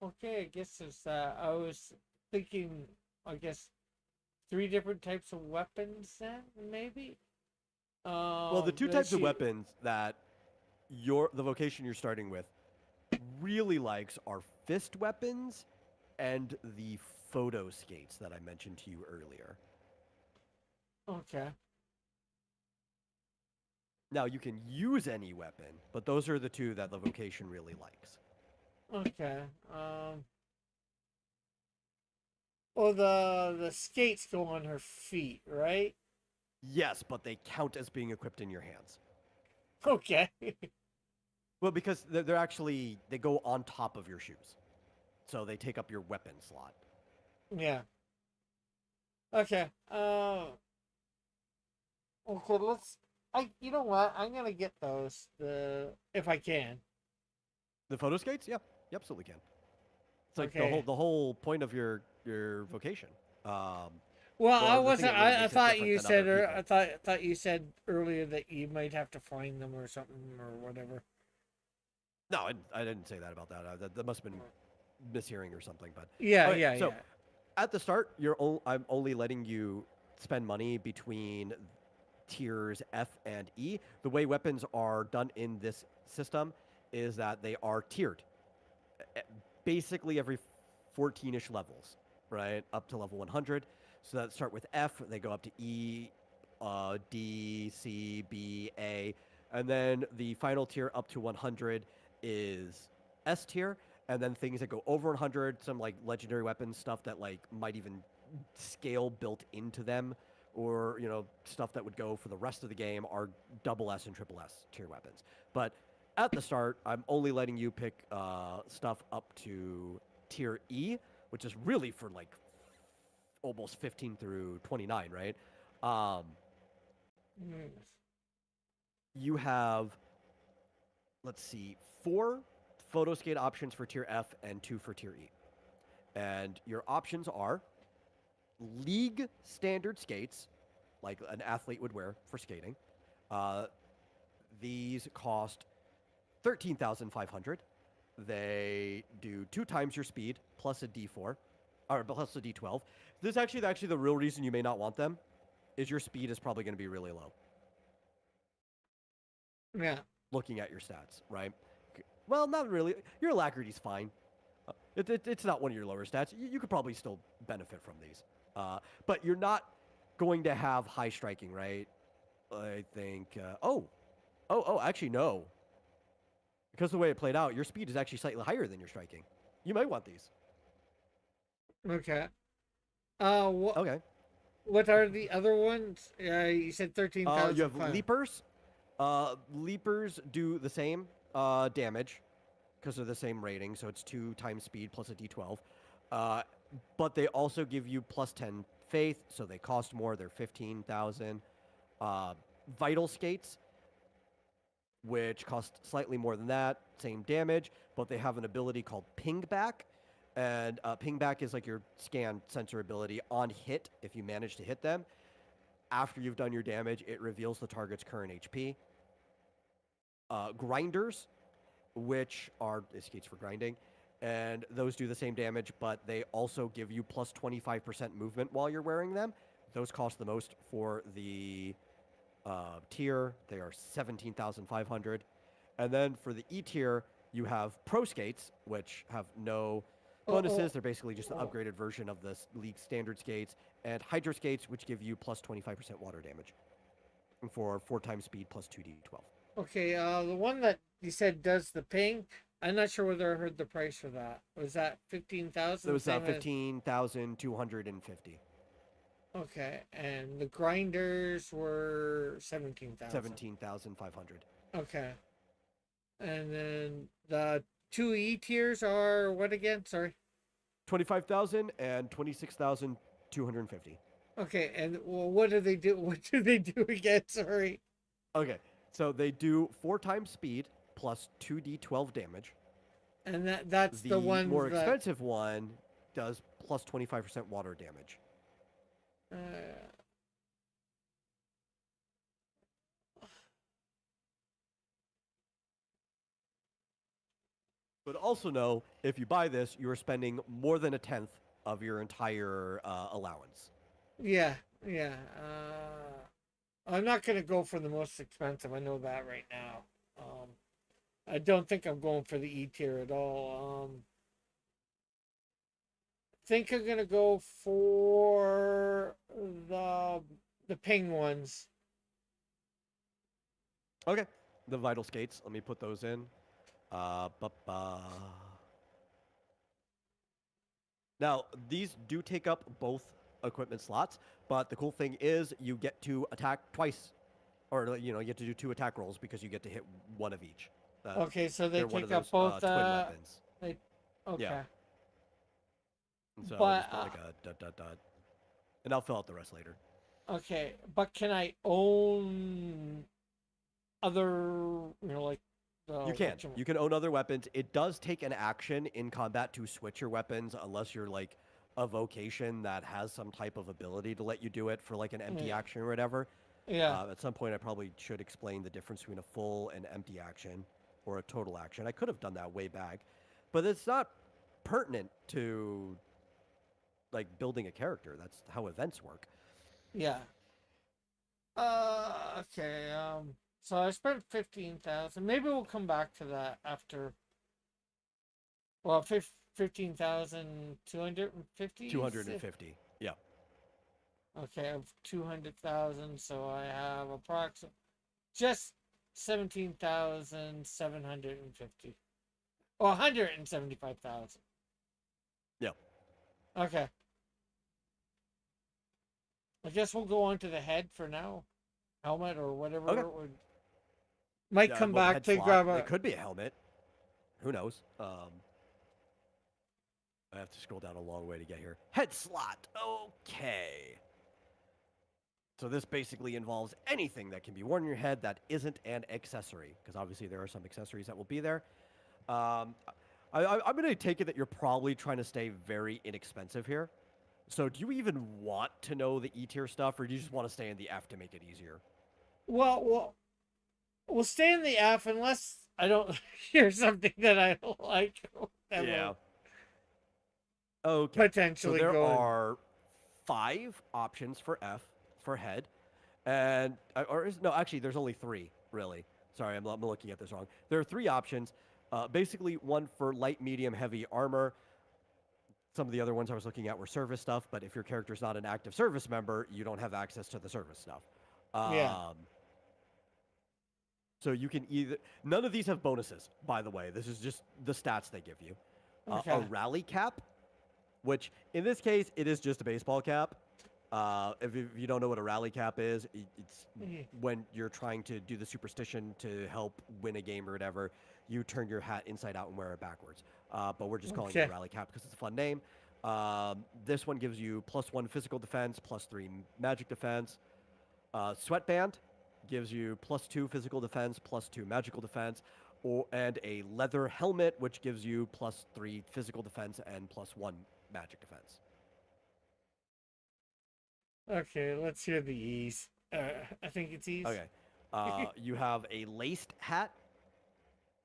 Okay, I guess it's that. I was thinking, I guess, three different types of weapons then, maybe? Well, the two That types of she. weapons that the vocation you're starting with really likes are fist weapons and the photo skates that I mentioned to you earlier. Okay. Now you can use any weapon, but those are the two that the vocation really likes. Okay. Well, the skates go on her feet, right? Yes, but they count as being equipped in your hands. Okay. Well, because they're actually they go on top of your shoes, so they take up your weapon slot. Yeah. Okay. Okay. Let's. You know what? I'm gonna get those. If I can. The photo skates, yeah, you absolutely can. It's like Okay. the whole point of your vocation. Well, I Or the thing wasn't. that really I makes it thought different you than said. other people. I thought you said earlier that you might have to find them or something or whatever. No, I didn't say that about that. That must have been mishearing or something. But Yeah. okay, Yeah. so Yeah. at the start, I'm only letting you spend money between tiers F and E. The way weapons are done in this system is that they are tiered, eh, basically every 14-ish levels, right, up to level 100. So that start with F, they go up to E, D, C, B, A, and then the final tier up to 100 is S tier, and then things that go over 100, some like legendary weapons stuff that like might even scale built into them, or stuff that would go for the rest of the game are double S and triple S tier weapons. But at the start, I'm only letting you pick stuff up to tier E, which is really for like almost 15 through 29, right? Um, Mm. you have, let's see, 4 photo skate options for tier F and 2 for tier E. And your options are league standard skates, like an athlete would wear for skating. Uh, these cost 13,500. They do 2 times your speed plus a D4, or plus a D12. This is actually the real reason you may not want them is your speed is probably going to be really low. Yeah. Looking at your stats, right? Well, not really. Your alacrity's fine. It's not one of your lower stats. You could probably still benefit from these. But you're not going to have high striking, right? I think. Actually, no. Because the way it played out, your speed is actually slightly higher than your striking. You might want these. Okay. What Okay. what are the other ones? You said You 13,000 have five. leapers. Leapers do the same damage because they're the same rating, so it's 2 times speed plus a d12. Uh, but they also give you plus 10 faith, so they cost more. They're 15,000. Uh, Vital skates, which cost slightly more than that, same damage, but they have an ability called ping back. And ping back is like your scan sensor ability on hit. If you manage to hit them, after you've done your damage, it reveals the target's current HP. Grinders, which are skates for grinding, and those do the same damage, but they also give you plus 25% movement while you're wearing them. Those cost the most for the tier. They are 17,500. And then for the E tier, you have pro skates, which have no Oh, bonuses. oh, They're basically just the oh. upgraded version of the league standard skates, and hydro skates, which give you plus 25% water damage for 4 times speed plus 2d12. Okay. The one that you said does the ping. I'm not sure whether I heard the price for that. Was that That 15,000? was Same as. 15,250. Okay, and the grinders were 17,000. 17,500. Okay, and then the two E tiers are what again? Sorry. 25,000 and 26,250. Okay, and well, what do they do? What do they do again? Sorry. Okay, so they do 4 times speed plus 2d12 damage. And that's the The ones more that. expensive one does plus 25% water damage. Uh, But also know if you buy this, you are spending more than a tenth of your entire allowance. yeah, yeah. I'm not gonna go for the most expensive. I know that right now. I don't think I'm going for the E tier at all. Think I'm gonna go for the ping ones. Okay, the vital skates. Let me put those in. Now, these do take up both equipment slots, but the cool thing is you get to attack twice, or you get to do 2 attack rolls because you get to hit one of each. Uh, Okay, so they they're one of take up those both. twin weapons. They Yeah, okay, and so I'll but just put like a dot dot dot, and I'll fill out the rest later. okay, but can I own other? Like You can. what You can own other weapons. It does take an action in combat to switch your weapons unless you're like a vocation that has some type of ability to let you do it for like an empty yeah, action or whatever. yeah, At some point, I probably should explain the difference between a full and empty action or a total action. I could have done that way back, but it's not pertinent to like building a character. That's how events work. yeah. Okay. So I spent 15,000. Maybe we'll come back to that after. Well, 15,250. 250. Yeah. Okay, of 200,000. So I have approximately just 17,750. Oh, 175,000. Yeah. Okay. I guess we'll go on to the head for now. Helmet or whatever Okay. it would. Might Yeah. come Well, the back head to slot. grab It a. could be a helmet. Who knows? I have to scroll down a long way to get here. Head slot. Okay. So this basically involves anything that can be worn on your head that isn't an accessory, because obviously there are some accessories that will be there. Um, I'm going to take it that you're probably trying to stay very inexpensive here. So do you even want to know the E tier stuff, or do you just want to stay in the F to make it easier? Well, we'll stay in the F unless I don't hear something that I don't like. That Yeah. will Okay. So potentially there go in. are 5 options for F for head, and no, actually, there's only 3 really. Sorry, I'm looking at this wrong. There are 3 options. Basically, one for light, medium, heavy armor. Some of the other ones I was looking at were service stuff, but if your character's not an active service member, you don't have access to the service stuff. Yeah. Um, so you can either. None of these have bonuses, by the way. This is just the stats they give you. A Okay. rally cap, which in this case, it is just a baseball cap. If you don't know what a rally cap is, it's Mhm. when you're trying to do the superstition to help win a game or whatever, you turn your hat inside out and wear it backwards. But we're just calling it a Okay. rally cap because it's a fun name. This one gives you +1 physical defense, +3 magic defense. Sweatband gives you +2 physical defense, +2 magical defense, and a leather helmet, which gives you +3 physical defense and +1 magic defense. Okay. Let's hear the E's. I think it's E's. Okay. You have a laced hat,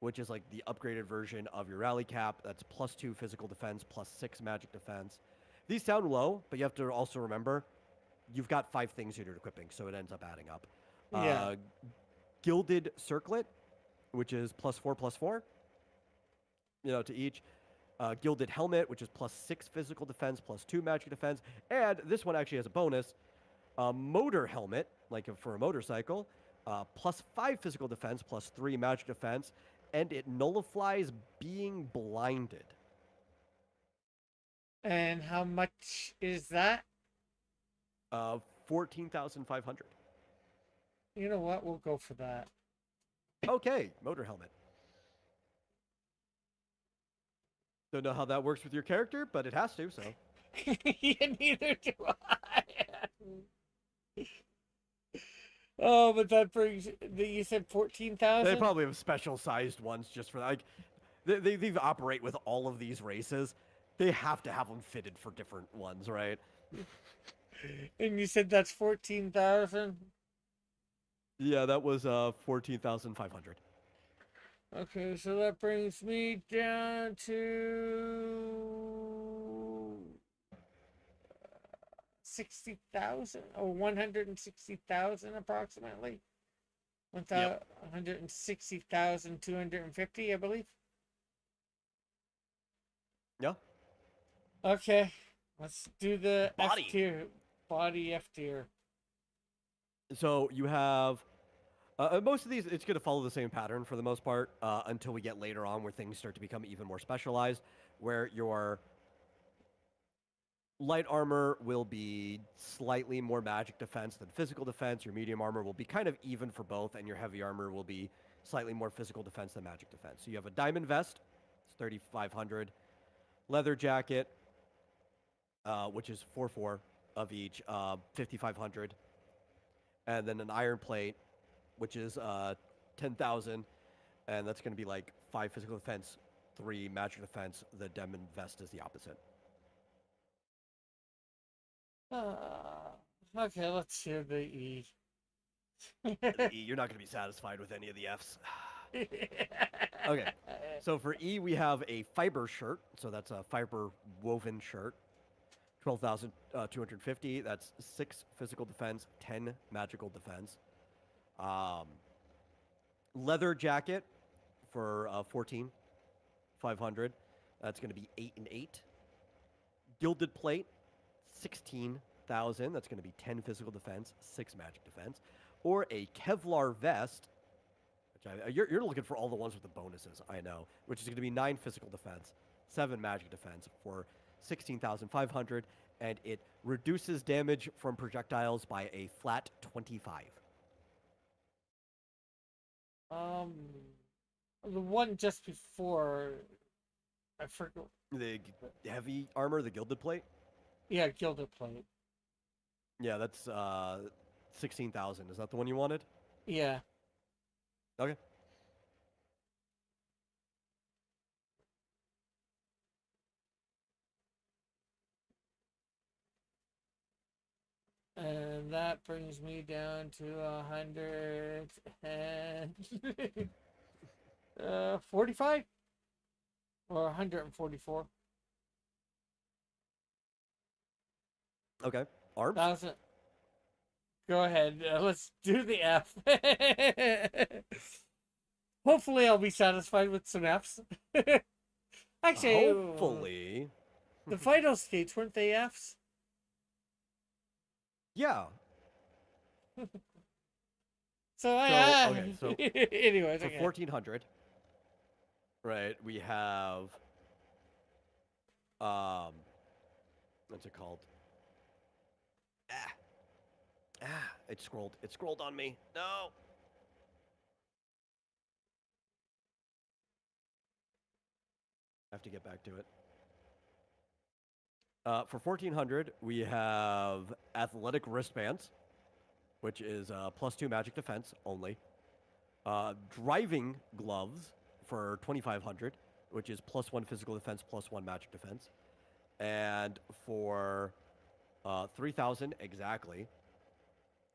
which is like the upgraded version of your rally cap. That's +2 physical defense, +6 magic defense. These sound low, but you have to also remember you've got 5 things you're equipping, so it ends up adding up. Yeah. Gilded circlet, which is +4/+4, to each. Gilded helmet, which is +6 physical defense, +2 magic defense. And this one actually has a bonus. Motor helmet, like for a motorcycle, +5 physical defense, +3 magic defense, and it nullifies being blinded. And how much is that? 14,500. You know what? We'll go for that. Okay, motor helmet. Don't know how that works with your character, but it has to, so. Yeah, neither do I. Oh, but that brings. You said They 14,000. probably have special sized ones just for that. Like, they operate with all of these races. They have to have them fitted for different ones, right? And you said that's 14,000. Yeah, that was 14,500. Okay, so that brings me down to 60,000 or 160,000 approximately. Yep. 160,250, I believe. Yeah. Okay, let's do the F Body. tier. Body F tier. So you have most of these. It's going to follow the same pattern for the most part until we get later on where things start to become even more specialized, where your light armor will be slightly more magic defense than physical defense. Your medium armor will be kind of even for both, and your heavy armor will be slightly more physical defense than magic defense. So you have a diamond vest, it's 3,500. Leather jacket, which is 4/4 of each, 5,500. And then an iron plate, which is 10,000, and that's going to be like 5 physical defense, 3 magic defense. The diamond vest is the opposite. Okay, let's hear the E. The E, you're not going to be satisfied with any of the Fs. Okay, so for E, we have a fiber shirt. So that's a fiber woven shirt. 12,250. That's 6 physical defense, 10 magical defense. Um, leather jacket for 14,500. That's going to be 8 and 8. Gilded plate, 16,000. That's going to be 10 physical defense, 6 magic defense. Or a Kevlar vest, which you're looking for all the ones with the bonuses, I know, which is going to be 9 physical defense, 7 magic defense for 16,500, and it reduces damage from projectiles by a flat 25. Um, the one just before, I forgot. The heavy armor, the gilded plate, Yeah, Gilded Plate. yeah, that's 16,000. Is that the one you wanted? Yeah. Okay. And that brings me down to 145 or 144 Okay. Arms? thousand. Go ahead. Let's do the F. Hopefully, I'll be satisfied with some Fs. Actually, Hopefully. the Vital Skates weren't they Fs? Yeah. So, Okay, so anyways, for okay. 1,400, right, we have, um, what's it called? It scrolled. It scrolled on me. No. I have to get back to it. For 1,400, we have athletic wristbands, which is +2 magic defense only. Driving gloves for 2,500, which is +1 physical defense, +1 magic defense. And for 3,000 exactly,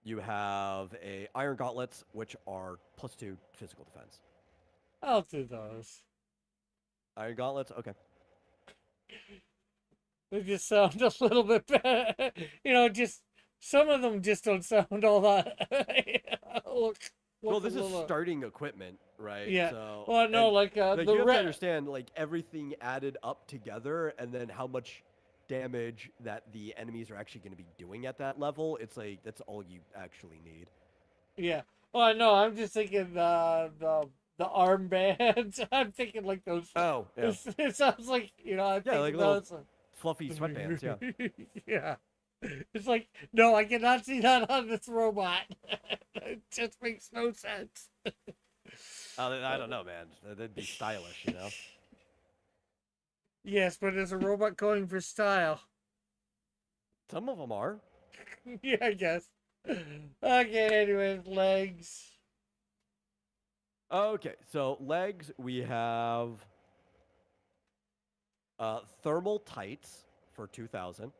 you have a iron gauntlets, which are +2 physical defense. I'll do those. Iron gauntlets, okay. They just sound a little bit better. Just some of them just don't sound all that. look, Well, look a this is little. starting equipment, right? Yeah. So, Well, no, and like like the you have to red. understand like everything added up together, and then how much damage that the enemies are actually going to be doing at that level. It's like that's all you actually need. Yeah. Well, no, I'm just thinking the armbands. I'm thinking like those. Oh, yeah, It sounds like I'm yeah, like thinking little those. fluffy sweatbands. Yeah, Yeah. It's like no, I cannot see that on this robot. It just makes no sense. I don't know, man. That'd be stylish, you know. Yes, but is a robot going for style? Some of them are. Yeah, I guess. Okay, anyways, legs. Okay, so legs, we have thermal tights for 2,000.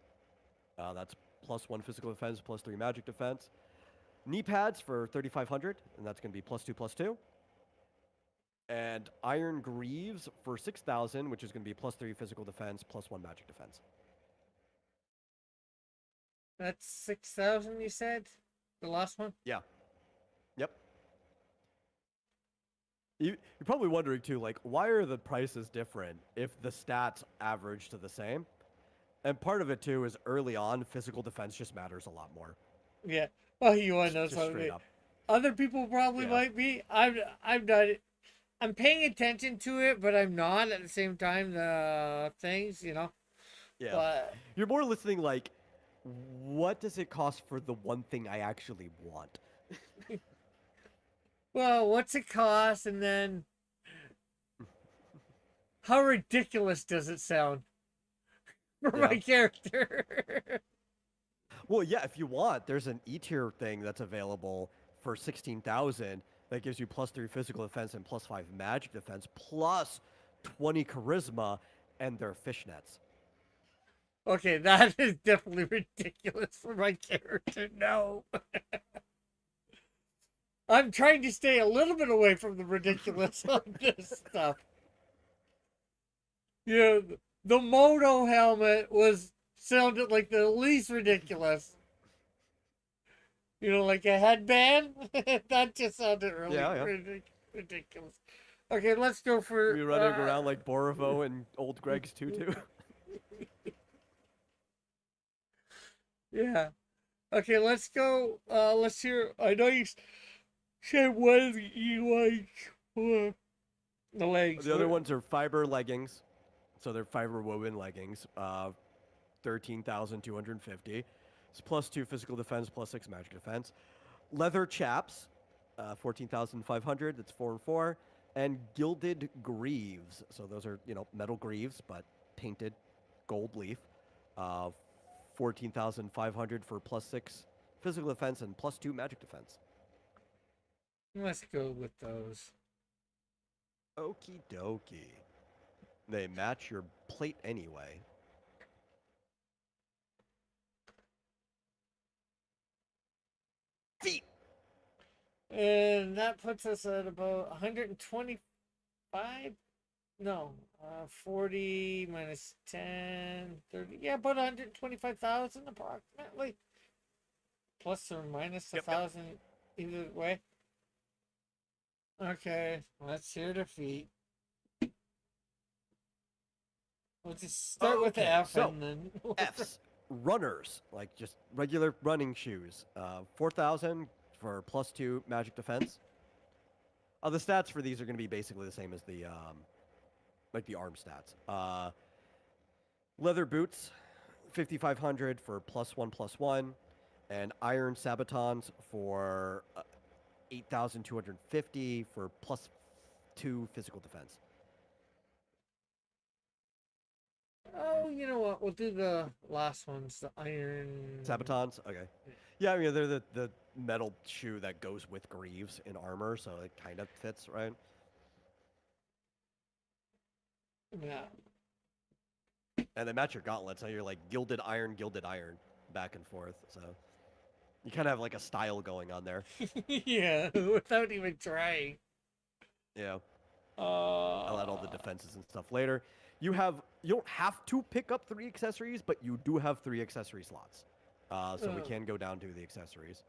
That's +1 physical defense, +3 magic defense. Knee pads for 3,500, and that's going to be +2/+2. And iron greaves for 6,000, which is going to be +3 physical defense, +1 magic defense. That's 6,000. You said the last one. Yeah. Yep. You're probably wondering too, like, why are the prices different if the stats average to the same? And part of it too is early on, physical defense just matters a lot more. Yeah. Well, you want to know Just straight something? up. Other people probably Yeah. might be. I'm not. I'm paying attention to it, but I'm not at the same time. The things, Yeah. But You're more listening like, what does it cost for the one thing I actually want? well, what's it cost, and then how ridiculous does it sound for Yeah. my character? Well, yeah, if you want, there's an E tier thing that's available for 16,000 that gives you +3 physical defense and +5 magic defense, plus 20 charisma, and they're fishnets. Okay, that is definitely ridiculous for my character. No. I'm trying to stay a little bit away from the ridiculous on this stuff. Yeah, the moto helmet was sounded like the least ridiculous. Like a headband. That just sounded really Yeah. ridiculous. Okay, let's go for. We running around like Borovo and old Greg's tutu. Yeah. Okay, let's go. Let's hear. I know you said one you like for the legs. The other ones are fiber leggings. So they're fiber woven leggings. 13,250. It's +2 physical defense, +6 magic defense. Leather chaps, 14,500. That's 4 and 4. And gilded greaves. So those are, metal greaves, but painted gold leaf. 14,500 for +6 physical defense and +2 magic defense. Let's go with those. Okie dokie. They match your plate anyway. Feet. And that puts us at about 125. No, 40 minus 10, 30. Yeah, about 125,000 approximately. Plus or minus Yep. 1,000 either way. Okay, let's hear the feet. We'll just start with the F so and then. F's. Runners, like just regular running shoes. 4,000 for +2 magic defense. The stats for these are going to be basically the same as the arm stats. Leather boots, 5,500 for +1/+1, and iron sabatons for 8,250 for +2 physical defense. Oh, you know what? We'll do the last ones, the iron. Sabatons? Okay. Yeah, I mean, they're the metal shoe that goes with greaves in armor, so it kind of fits, right? Yeah. And they match your gauntlets, so you're like gilded iron, back and forth. So you kind of have like a style going on there. Yeah, without even trying. Yeah. I'll add all the defenses and stuff later. You don't have to pick up 3 accessories, but you do have 3 accessory slots. So we can go down to the accessories.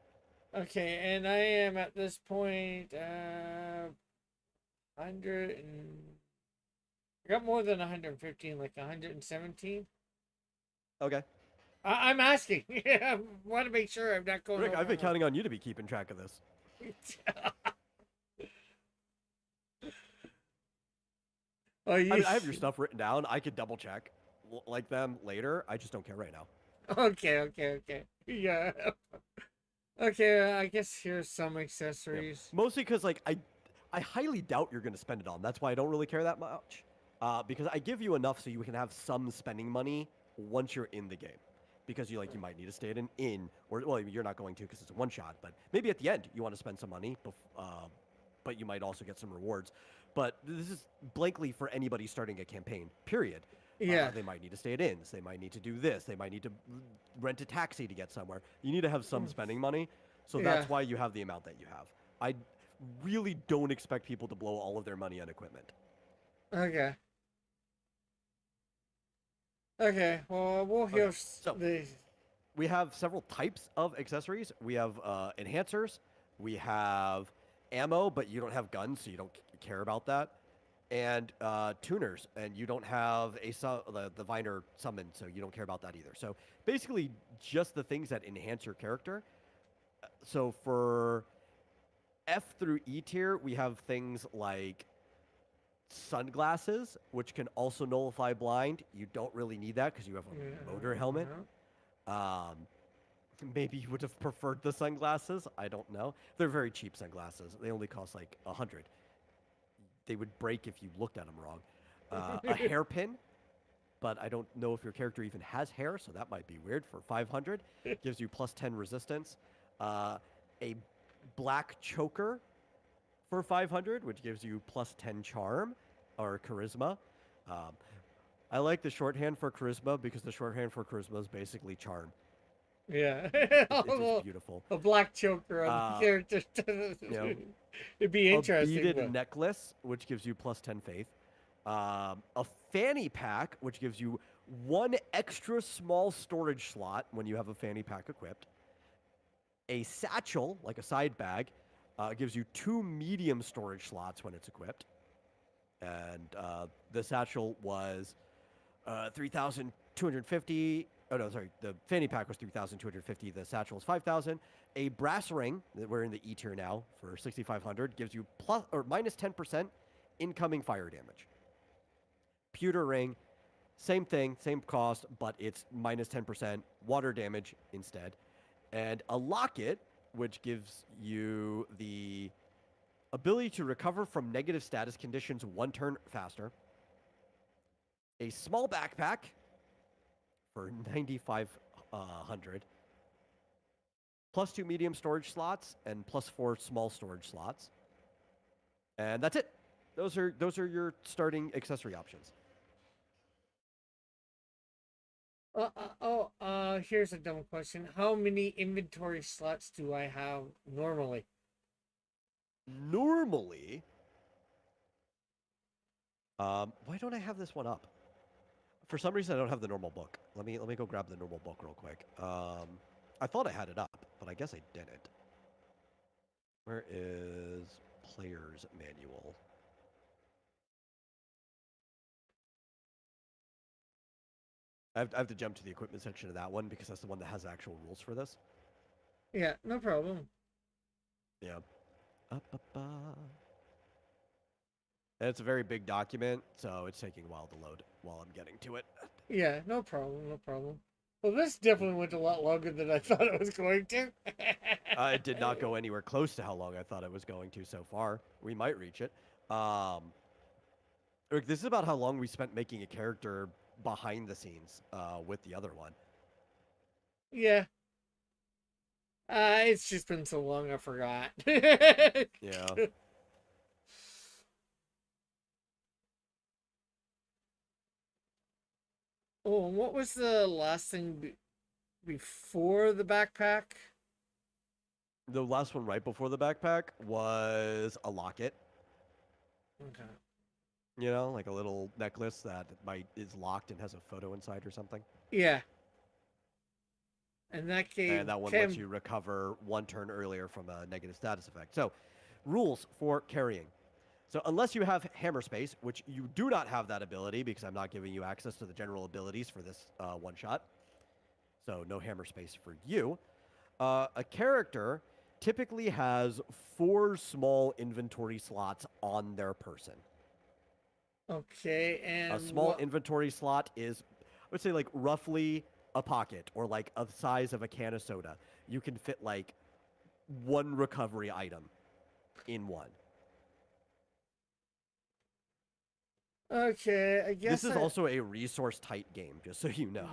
Okay, and I am at this point 100 and I got more than 115, like 117. Okay. I'm asking. I want to make sure I'm not going. Rick, I've been counting on you to be keeping track of this. Oh, I mean, I have your stuff written down. I could double check like them later. I just don't care right now. Okay. Yeah. Okay, I guess here's some accessories. Yeah. Mostly because like I highly doubt you're going to spend it on. That's why I don't really care that much. Because I give you enough so you can have some spending money once you're in the game. because you might need to stay at an inn, or well, you're not going to because it's a one shot, but maybe at the end you want to spend some money, but you might also get some rewards. But this is blankly for anybody starting a campaign. Period. Yeah. They might need to stay at inns. They might need to do this. They might need to rent a taxi to get somewhere. You need to have some spending money, so Yeah. that's why you have the amount that you have. I really don't expect people to blow all of their money on equipment. Okay. Okay. Well, we'll hear Okay, so the. we have several types of accessories. We have enhancers. We have ammo, but you don't have guns, so you don't care about that. And tuners, and you don't have the Viner summon, so you don't care about that either. So basically, just the things that enhance your character. So for F through E tier, we have things like sunglasses, which can also nullify blind. You don't really need that because you have a motor helmet. Um, maybe you would have preferred the sunglasses. I don't know. They're very cheap sunglasses. They only cost like 100. They would break if you looked at them wrong. A hairpin, but I don't know if your character even has hair, so that might be weird. For 500, gives you plus 10 resistance. A black choker for 500, which gives you plus 10 charm or charisma. I like the shorthand for charisma because the shorthand for charisma is basically charm. Yeah. It's just beautiful. A black choker on the character. It'd be interesting. A beaded necklace, which gives you plus 10 faith. A fanny pack, which gives you 1 extra small storage slot when you have a fanny pack equipped. A satchel, like a side bag, gives you 2 medium storage slots when it's equipped. And the satchel was 3,250. Oh, no, sorry. The fanny pack was 3,250. The satchel is 5,000. A brass ring, we're in the E tier now, for 6,500, gives you plus or minus 10% incoming fire damage. Pewter ring, same thing, same cost, but it's minus 10% water damage instead. And a locket, which gives you the ability to recover from negative status conditions 1 turn faster. A small backpack for 9,500. Plus 2 medium storage slots and plus 4 small storage slots. And that's it. Those are your starting accessory options. Here's a dumb question. How many inventory slots do I have normally? Normally, why don't I have this one up? For some reason, I don't have the normal book. Let me go grab the normal book real quick. I thought I had it up, but I guess I didn't. Where is Player's Manual? I have to jump to the equipment section of that one because that's the one that has actual rules for this. Yeah, no problem. Yeah. And it's a very big document, so it's taking a while to load while I'm getting to it. Yeah, no problem, no problem. Well, this definitely went a lot longer than I thought it was going to. It did not go anywhere close to how long I thought it was going to so far. We might reach it. Look, this is about how long we spent making a character behind the scenes with the other one. Yeah. It's just been so long I forgot. Yeah. Oh, and what was the last thing before the backpack? The last one right before the backpack was a locket. Okay. You know, like a little necklace that is locked and has a photo inside or something. Yeah. And that gave And that one lets you recover 1 turn earlier from a negative status effect. So, rules for carrying. So unless you have hammer space, which you do not have that ability because I'm not giving you access to the general abilities for this one shot. So no hammer space for you. A character typically has 4 small inventory slots on their person. Okay, and A small inventory slot is, I would say, like roughly a pocket or like a size of a can of soda. You can fit like 1 recovery item in one. Okay, I guess this is also a resource tight game, just so you know.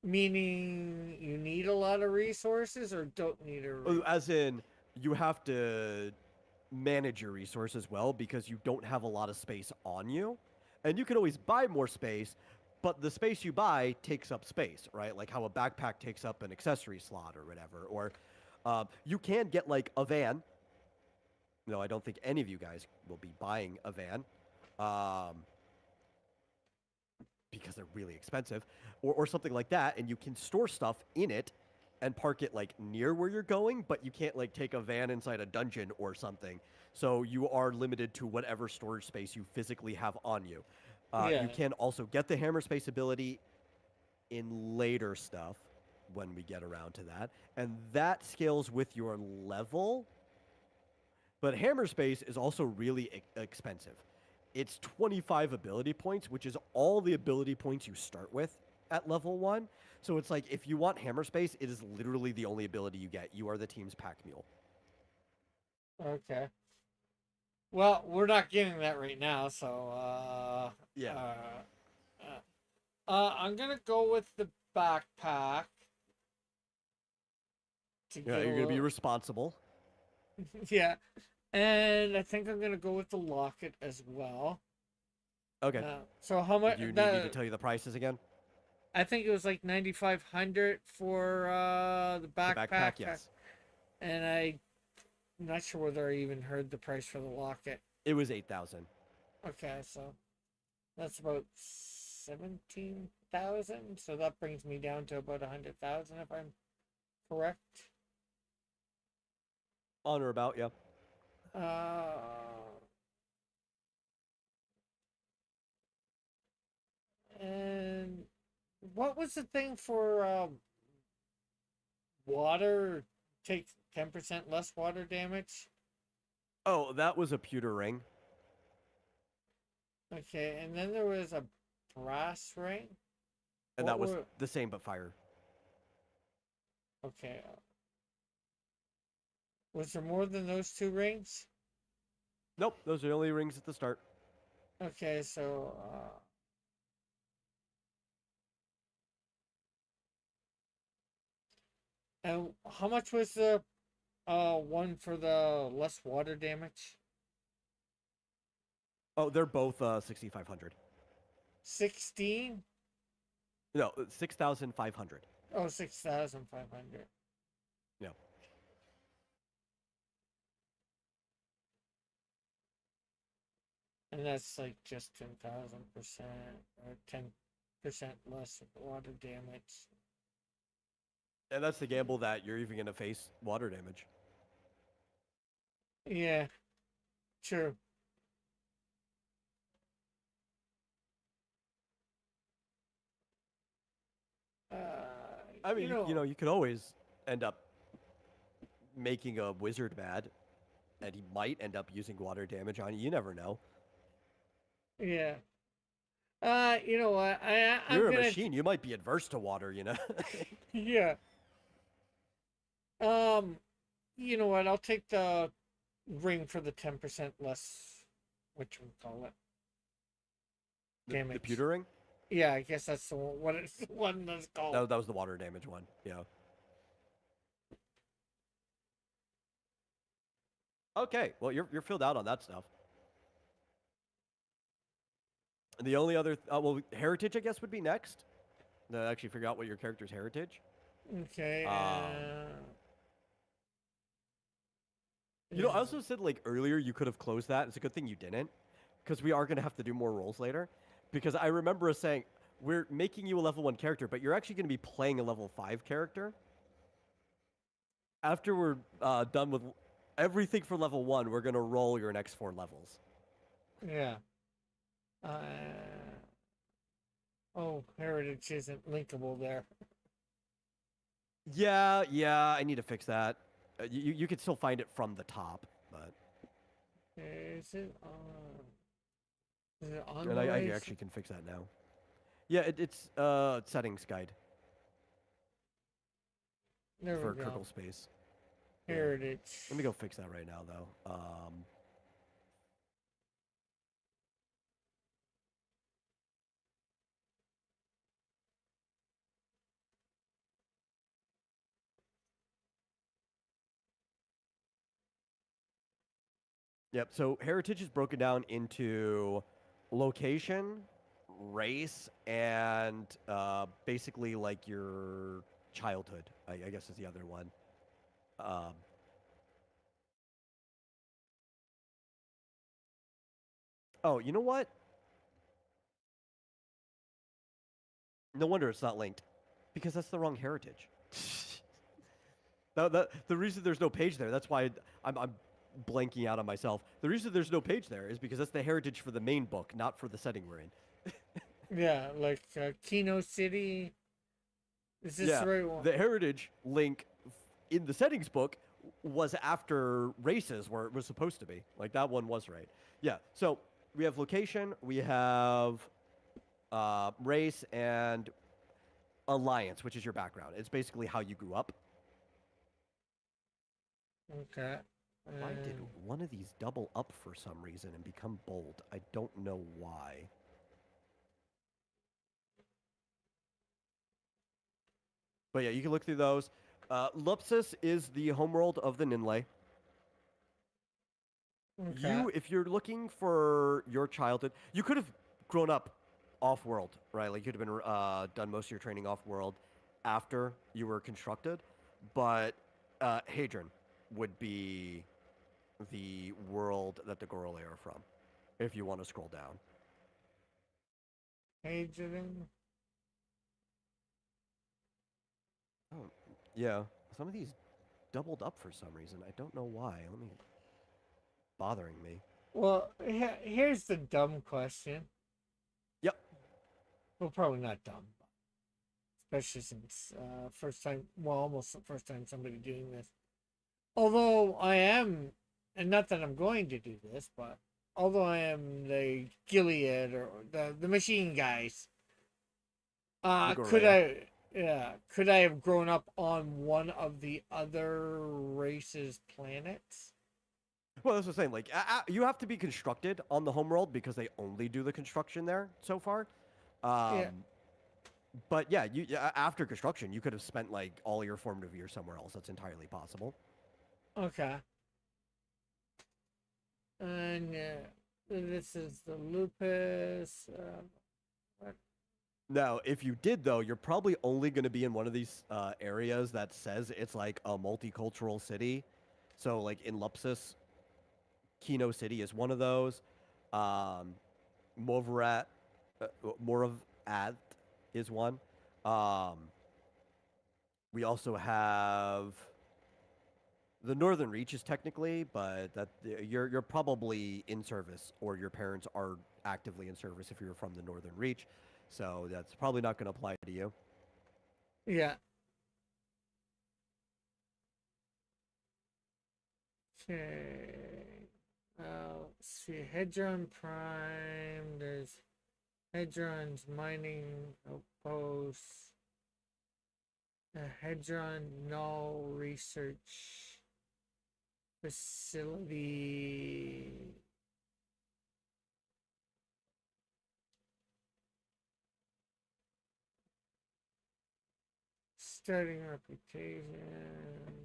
Meaning you need a lot of resources or don't need a As in, you have to manage your resources well because you don't have a lot of space on you. And you can always buy more space, but the space you buy takes up space, right? Like how a backpack takes up an accessory slot or whatever. Or you can get like a van. No, I don't think any of you guys will be buying a van. Um, because they're really expensive, or something like that, and you can store stuff in it and park it like near where you're going, but you can't like take a van inside a dungeon or something. So you are limited to whatever storage space you physically have on you. Yeah. You can also get the hammer space ability in later stuff when we get around to that, and that scales with your level. But hammer space is also really expensive. It's 25 ability points, which is all the ability points you start with at level 1. So it's like if you want hammer space, it is literally the only ability you get. You are the team's pack mule. Okay. Well, we're not getting that right now, so Yeah. I'm gonna go with the backpack to Yeah, get a you're going to be little. responsible. Yeah, and I think I'm gonna go with the locket as well. Okay. So how much? You need me to That tell you the prices again? I think it was like 9,500 for the The backpack, backpack, yes. and I'm not sure whether I even heard the price for the locket. It was 8,000. Okay, so that's about 17,000. So that brings me down to about 100,000 if I'm correct. On or about, yeah. Uh, and what was the thing for water? Takes 10% less water damage. Oh, that was a pewter ring. Okay, and then there was a brass ring. And What that was were the same but fire. okay? Was there more than those two rings? Nope, those are the only rings at the start. Okay, so and how much was the one for the less water damage? Oh, they're both 6,500. 16? No, 6,500. Oh, 6,500. Yeah. And that's like just 10,000% or 10% less water damage. And that's the gamble that you're even going to face water damage. Yeah, true. Uh, I mean, you know, you could always end up making a wizard mad, and he might end up using water damage on you. You never know. yeah. You know what? I'm You're a gonna, machine. You might be adverse to water, you know? yeah. Um, you know what? I'll take the ring for the 10% less, what you call it, The damage. pewter ring? Yeah, I guess that's the one, what it's the one that's called. That was the water damage one. Yeah. Okay. Well, you're filled out on that stuff. And the only other, well, heritage, I guess, would be next. To actually figure out what your character's heritage. Okay, Um, I is also said like earlier you could have closed that. It's a good thing you didn't, because we are going to have to do more rolls later. Because I remember us saying we're making you a level 1 character, but you're actually going to be playing a level 5 character. After we're done with everything for level 1, we're going to roll your next 4 levels. yeah. Uh, oh, heritage isn't linkable there. Yeah, I need to fix that. You could still find it from the top, but Is it on? Is it on and the I right? actually can fix that now. Yeah, it's settings guide There we for go. kernel space. Yeah. Heritage. Let me go fix that right now, though. Yep. So heritage is broken down into location, race, and basically like your childhood. I guess is the other one. Um, oh, you know what? No wonder it's not linked, because that's the wrong heritage. The reason there's no page there, that's why I'm blanking out on myself. The reason there's no page there is because that's the heritage for the main book, not for the setting we're in. Yeah, like Kino City. Is this Yeah, the right one? the heritage link in the settings book was after races where it was supposed to be. Like that one was right. Yeah. So we have location, we have race, and alliance, which is your background. It's basically how you grew up. Okay. Why did And one of these double up for some reason and become bold? I don't know why. But yeah, you can look through those. Lupsus is the homeworld of the Ninlay. okay. If you're looking for your childhood, you could have grown up off world, right? Like you could have been done most of your training off world after you were constructed. But Hadron would be the world that the Gorlei are from, if you want to scroll down. Adrian. Oh, yeah. Some of these doubled up for some reason. I don't know why. Let me bothering me. Well, here's the dumb question. Yep. Well, probably not dumb, especially since first time, well, almost the first time somebody doing this. Although I am, and not that I'm going to do this, but although I am the Gilead or the machine guys, The could Gorea. I, yeah, could I have grown up on one of the other races' planets? Well, that's what I'm saying. Like, you have to be constructed on the homeworld because they only do the construction there so far. Yeah. Um, but yeah, after construction, you could have spent like all your formative years somewhere else. That's entirely possible. Okay. And this is the lupus. What? Now, if you did though, you're probably only going to be in one of these areas that says it's like a multicultural city. So, like in Lupsus, Kino City is one of those. Um, Movarat, Moravad is one. Um, we also have the Northern Reach is technically, but that you're probably in service, or your parents are actively in service if you're from the Northern Reach. So that's probably not going to apply to you. Yeah. Okay. Let's see. Hedron Prime. There's Hedron's mining outpost. Hedron Null Research Facility. Starting reputation.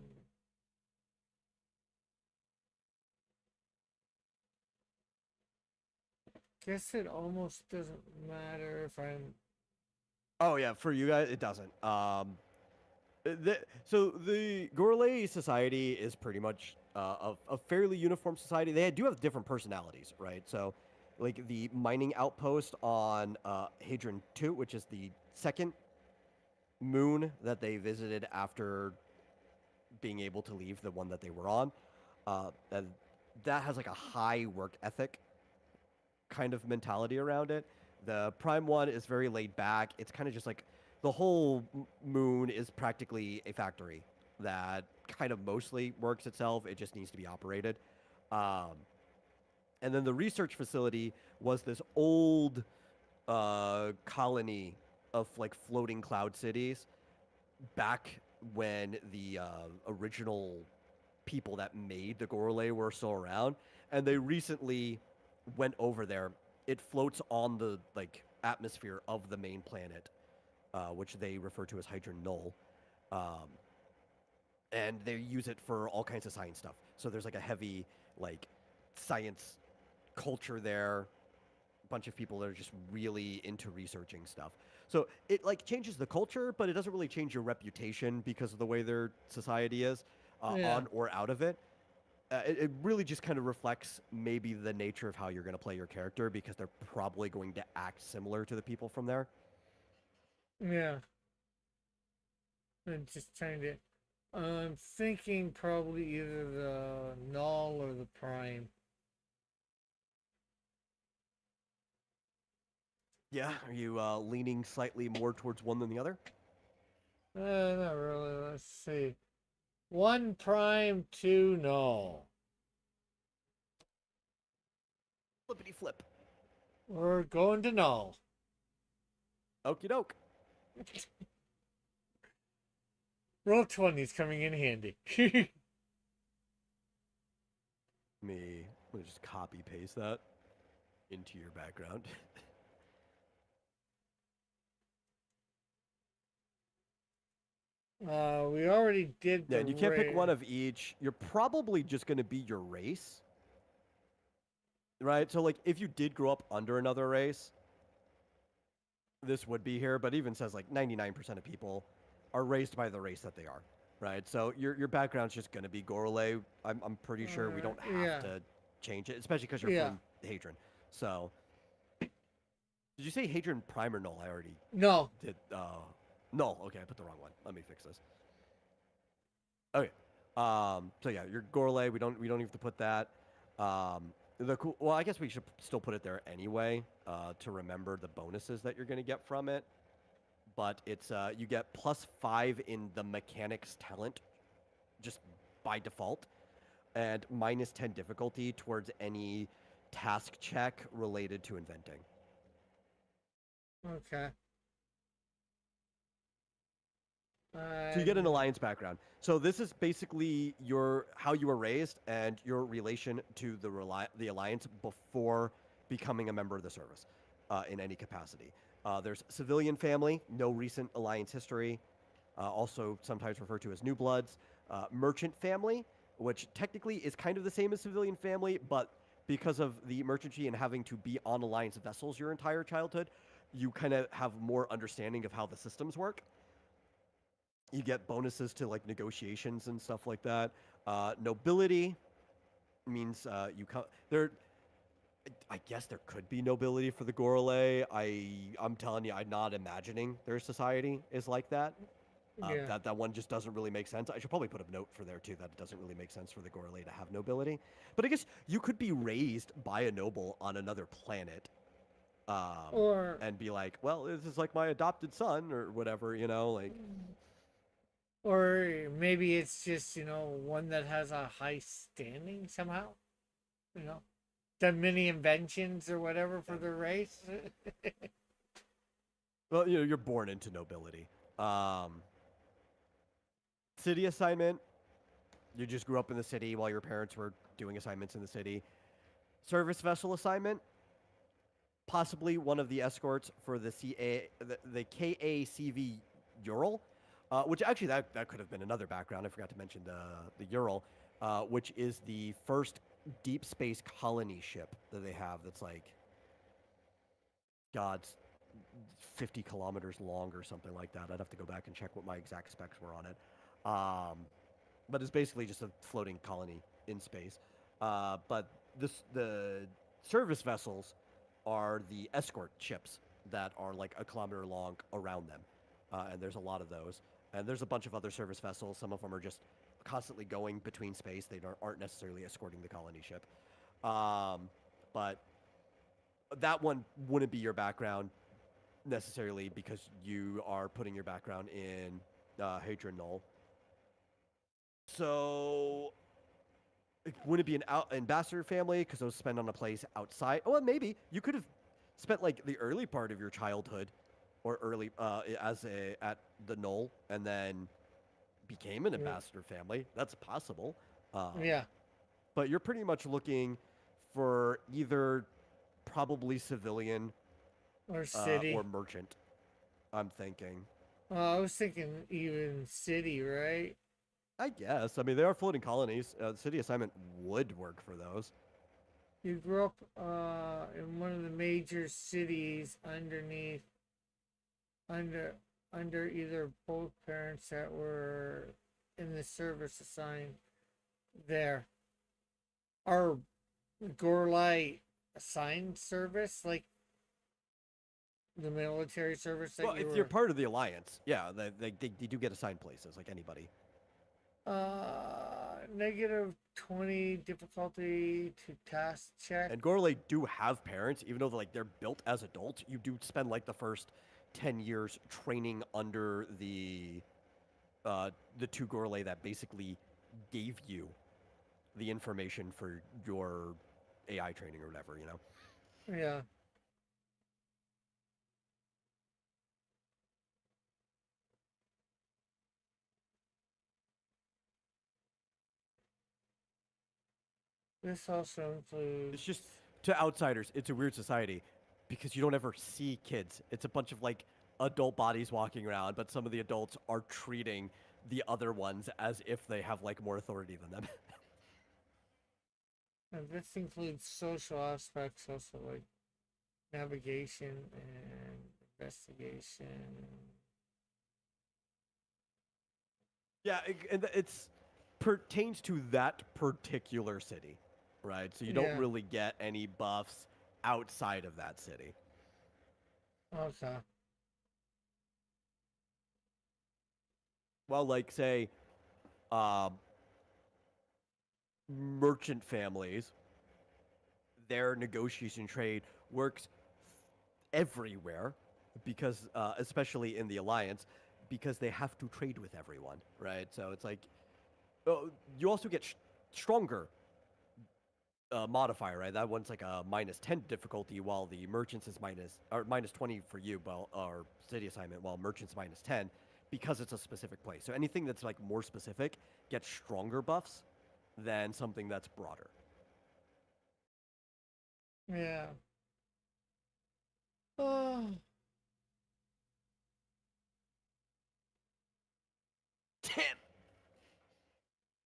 Guess it almost doesn't matter if I'm. Oh yeah, for you guys it doesn't. So the Gorley society is pretty much a fairly uniform society. They do have different personalities, right? So, like the mining outpost on Hadron 2, which is the second moon that they visited after being able to leave the one that they were on, and that has like a high work ethic kind of mentality around it. The Prime one is very laid back. It's kind of just like the whole moon is practically a factory that kind of mostly works itself. It just needs to be operated. Um, and then the research facility was this old colony of like floating cloud cities back when the original people that made the Gorlei were still around, and they recently went over there. It floats on the like atmosphere of the main planet, which they refer to as Hydron Null, um, and they use it for all kinds of science stuff. So there's like a heavy like science culture there, a bunch of people that are just really into researching stuff. So it like changes the culture, but it doesn't really change your reputation because of the way their society is, Yeah. on or out of it. It really just kind of reflects maybe the nature of how you're going to play your character because they're probably going to act similar to the people from there. Yeah. I'm just trying to. I'm thinking probably either the null or the prime. Yeah, are you leaning slightly more towards one than the other? Not really. Let's see. One prime, two null. Flippity flip. We're going to null. Okie doke. Roll 20's coming in handy. Let me just copy paste that into your background. We already did Yeah, the and you can't pick one raid. of each. You're probably just going to be your race, right? So, like, if you did grow up under another race, this would be here. But it even says like 99% of people are raised by the race that they are, right? So your background's just going to be Gorley. I'm pretty sure we don't have Yeah. to change it, especially because you're Yeah. from Hadron. So, did you say Hadron Prime or Null? I already No. did. Null. Okay, I put the wrong one. Let me fix this. Okay. So yeah, your Gorley. We don't have to put that. The cool. Well, I guess we should still put it there anyway, to remember the bonuses that you're going to get from it. But it's you get +5 in the mechanics talent, just by default, and -10 difficulty towards any task check related to inventing. Okay. So you get an alliance background. So this is basically your how you were raised and your relation to the alliance before becoming a member of the service, in any capacity. There's civilian family, no recent alliance history, also sometimes referred to as new bloods. Merchant family, which technically is kind of the same as civilian family, but because of the merchantry and having to be on alliance vessels your entire childhood, you kind of have more understanding of how the systems work. You get bonuses to like negotiations and stuff like that. Nobility means you come there. I guess there could be nobility for the Gorley. I'm telling you, I'm not imagining their society is like that. Yeah. That one just doesn't really make sense. I should probably put a note for there too that it doesn't really make sense for the Gorley to have nobility. But I guess you could be raised by a noble on another planet, Or and be like, well, this is like my adopted son or whatever, like. or maybe it's just, one that has a high standing somehow. You know, done many inventions or whatever for the race. Well, you're born into nobility. Um, City assignment, you just grew up in the city while your parents were doing assignments in the city. Service vessel assignment, possibly one of the escorts for the KACV Ural, which actually that could have been another background. I forgot to mention the Ural, which is the first deep space colony ship that they have. That's like God's 50 kilometers long or something like that. I'd have to go back and check what my exact specs were on it. But it's basically just a floating colony in space. But the service vessels are the escort ships that are like a kilometer long around them, and there's a lot of those. And there's a bunch of other service vessels. Some of them are just constantly going between space. They aren't necessarily escorting the colony ship. But that one wouldn't be your background necessarily because you are putting your background in Hadron Null. So would it be an ambassador family because those spend on a place outside? Oh, well, maybe you could have spent like the early part of your childhood or early at the Null and then became an Yeah. ambassador family. That's possible. Yeah. But you're pretty much looking for either probably civilian Or or city. merchant. I'm thinking. I was thinking even city, right? I guess. I mean, they are floating colonies. The city assignment would work for those. You grew up in one of the major cities under under either both parents that were in the service assigned there. Are Gorlai assigned service like the military service that Well, you if you're were? part of the alliance, yeah, they do get assigned places like anybody. Negative 20 difficulty to task check. And Gorley do have parents, even though like they're built as adults. You do spend like the first 10 years training under the two Gorley that basically gave you the information for your AI training or whatever, you know. Yeah. This also It's includes. just to outsiders, it's a weird society because you don't ever see kids. It's a bunch of like adult bodies walking around, but some of the adults are treating the other ones as if they have like more authority than them. And this includes social aspects, also like navigation and investigation. Yeah, and it's pertains to that particular city, right? So you don't Yeah. really get any buffs outside of that city. Okay. Well, like say, um, merchant families, their negotiation trade works everywhere because, especially in the alliance, because they have to trade with everyone, right? So it's like, oh, you also get stronger modifier, right? That one's like a -10 difficulty, while the merchants is -20 for you, well, or city assignment, while merchants -10 because it's a specific place. So anything that's like more specific gets stronger buffs than something that's broader. Yeah. Oh. Tim,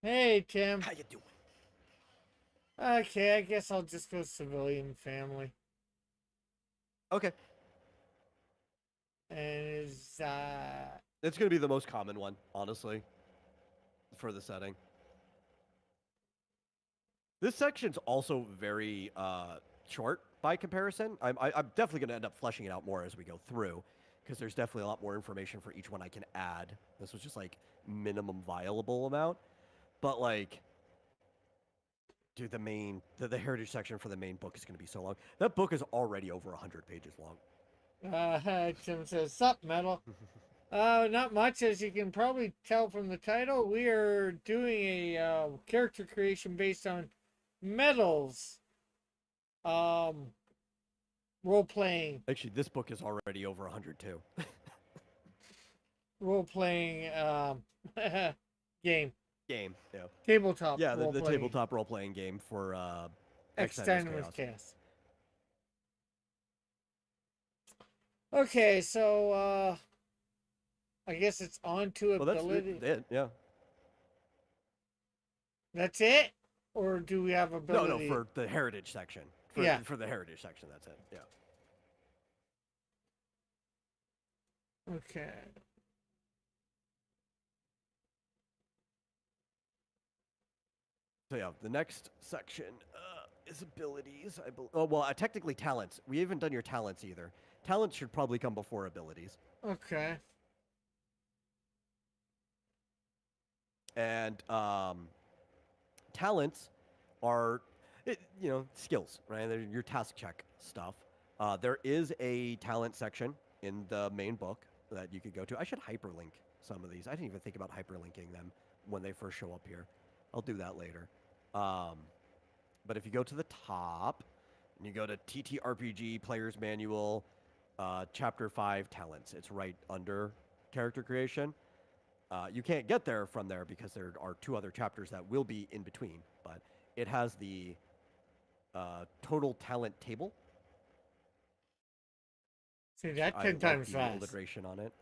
Hey, Tim. how you doing? Okay, I guess I'll just go civilian family. Okay, And is it's gonna be the most common one, honestly, for the setting. This section's also very short by comparison. I'm definitely going to end up fleshing it out more as we go through, because there's definitely a lot more information for each one I can add. This was just like minimum viable amount, but like, dude, the heritage section for the main book is going to be so long. That book is already over 100 pages long. Tim says, "Sup, metal." Not much, as you can probably tell from the title. We are doing a character creation based on metals. Role playing, Actually, this book is already over 100 too. role playing game, Game, yeah, tabletop yeah, the, role the playing. tabletop role playing game for X Dynamis Dynamis Chaos. cast. Okay, so I guess it's on to Well, that's ability. it, yeah. That's it, or do we have No, no, ability? for the heritage section. Yeah. For the heritage section, that's it. Yeah. Okay. So yeah, the next section is abilities. Oh well, technically talents. We haven't done your talents either. Talents should probably come before abilities. Okay. And talents are, skills, right? They're your task check stuff. There is a talent section in the main book that you could go to. I should hyperlink some of these. I didn't even think about hyperlinking them when they first show up here. I'll do that later. Um, but if you go to the top and you go to TTRPG Player's Manual, Chapter 5 Talents, it's right under character creation. You can't get there from there because there are two other chapters that will be in between, but it has the total talent table. See that I 10 like times the fast. alliteration on it.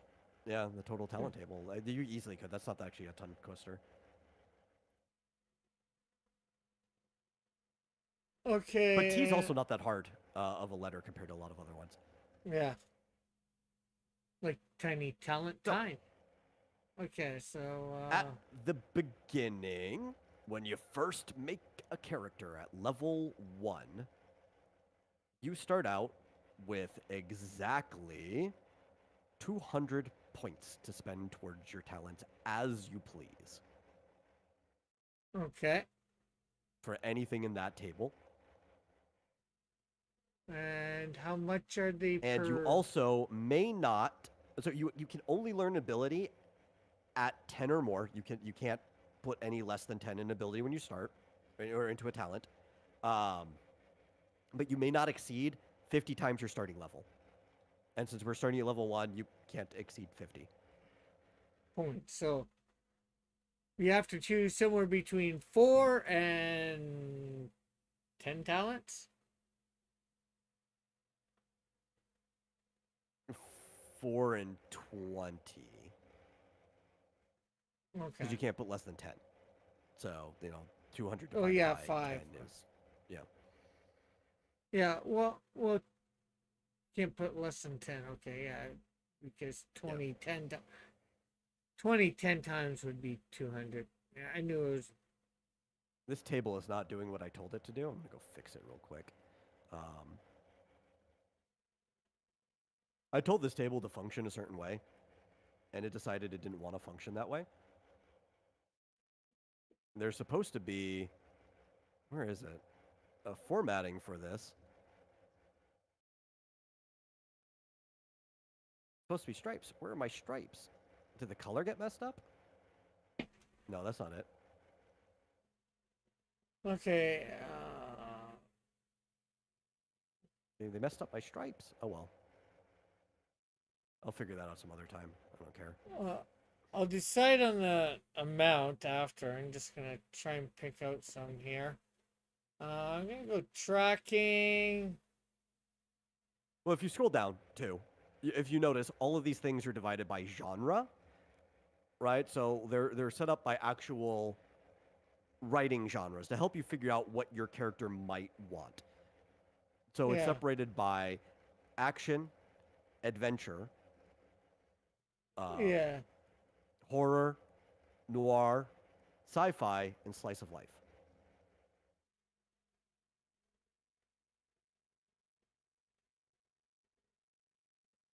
Yeah, the total talent table. You easily could. That's not actually a tongue twister. But T is Okay. also not that hard of a letter compared to a lot of other ones. Yeah. Like tiny talent So time. Okay, so at the beginning, when you first make a character at level 1, you start out with exactly 200 points to spend towards your talents as you please okay. for anything in that table. And how much are they And you per? also may not, so you can only learn ability at 10 or more. You can't put any less than 10 in ability when you start or into a talent. Um, but you may not exceed 50 times your starting level. And since we're starting at level 1, you can't exceed 50. Points. So we have to choose somewhere between 4 and 10 talents. 4 and 20. Okay. Because you can't put less than 10. So, 200 Oh divided yeah, by 10 5. is, yeah. Yeah. Well, can't put less than 10. Okay. Yeah, because Yeah. 20 10 times would be 200. Yeah, I knew it was. This table is not doing what I told it to do. I'm going to go fix it real quick. I told this table to function a certain way, and it decided it didn't want to function that way. There's supposed to be, where is it? A formatting for this. Supposed to be stripes. Where are my stripes? Did the color get messed up? No, that's not it. Okay. They messed up my stripes. Oh well. I'll figure that out some other time. I don't care. I'll decide on the amount after. I'm just gonna try and pick out some here. I'm gonna go tracking. Well, if you scroll down too, if you notice, all of these things are divided by genre, right? So they're set up by actual writing genres to help you figure out what your character might want. So it's Yeah, separated by action, adventure, um, yeah. horror, noir, sci-fi, and slice of life.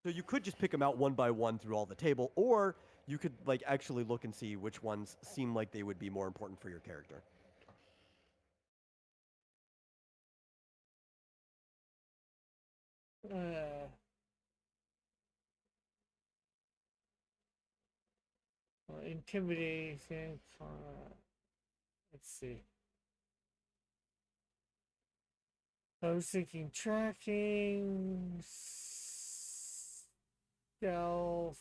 So you could just pick them out one by one through all the table, or you could like actually look and see which ones seem like they would be more important for your character. Uh, Intimidating. Let's see. I was thinking tracking, stealth.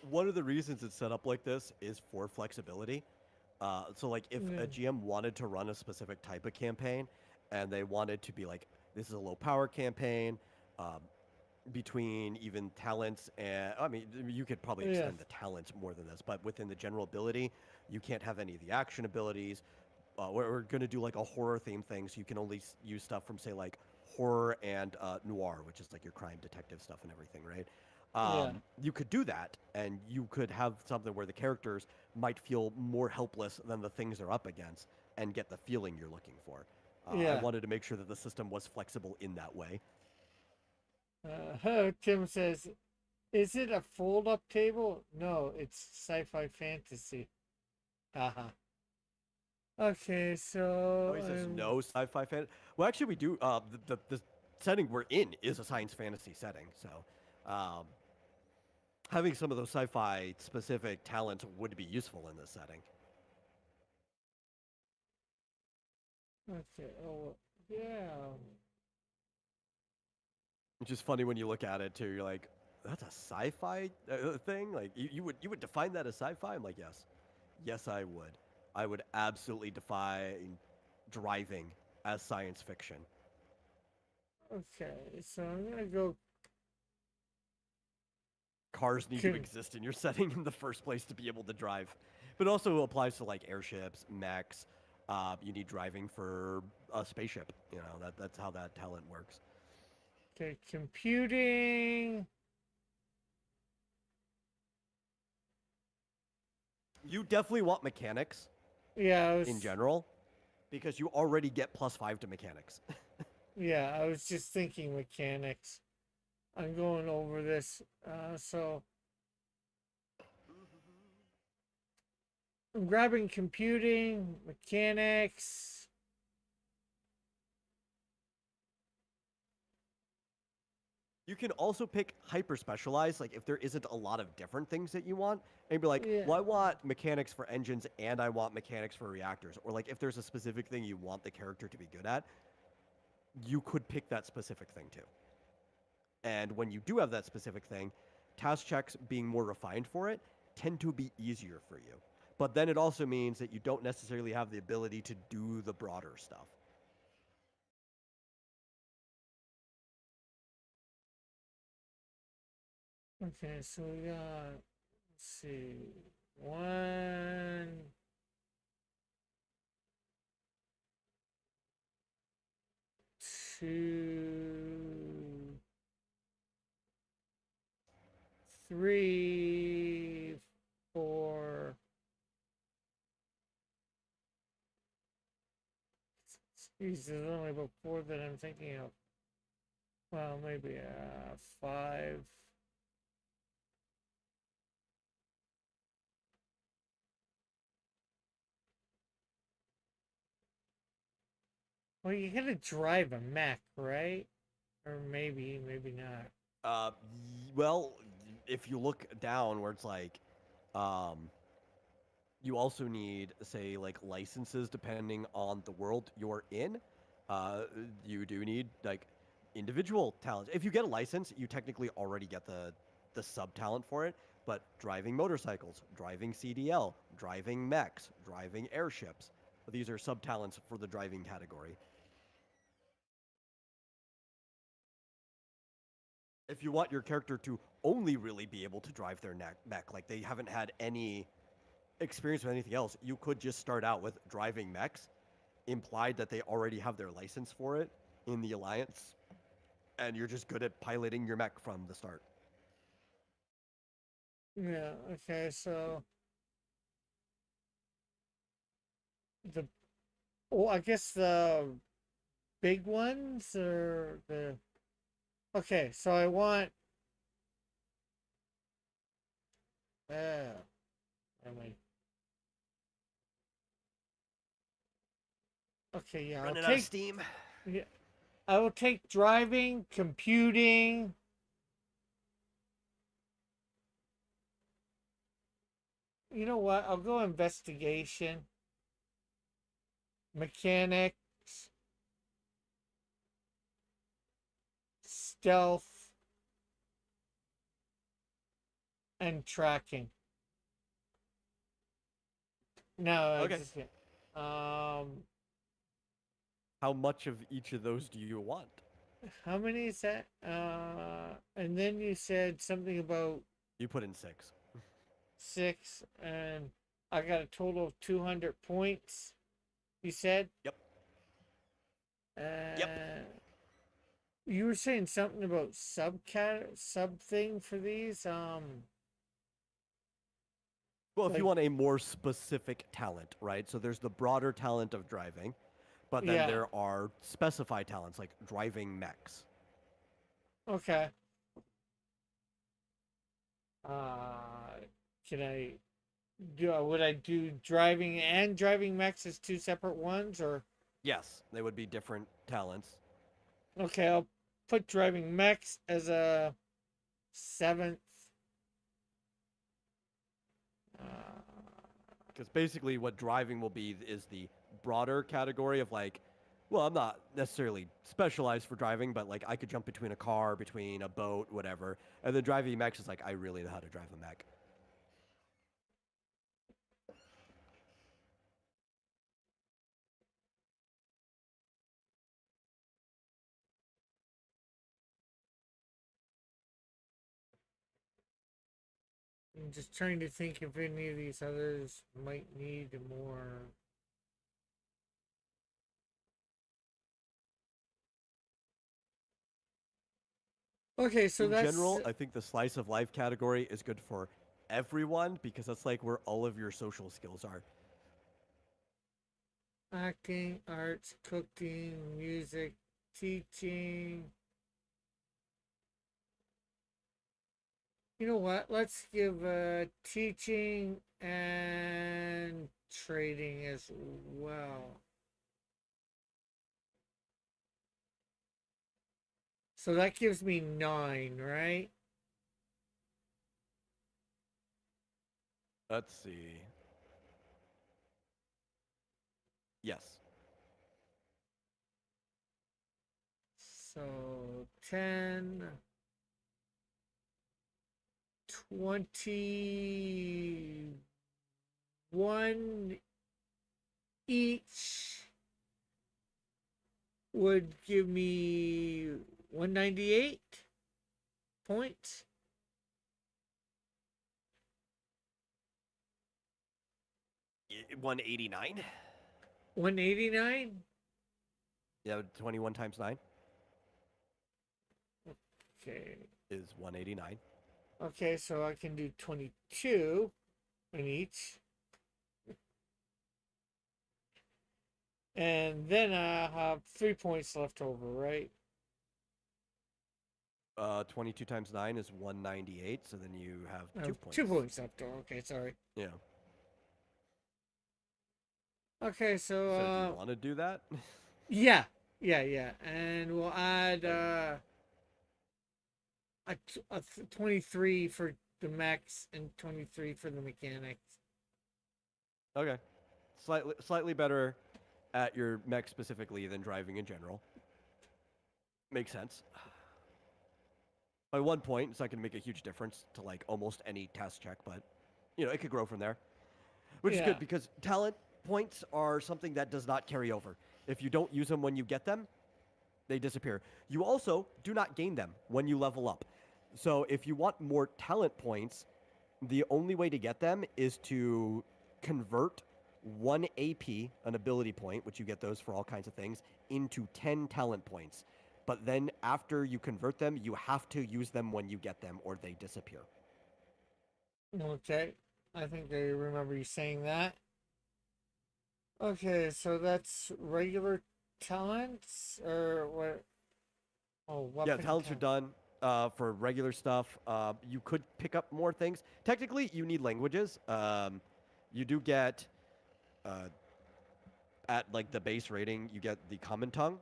One of the reasons it's set up like this is for flexibility. So, like, if Yeah, a GM wanted to run a specific type of campaign, and they wanted to be like, this is a low power campaign, um, between even talents and I mean, you could probably yeah, extend the talents more than this, but within the general ability, you can't have any of the action abilities. We're going to do like a horror theme thing, so you can only use stuff from say like horror and noir, which is like your crime detective stuff and everything, right? yeah, You could do that, and you could have something where the characters might feel more helpless than the things they're up against, and get the feeling you're looking for. I yeah. wanted to make sure that the system was flexible in that way. Tim says, "Is it a fold-up table? No, it's sci-fi fantasy." Haha. Okay, Oh, so he says no sci-fi fan. Well, actually, we do. The setting we're in is a science fantasy setting, so um, having some of those sci-fi specific talents would be useful in this setting. okay. Oh, yeah. Which is funny when you look at it too. You're like, that's a sci-fi thing. Like you would define that as sci-fi. I'm like, yes, yes, I would. I would absolutely define driving as science fiction. Okay, so I'm gonna go. Cars need to exist in your setting in the first place to be able to drive. But it also applies to like airships, mechs. You need driving for a spaceship. You know, that's how that talent works. Okay, computing. You definitely want mechanics Yeah, in general because you already get +5 to mechanics. I was just thinking mechanics. I'm going over this. So I'm grabbing computing, mechanics. You can also pick hyper specialized, like if there isn't a lot of different things that you want, and be like, Yeah. well, I want mechanics for engines and I want mechanics for reactors. Or like if there's a specific thing you want the character to be good at, you could pick that specific thing too. And when you do have that specific thing, task checks being more refined for it tend to be easier for you. But then it also means that you don't necessarily have the ability to do the broader stuff. Okay, so we got, let's see, one, two, three, four. Geez, there's only about four that I'm thinking of. Well, maybe five. Well, you gotta drive a mech, right? Or maybe not. Uh, well, if you look down where it's like, um, you also need, say, like licenses depending on the world you're in. Uh, you do need like individual talents. If you get a license, you technically already get the sub talent for it. But driving motorcycles, driving CDL, driving mechs, driving airships, these are sub talents for the driving category. If you want your character to only really be able to drive their mech, like they haven't had any experience with anything else, you could just start out with driving mechs, implied that they already have their license for it in the alliance, and you're just good at piloting your mech from the start. Yeah, okay, so the I guess the big ones or the okay, so I want uh I mean okay, yeah, I'll Running out of take steam. yeah, I will take driving, computing. You know what? I'll go investigation, mechanics, stealth, and tracking. No, I Okay. just um How much of each of those do you want? how many is that? And then you said something about You put in 6. six, and I got a total of 200 points. You said, Yep. Yep. uh, you were saying something about sub thing for these. Well, if you Like want a more specific talent, right? So there's the broader talent of driving, but then yeah, there are specified talents like driving mechs. okay. Uh, can I do? Would I do driving and driving mechs as two separate ones, or Yes, they would be different talents. okay? I'll put driving mechs as a seventh. Uh, Because basically, what driving will be is the broader category of like, well, I'm not necessarily specialized for driving, but like I could jump between a car, between a boat, whatever. And then driving mechs is like, I really know how to drive a mech. I'm just trying to think if any of these others might need more. Okay, so In that's general, I think the slice of life category is good for everyone because that's like where all of your social skills are. acting, arts, cooking, music, teaching. You know what? Let's give teaching and trading as well. So that gives me 9, right? Let's see. Yes. So 10, 21 each would give me 198 points. 189? 189? Yeah, 21 times 9 Okay. is 189. Okay, so I can do 22 in each. And then I have 3 points left over, right? 22 times 9 is 198, so then you have I 2 have points. 2 points left over. Okay, sorry. Yeah. Okay, so So do you want to do that? yeah, yeah, and we'll add Okay. a 23 for the mechs and 23 for the mechanics. Okay. Slightly better at your mech specifically than driving in general. Makes sense. By 1 point, it's not going to make a huge difference to like almost any test check, but it could grow from there, which is Yeah. good because talent points are something that does not carry over. If you don't use them when you get them, they disappear. You also do not gain them when you level up. So if you want more talent points, the only way to get them is to convert 1 AP, an ability point, which you get those for all kinds of things, into 10 talent points. But then after you convert them, you have to use them when you get them or they disappear. Okay. I think I remember you saying that. Okay, so that's regular talents or what? Oh, Yeah, weapon talents are talent. done for regular stuff. You could pick up more things. Technically, you need languages. You do get uh, at like the base rating, you get the common tongue,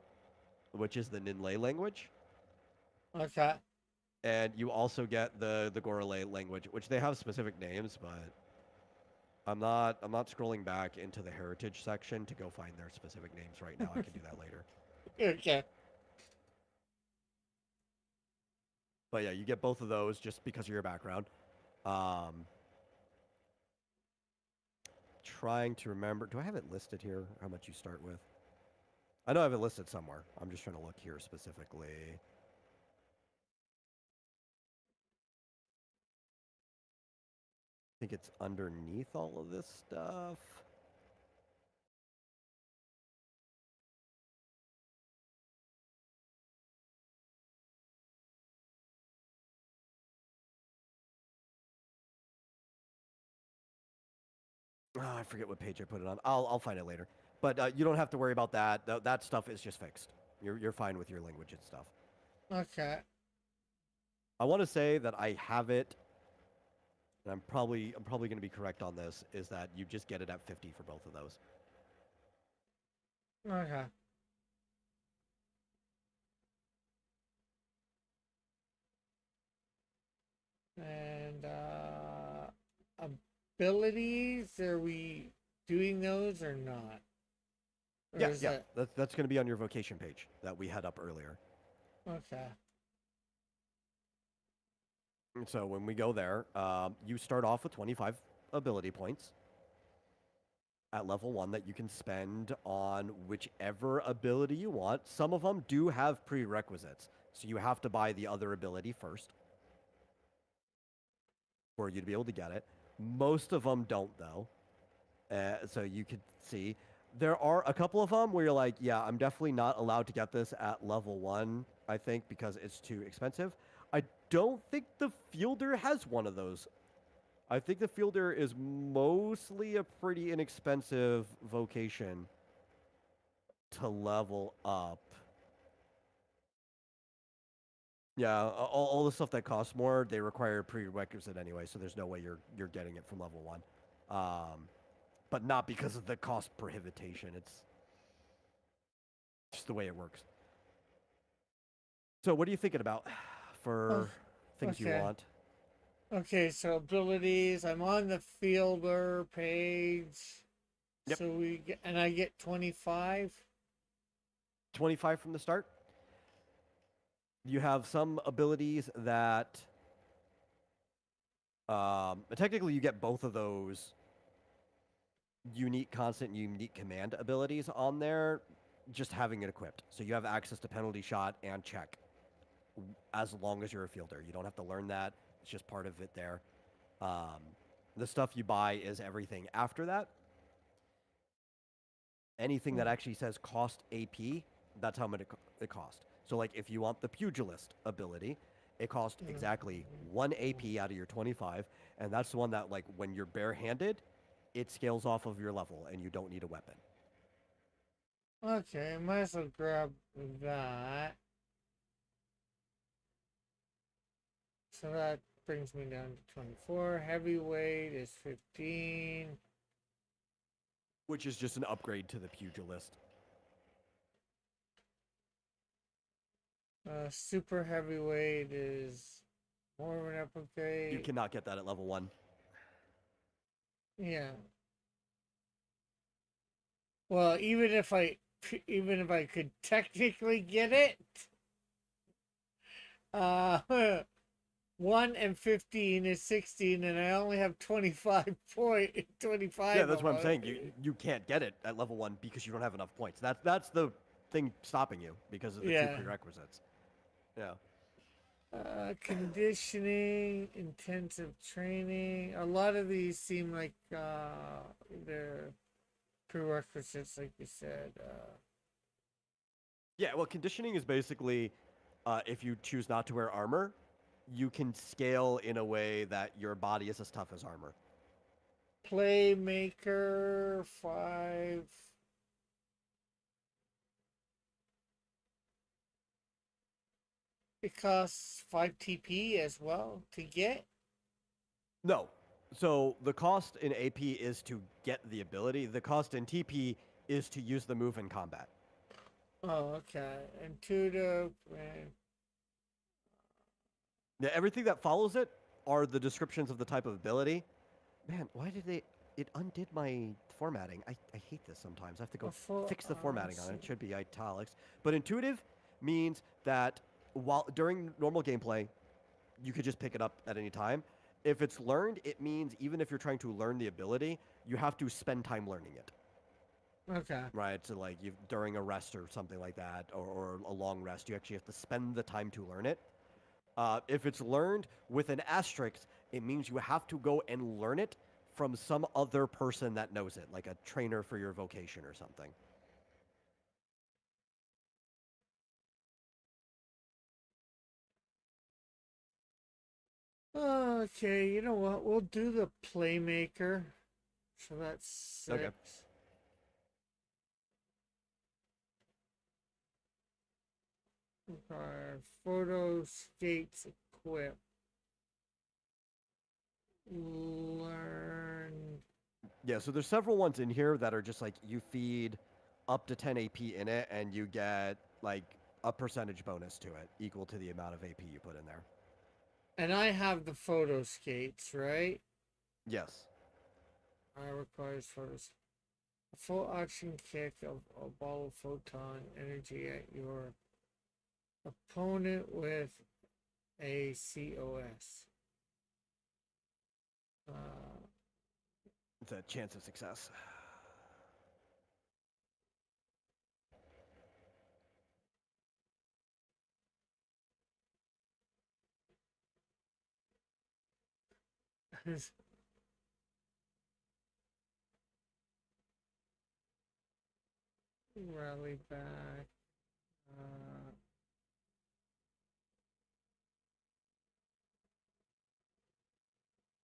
which is the Ninlay language, Okay. and you also get the Goralay language, which they have specific names, but I'm not scrolling back into the heritage section to go find their specific names right now. I can do that later. Okay. But yeah, you get both of those just because of your background. Um, trying to remember. Do I have it listed here? How much you start with? I know I have it listed somewhere. I'm just trying to look here specifically. I think it's underneath all of this stuff. Oh, I forget what page I put it on. I'll find it later. But you don't have to worry about that. That stuff is just fixed. You're fine with your language and stuff. Okay. I want to say that I have it, and I'm probably going to be correct on this. Is that you just get it at 50 for both of those? Okay. And abilities, are we doing those or not? Or Yeah, is yeah. that That's going to be on your vocation page that we had up earlier. okay? And so when we go there, you start off with 25 ability points at level 1 that you can spend on whichever ability you want. Some of them do have prerequisites, so you have to buy the other ability first. for you to be able to get it. Most of them don't, though. So you could see there are a couple of them where you're like, yeah, I'm definitely not allowed to get this at level 1, I think, because it's too expensive. I don't think the fielder has one of those. I think the fielder is mostly a pretty inexpensive vocation to level up. Yeah, all the stuff that costs more, they require a prerequisite anyway, so there's no way you're getting it from level 1. But not because of the cost prohibition. It's just the way it works. So what are you thinking about Oh, for things you okay. want? Okay, so abilities. I'm on the fielder page. Yep, So and I get 25. 25 from the start. You have some abilities that technically you get both of those unique constant and unique command abilities on there just having it equipped. So you have access to penalty shot and check as long as you're a fielder. You don't have to learn that. It's just part of it there. Um, the stuff you buy is everything after that. Anything that Hmm. actually says cost AP, that's how much it costs. So, like, if you want the pugilist ability, it costs exactly 1 AP out of your 25, and that's the one that, like, when you're barehanded, it scales off of your level, and you don't need a weapon. Okay, might as well grab that. So that brings me down to 24. Heavyweight is 15. Which is just an upgrade to the pugilist. Super heavyweight is more of an You upgrade. cannot get that at level 1. Yeah. Well, even if I could technically get it, uh, 1 and 15 is 16, and I only have 25 Yeah, that's of what I'm them. saying. You can't get it at level 1 because you don't have enough points. That's the thing stopping you because of the 2 Yeah. prerequisites. Yeah. Conditioning, intensive training. A lot of these seem like they're prerequisites, like you said. Yeah, well, conditioning is basically if you choose not to wear armor, you can scale in a way that your body is as tough as armor. Playmaker 5. It costs 5 TP as well to get. No. So the cost in AP is to get the ability. The cost in TP is to use the move in combat. Oh, okay. Intuitive. Yeah, everything that follows it are the descriptions of the type of ability. Man, why did they? It undid my formatting. I hate this sometimes. I have to go Before, fix the formatting on it. see. It should be italics. But intuitive means that while during normal gameplay, you could just pick it up at any time. If it's learned, it means even if you're trying to learn the ability, you have to spend time learning it. Okay. Right? So like you during a rest or something like that, or a long rest, you actually have to spend the time to learn it. If it's learned with an asterisk, it means you have to go and learn it from some other person that knows it, like a trainer for your vocation or something. Okay, you know what? We'll do the playmaker. So that's Okay. 6. Photo skates equip. Learn. Yeah, so there's several ones in here that are just like you feed up to 10 AP in it and you get like a percentage bonus to it equal to the amount of AP you put in there. And I have the photo skates, right? Yes. I requires photos. A full action kick of a ball of photon energy at your opponent with a COS. Uh, It's a chance of success. Rally back. Uh,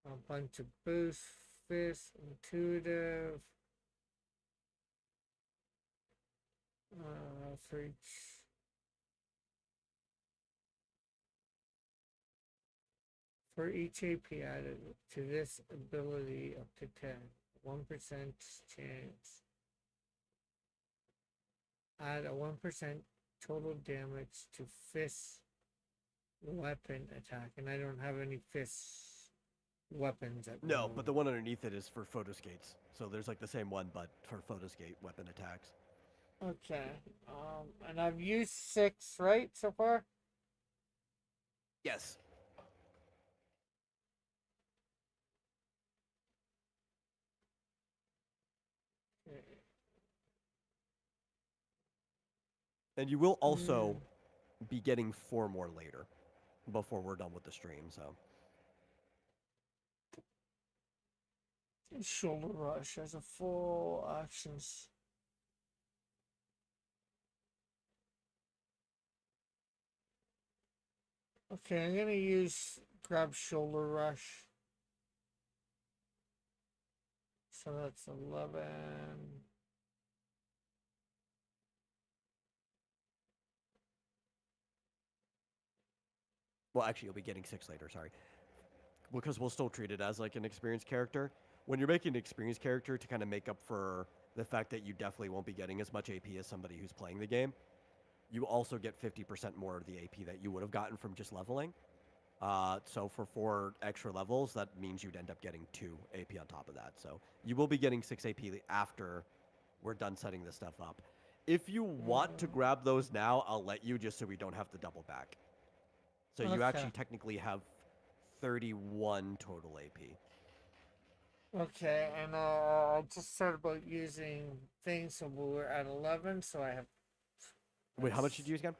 a bunch of boost, fist, intuitive. For each AP added to this ability up to 10, 1% chance. Add a 1% total damage to fist weapon attack, and I don't have any fist weapons at the No, but moment. the one underneath it is for photo skates. So there's like the same one, but for photo skate weapon attacks. Okay. And I've used 6, right, so far? Yes. And you will also be getting 4 more later before we're done with the stream, so. Shoulder rush has a full actions. Okay, I'm gonna use grab shoulder rush. So that's 11. Well, actually, you'll be getting 6 later, sorry. Because we'll still treat it as like an experienced character. When you're making an experienced character to kind of make up for the fact that you definitely won't be getting as much AP as somebody who's playing the game, you also get 50% more of the AP that you would have gotten from just leveling. So for 4 extra levels, that means you'd end up getting 2 AP on top of that. So you will be getting 6 AP after we're done setting this stuff up. If you want to grab those now, I'll let you just so we don't have to double back. So you Okay. actually technically have 31 total AP. Okay, and I just said about using things, so we're at 11, so I have. Wait, how much did you use again?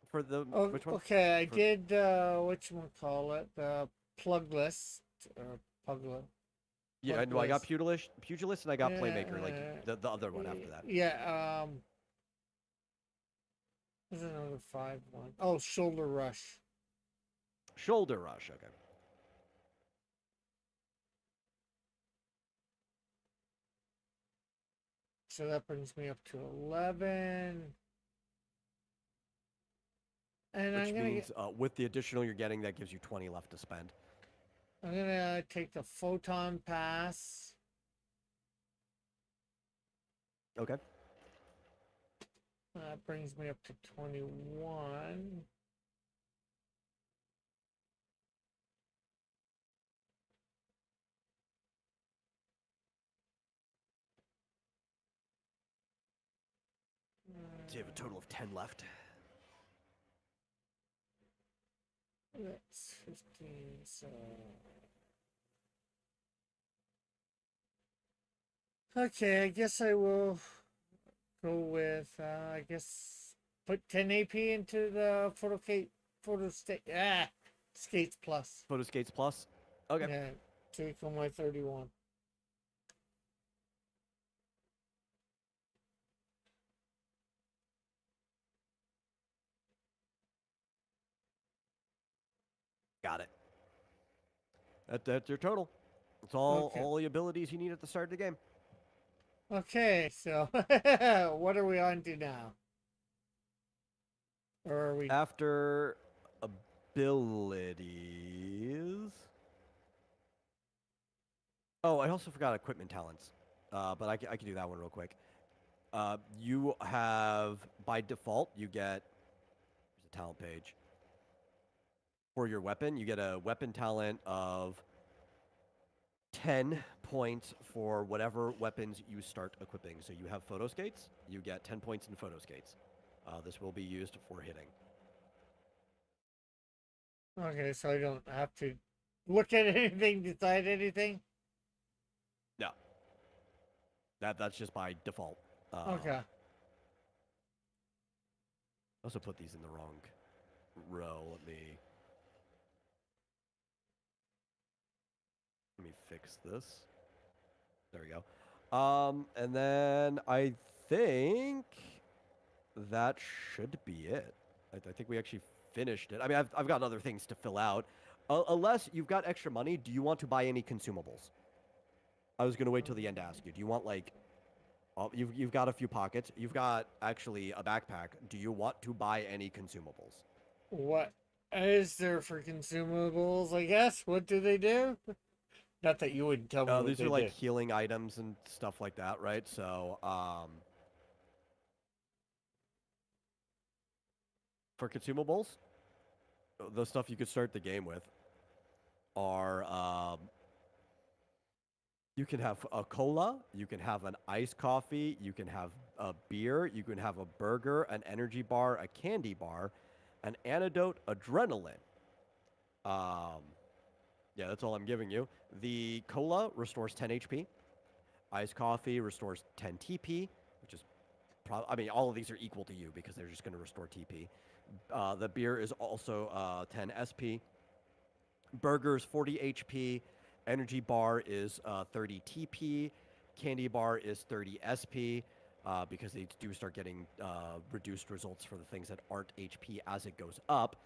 For the Oh, which one? okay, I For, did, whatchamacallit, the plug list, or puglet. yeah, no, I got pugilist, and I got playmaker, like Yeah, the other one after that. yeah, there's another 5 one. Oh, shoulder rush. Shoulder rush, okay. So that brings me up to 11. And Which means with the additional you're getting, that gives you 20 left to spend. I'm gonna take the photon pass. Okay. That brings me up to 21. So you have a total of 10 left. That's 15, so. Okay, I guess I will go with, I guess, put 10 AP into the Skates Plus. Photo Skates Plus? Okay. Yeah, to equal my 31. Got it. That's your total. It's all the abilities you need at the start of the game. Okay, so what are we on to now? Or are we? After abilities. Oh, I also forgot equipment talents, but I can do that one real quick. You have, by default, you get, here's a talent page. For your weapon, you get a weapon talent of 10 points for whatever weapons you start equipping. So you have photo skates, you get 10 points in photo skates. This will be used for hitting. Okay, so I don't have to look at anything, decide anything? No. That's just by default. Okay. I also put these in the wrong row. Let me. Let me fix this. There we go. And then I think that should be it. I think we actually finished it. I mean, I've got other things to fill out. Unless you've got extra money, do you want to buy any consumables? I was gonna wait till the end to ask you. Do you want like, you've got a few pockets. You've got actually a backpack. Do you want to buy any consumables? What is there for consumables? I guess. What do they do? Not that you would tell me what These are they like do. healing items and stuff like that, right? So, for consumables, the stuff you could start the game with are you can have a cola, you can have an iced coffee, you can have a beer, you can have a burger, an energy bar, a candy bar, an antidote, adrenaline. Um, yeah, that's all I'm giving you. The cola restores 10 HP. Iced coffee restores 10 TP, which is I mean, all of these are equal to you because they're just going to restore TP. The beer is also 10 SP. Burgers 40 HP. Energy bar is 30 TP. Candy bar is 30 SP. Because they do start getting reduced results for the things that aren't HP as it goes up.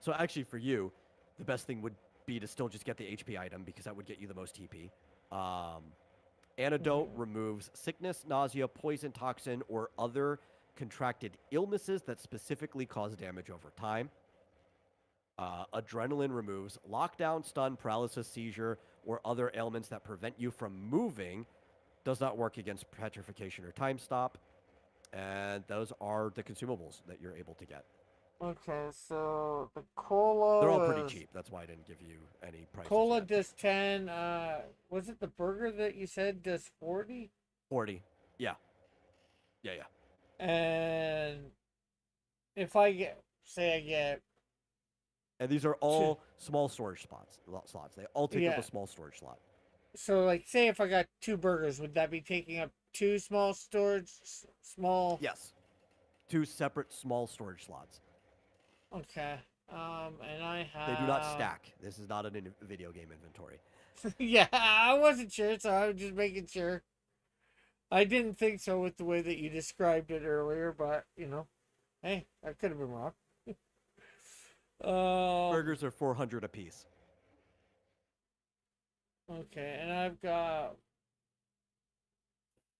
So actually, for you, the best thing would be to still just get the HP item because that would get you the most TP. Antidote removes sickness, nausea, poison, toxin, or other contracted illnesses that specifically cause damage over time. Adrenaline removes lockdown, stun, paralysis, seizure, or other ailments that prevent you from moving. Does not work against petrification or time stop. And those are the consumables that you're able to get. Okay, so the They're all pretty cola is cheap. That's why I didn't give you any prices cola yet. does 10. Was it the burger that you said does 40? 40. Yeah. Yeah, yeah. And if I get, say I get And these are two, all small storage slots. They all take up yeah. a small storage slot. So like, say if I got two burgers, would that be taking up two small storage, small? Yes. Two separate small storage slots. Okay. And I They do not have. stack. This is not a video game inventory. Yeah, I wasn't sure, so I was just making sure. I didn't think so with the way that you described it earlier, but hey, I could have been wrong. Burgers are 400 apiece. Okay, and I've got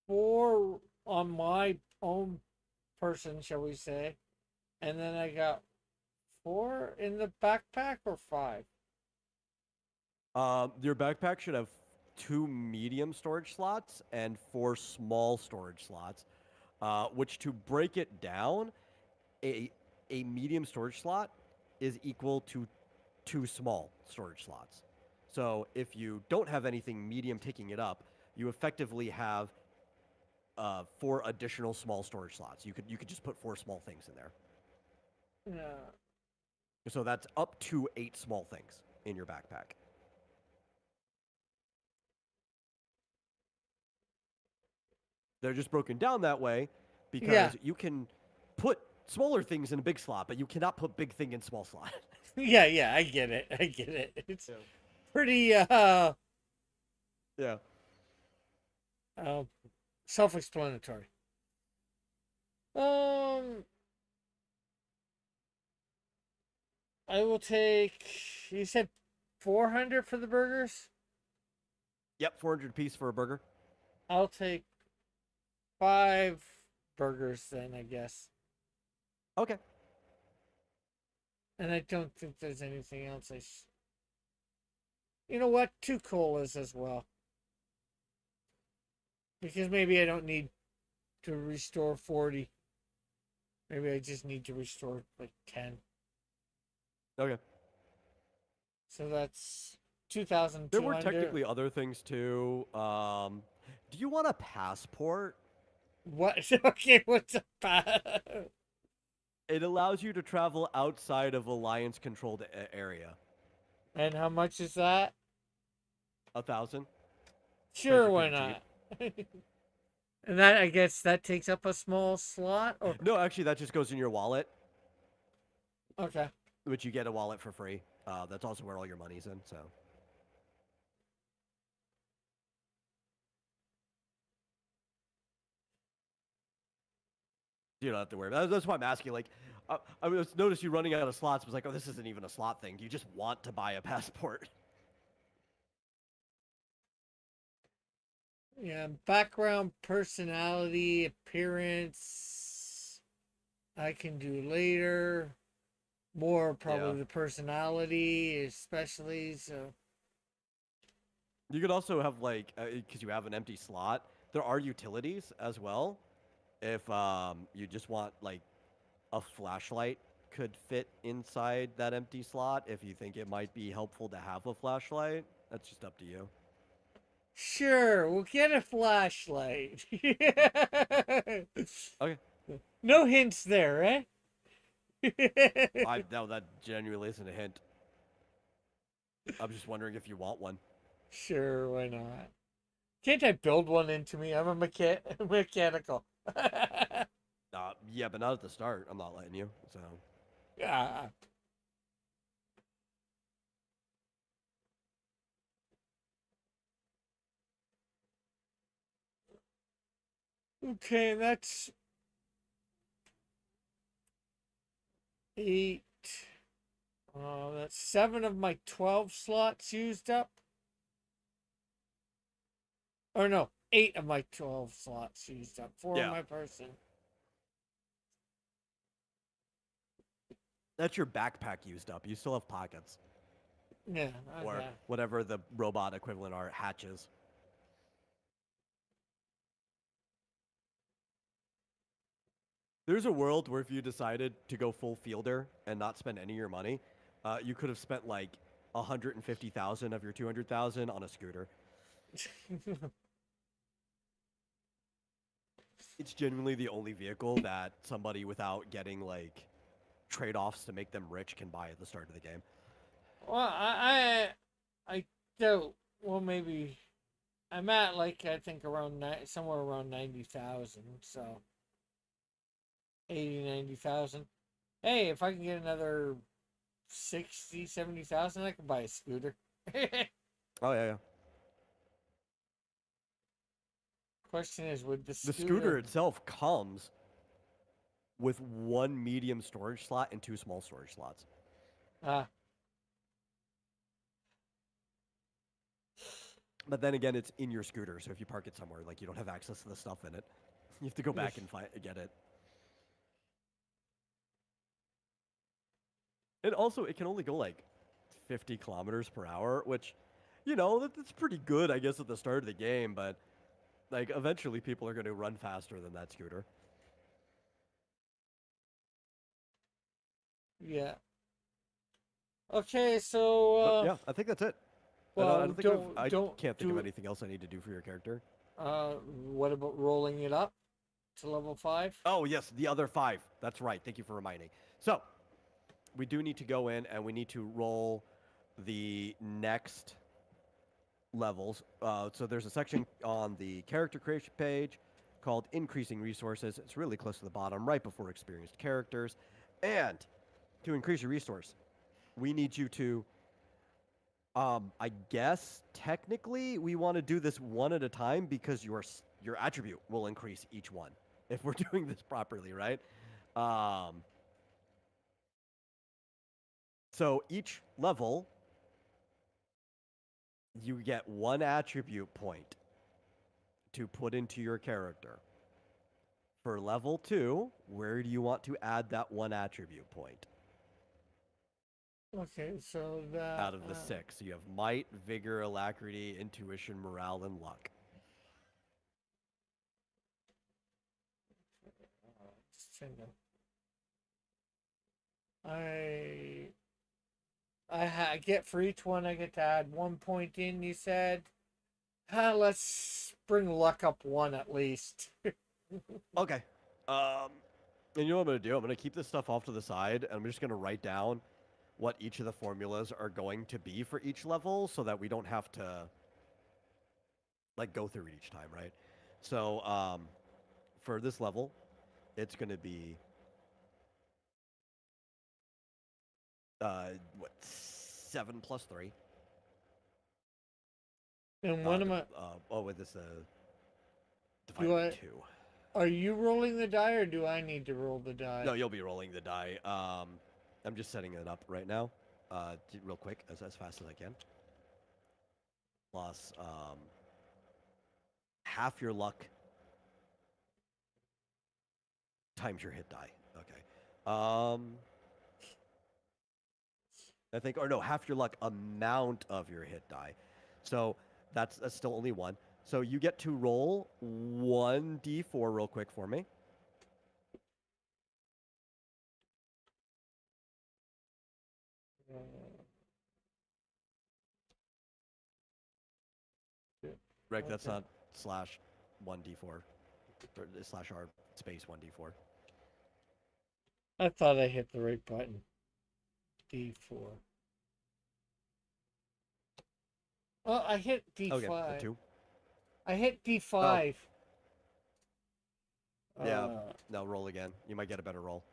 4 on my own person, shall we say, and then I got 4 in the backpack or 5. Your backpack should have 2 medium storage slots and 4 small storage slots. Which, to break it down, a a medium storage slot is equal to 2 small storage slots. So if you don't have anything medium taking it up, you effectively have 4 additional small storage slots. You could just put 4 small things in there. Yeah. So that's up to 8 small things in your backpack. They're just broken down that way because Yeah. you can put smaller things in a big slot, but you cannot put big thing in small slot. Yeah, yeah, I get it. I get it. It's Yeah. pretty Yeah. uh self-explanatory. Um I will take, you said 400 for the burgers? Yep, 400 piece for a burger. I'll take 5 burgers then, I guess. Okay. And I don't think there's anything else You know what? 2 colas as well. Because maybe I don't need to restore 40. Maybe I just need to restore like 10. Okay. So that's There were 2,200. technically other things too. Do you want a passport? What? Okay, what's a It allows you to travel outside of Alliance-controlled area. And how much is that? 1,000. Things Sure, are why pretty cheap. not? And that, I guess, that takes up a small slot. Or No, actually, that just goes in your wallet, okay, which you get a wallet for free. That's also where all your money's in. So You don't have to worry. That's why I'm asking. Like, I noticed you running out of slots. I was like, oh, this isn't even a slot thing. Do you just want to buy a passport? Yeah, background, personality, appearance. I can do later. More Yeah. probably the personality, especially. So You could also have like, because you have an empty slot, there are utilities as well. If you just want like a flashlight could fit inside that empty slot. If you think it might be helpful to have a flashlight, that's just up to you. sure, we'll get a flashlight. Okay. No hints there, eh? I no, that genuinely isn't a hint. I'm just wondering if you want one. Sure, why not? Can't I build one into me? I'm a mechanical. Yeah, but not at the start. I'm not letting you. So Yeah. Okay, that's 8. That's 7 of my 12 slots used up. Or no, 8 of my 12 slots used up. 4 of yeah, my person. that's your backpack used up. You still have pockets Yeah, or okay. whatever the robot equivalent are hatches. There's a world where if you decided to go full fielder and not spend any of your money, you could have spent like 150,000 of your 200,000 on a scooter. It's genuinely the only vehicle that somebody without getting like trade-offs to make them rich can buy at the start of the game. Well, I don't. Well, maybe I'm at like I think around somewhere around 90,000. So 80, 90,000. Hey, if I can get another 60, 70,000, I can buy a scooter. Oh yeah, yeah. Question is, would the The scooter? scooter itself comes with one medium storage slot and two small storage slots. Ah, But then again, it's in your scooter, so if you park it somewhere, like you don't have access to the stuff in it, you have to go back and get it. And also, it can only go like 50 kilometers per hour, which, that's pretty good, I guess, at the start of the game. But like, eventually, people are going to run faster than that scooter. yeah. Okay, so But yeah, I think that's it. I well, don't think I don't can't think of do. anything else I need to do for your character. What about rolling it up to level 5? Oh yes, the other five. That's right. Thank you for reminding. So we do need to go in and we need to roll the next levels. So there's a section on the character creation page called Increasing Resources. It's really close to the bottom, right before experienced characters. And to increase your resource, we need you to, I guess technically we want to do this one at a time because your attribute will increase each one if we're doing this properly, right? Um, so each level you get one attribute point to put into your character. For level 2, where do you want to add that one attribute point? Okay, so that Out of the 6, so you have might, vigor, alacrity, intuition, morale, and luck. just trying to, I I get for each one I get to add 1 point in. You said, let's bring luck up 1 at least. Okay. And you know what I'm going to do? I'm going to keep this stuff off to the side, and I'm just going to write down what each of the formulas are going to be for each level so that we don't have to like go through it each time, right? So, for this level, it's going to be what 7 plus 3. And one of my Oh, with this you divided by want 2. Are you rolling the die, or do I need to roll the die? No, you'll be rolling the die. I'm just setting it up right now, real quick, as fast as I can. Plus, half your luck times your hit die. Okay. I think, or no, half your luck amount of your hit die. So that's still only one. So you get to roll 1d4 real quick for me. Right, that's Okay. not slash 1d4, or slash r space 1d4. I thought I hit the right button. D4. Oh, I hit Okay, a D5. 2. I hit Oh, D5. yeah. Uh, No, roll again. You might get a better roll.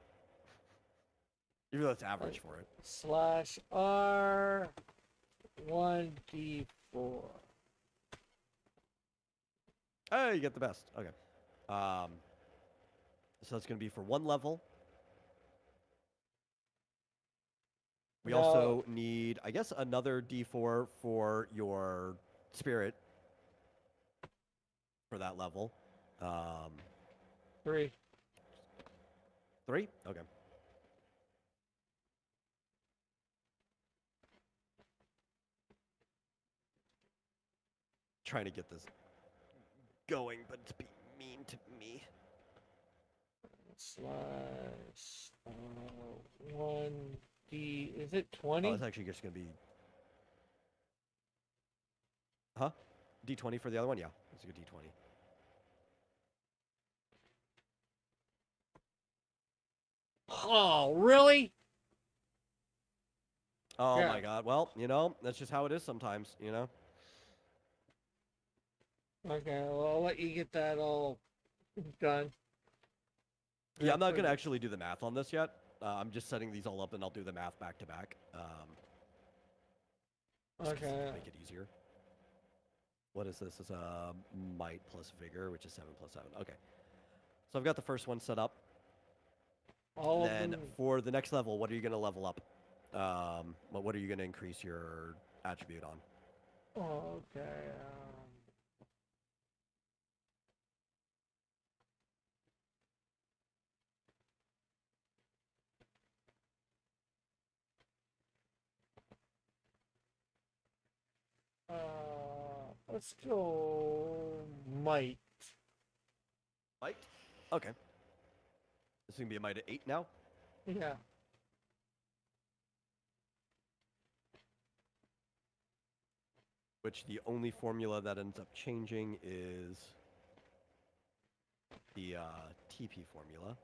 Even though it's average for it. slash R 1D4. Oh, you get the best. Okay. So it's going to be for one level. We No, also need, I guess, another d4 for your spirit for that level. 3. 3? Okay. Trying to get this going, but it's being mean to me. Slash 1D. Is it Oh, 20? it's actually just going to be... Huh? D20 for the other one? Yeah, it's a good D20. Oh, really? Oh Yeah. my god. Well, that's just how it is sometimes. Okay, well, I'll let you get that all done. Yeah, I'm not going to actually do the math on this yet. I'm just setting these all up, and I'll do the math back to back. Okay. Make it easier. What is this? It's a might plus vigor, which is 7 plus 7. Okay. So I've got the first one set up. All of Then them. for the next level, what are you going to level up? What are you going to increase your attribute on? Okay. Let's go might. Might? Okay. This is going to be a might at 8 now. Yeah. Which the only formula that ends up changing is the TP formula.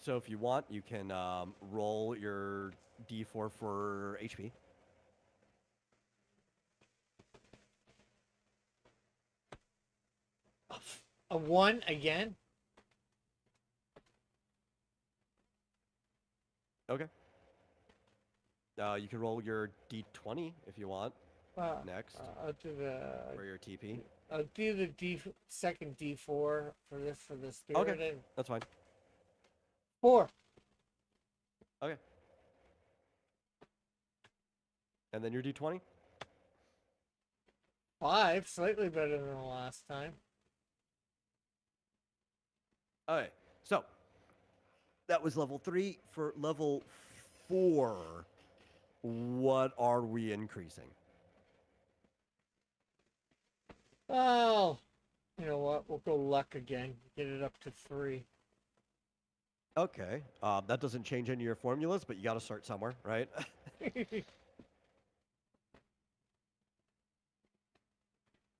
So if you want, you can roll your d4 for HP. A 1 again? Okay. You can roll your d20 if you want next I'll do the. for your TP. I'll do the second D4 for the spirit. Okay, that's fine. 4. Okay. And then your d20? 5, slightly better than the last time. Okay, so that was level 3. For level 4, what are we increasing? Oh, you know what? We'll go luck again. Get it up to 3. Okay, that doesn't change any of your formulas, but you got to start somewhere, right?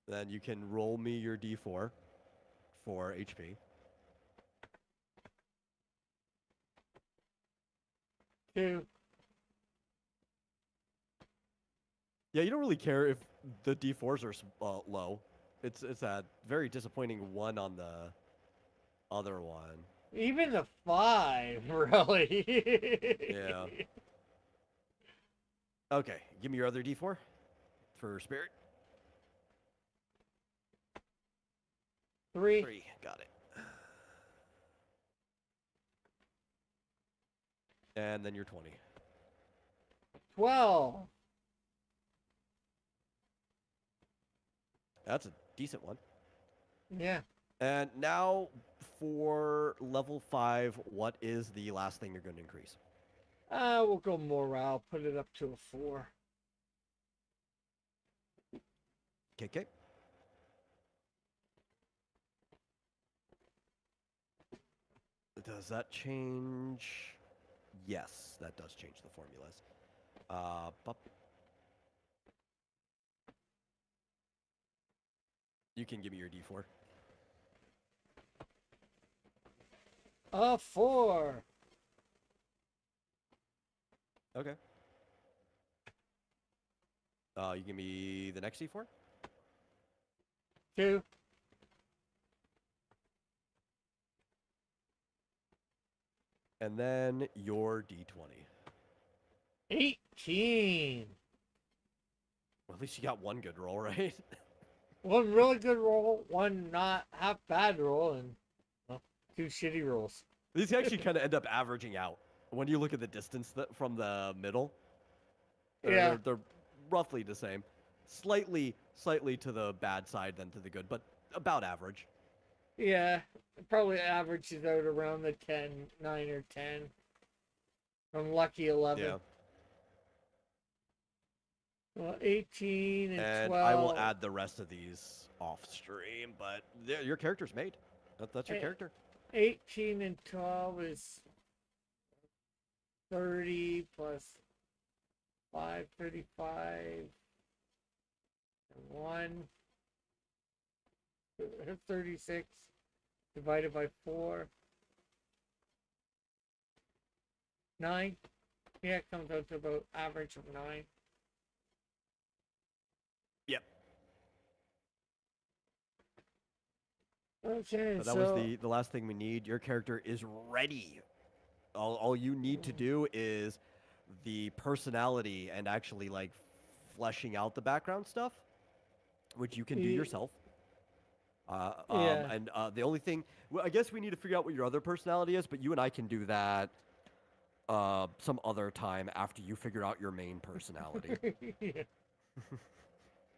Then you can roll me your d4 for HP. 2. Yeah, you don't really care if the d4s are low. It's a very disappointing 1 on the other one. Even the 5, really. Yeah. Okay, give me your other d4. for spirit. 3. 3. Got it. And then you're 20. 12. That's a decent one. Yeah. And now for level 5, what is the last thing you're going to increase? We'll go morale. Put it up to a 4. KK. Does that change? Yes, that does change the formulas. You can give me your D4. A 4. Okay. You give me the next D4? 2. And then your D20. 18. Well, at least you got one good roll, right? One really good roll, one not half bad roll, and well, 2 shitty rolls. These actually kind of end up averaging out when you look at the distance from the middle. They're roughly the same, slightly to the bad side than to the good, but about average. Yeah, it probably averages out around the 10, 9 or 10. I'm lucky 11. Yeah. Well, 18 and 12. I will add the rest of these off stream, but your character's made. That's your character. 18 and 12 is 30 plus 5, 35. And 1. 36 divided by 4. 9. Yeah, it comes out to about average of 9. Yep. Okay, But that was the last thing we need. Your character is ready. All you need to do is the personality and actually like fleshing out the background stuff, which you can do yourself. And the only thing, well, I guess we need to figure out what your other personality is, but you and I can do that some other time after you figure out your main personality.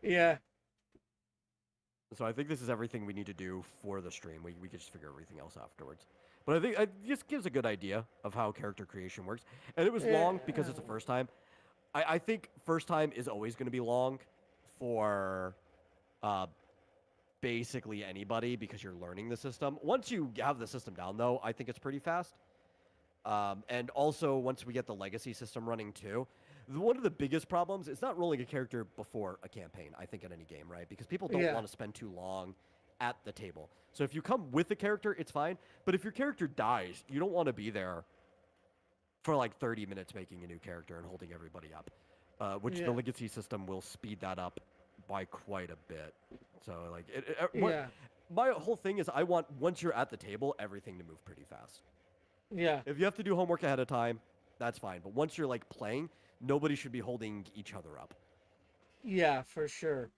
Yeah. So I think this is everything we need to do for the stream. We can just figure everything else afterwards. But I think it just gives a good idea of how character creation works. And it was long because it's the first time. I think first time is always going to be long for basically anybody because you're learning the system. Once you have the system down, though, I think it's pretty fast. And also, once we get the legacy system running, too, one of the biggest problems is not rolling a character before a campaign, I think, in any game, right? Because people don't want to spend too long at the table. So if you come with a character, it's fine. But if your character dies, you don't want to be there for like 30 minutes making a new character and holding everybody up, which the legacy system will speed that up by quite a bit. So, like, my whole thing is I want, once you're at the table, everything to move pretty fast. Yeah. If you have to do homework ahead of time, that's fine. But once you're, like, playing, nobody should be holding each other up. Yeah, for sure.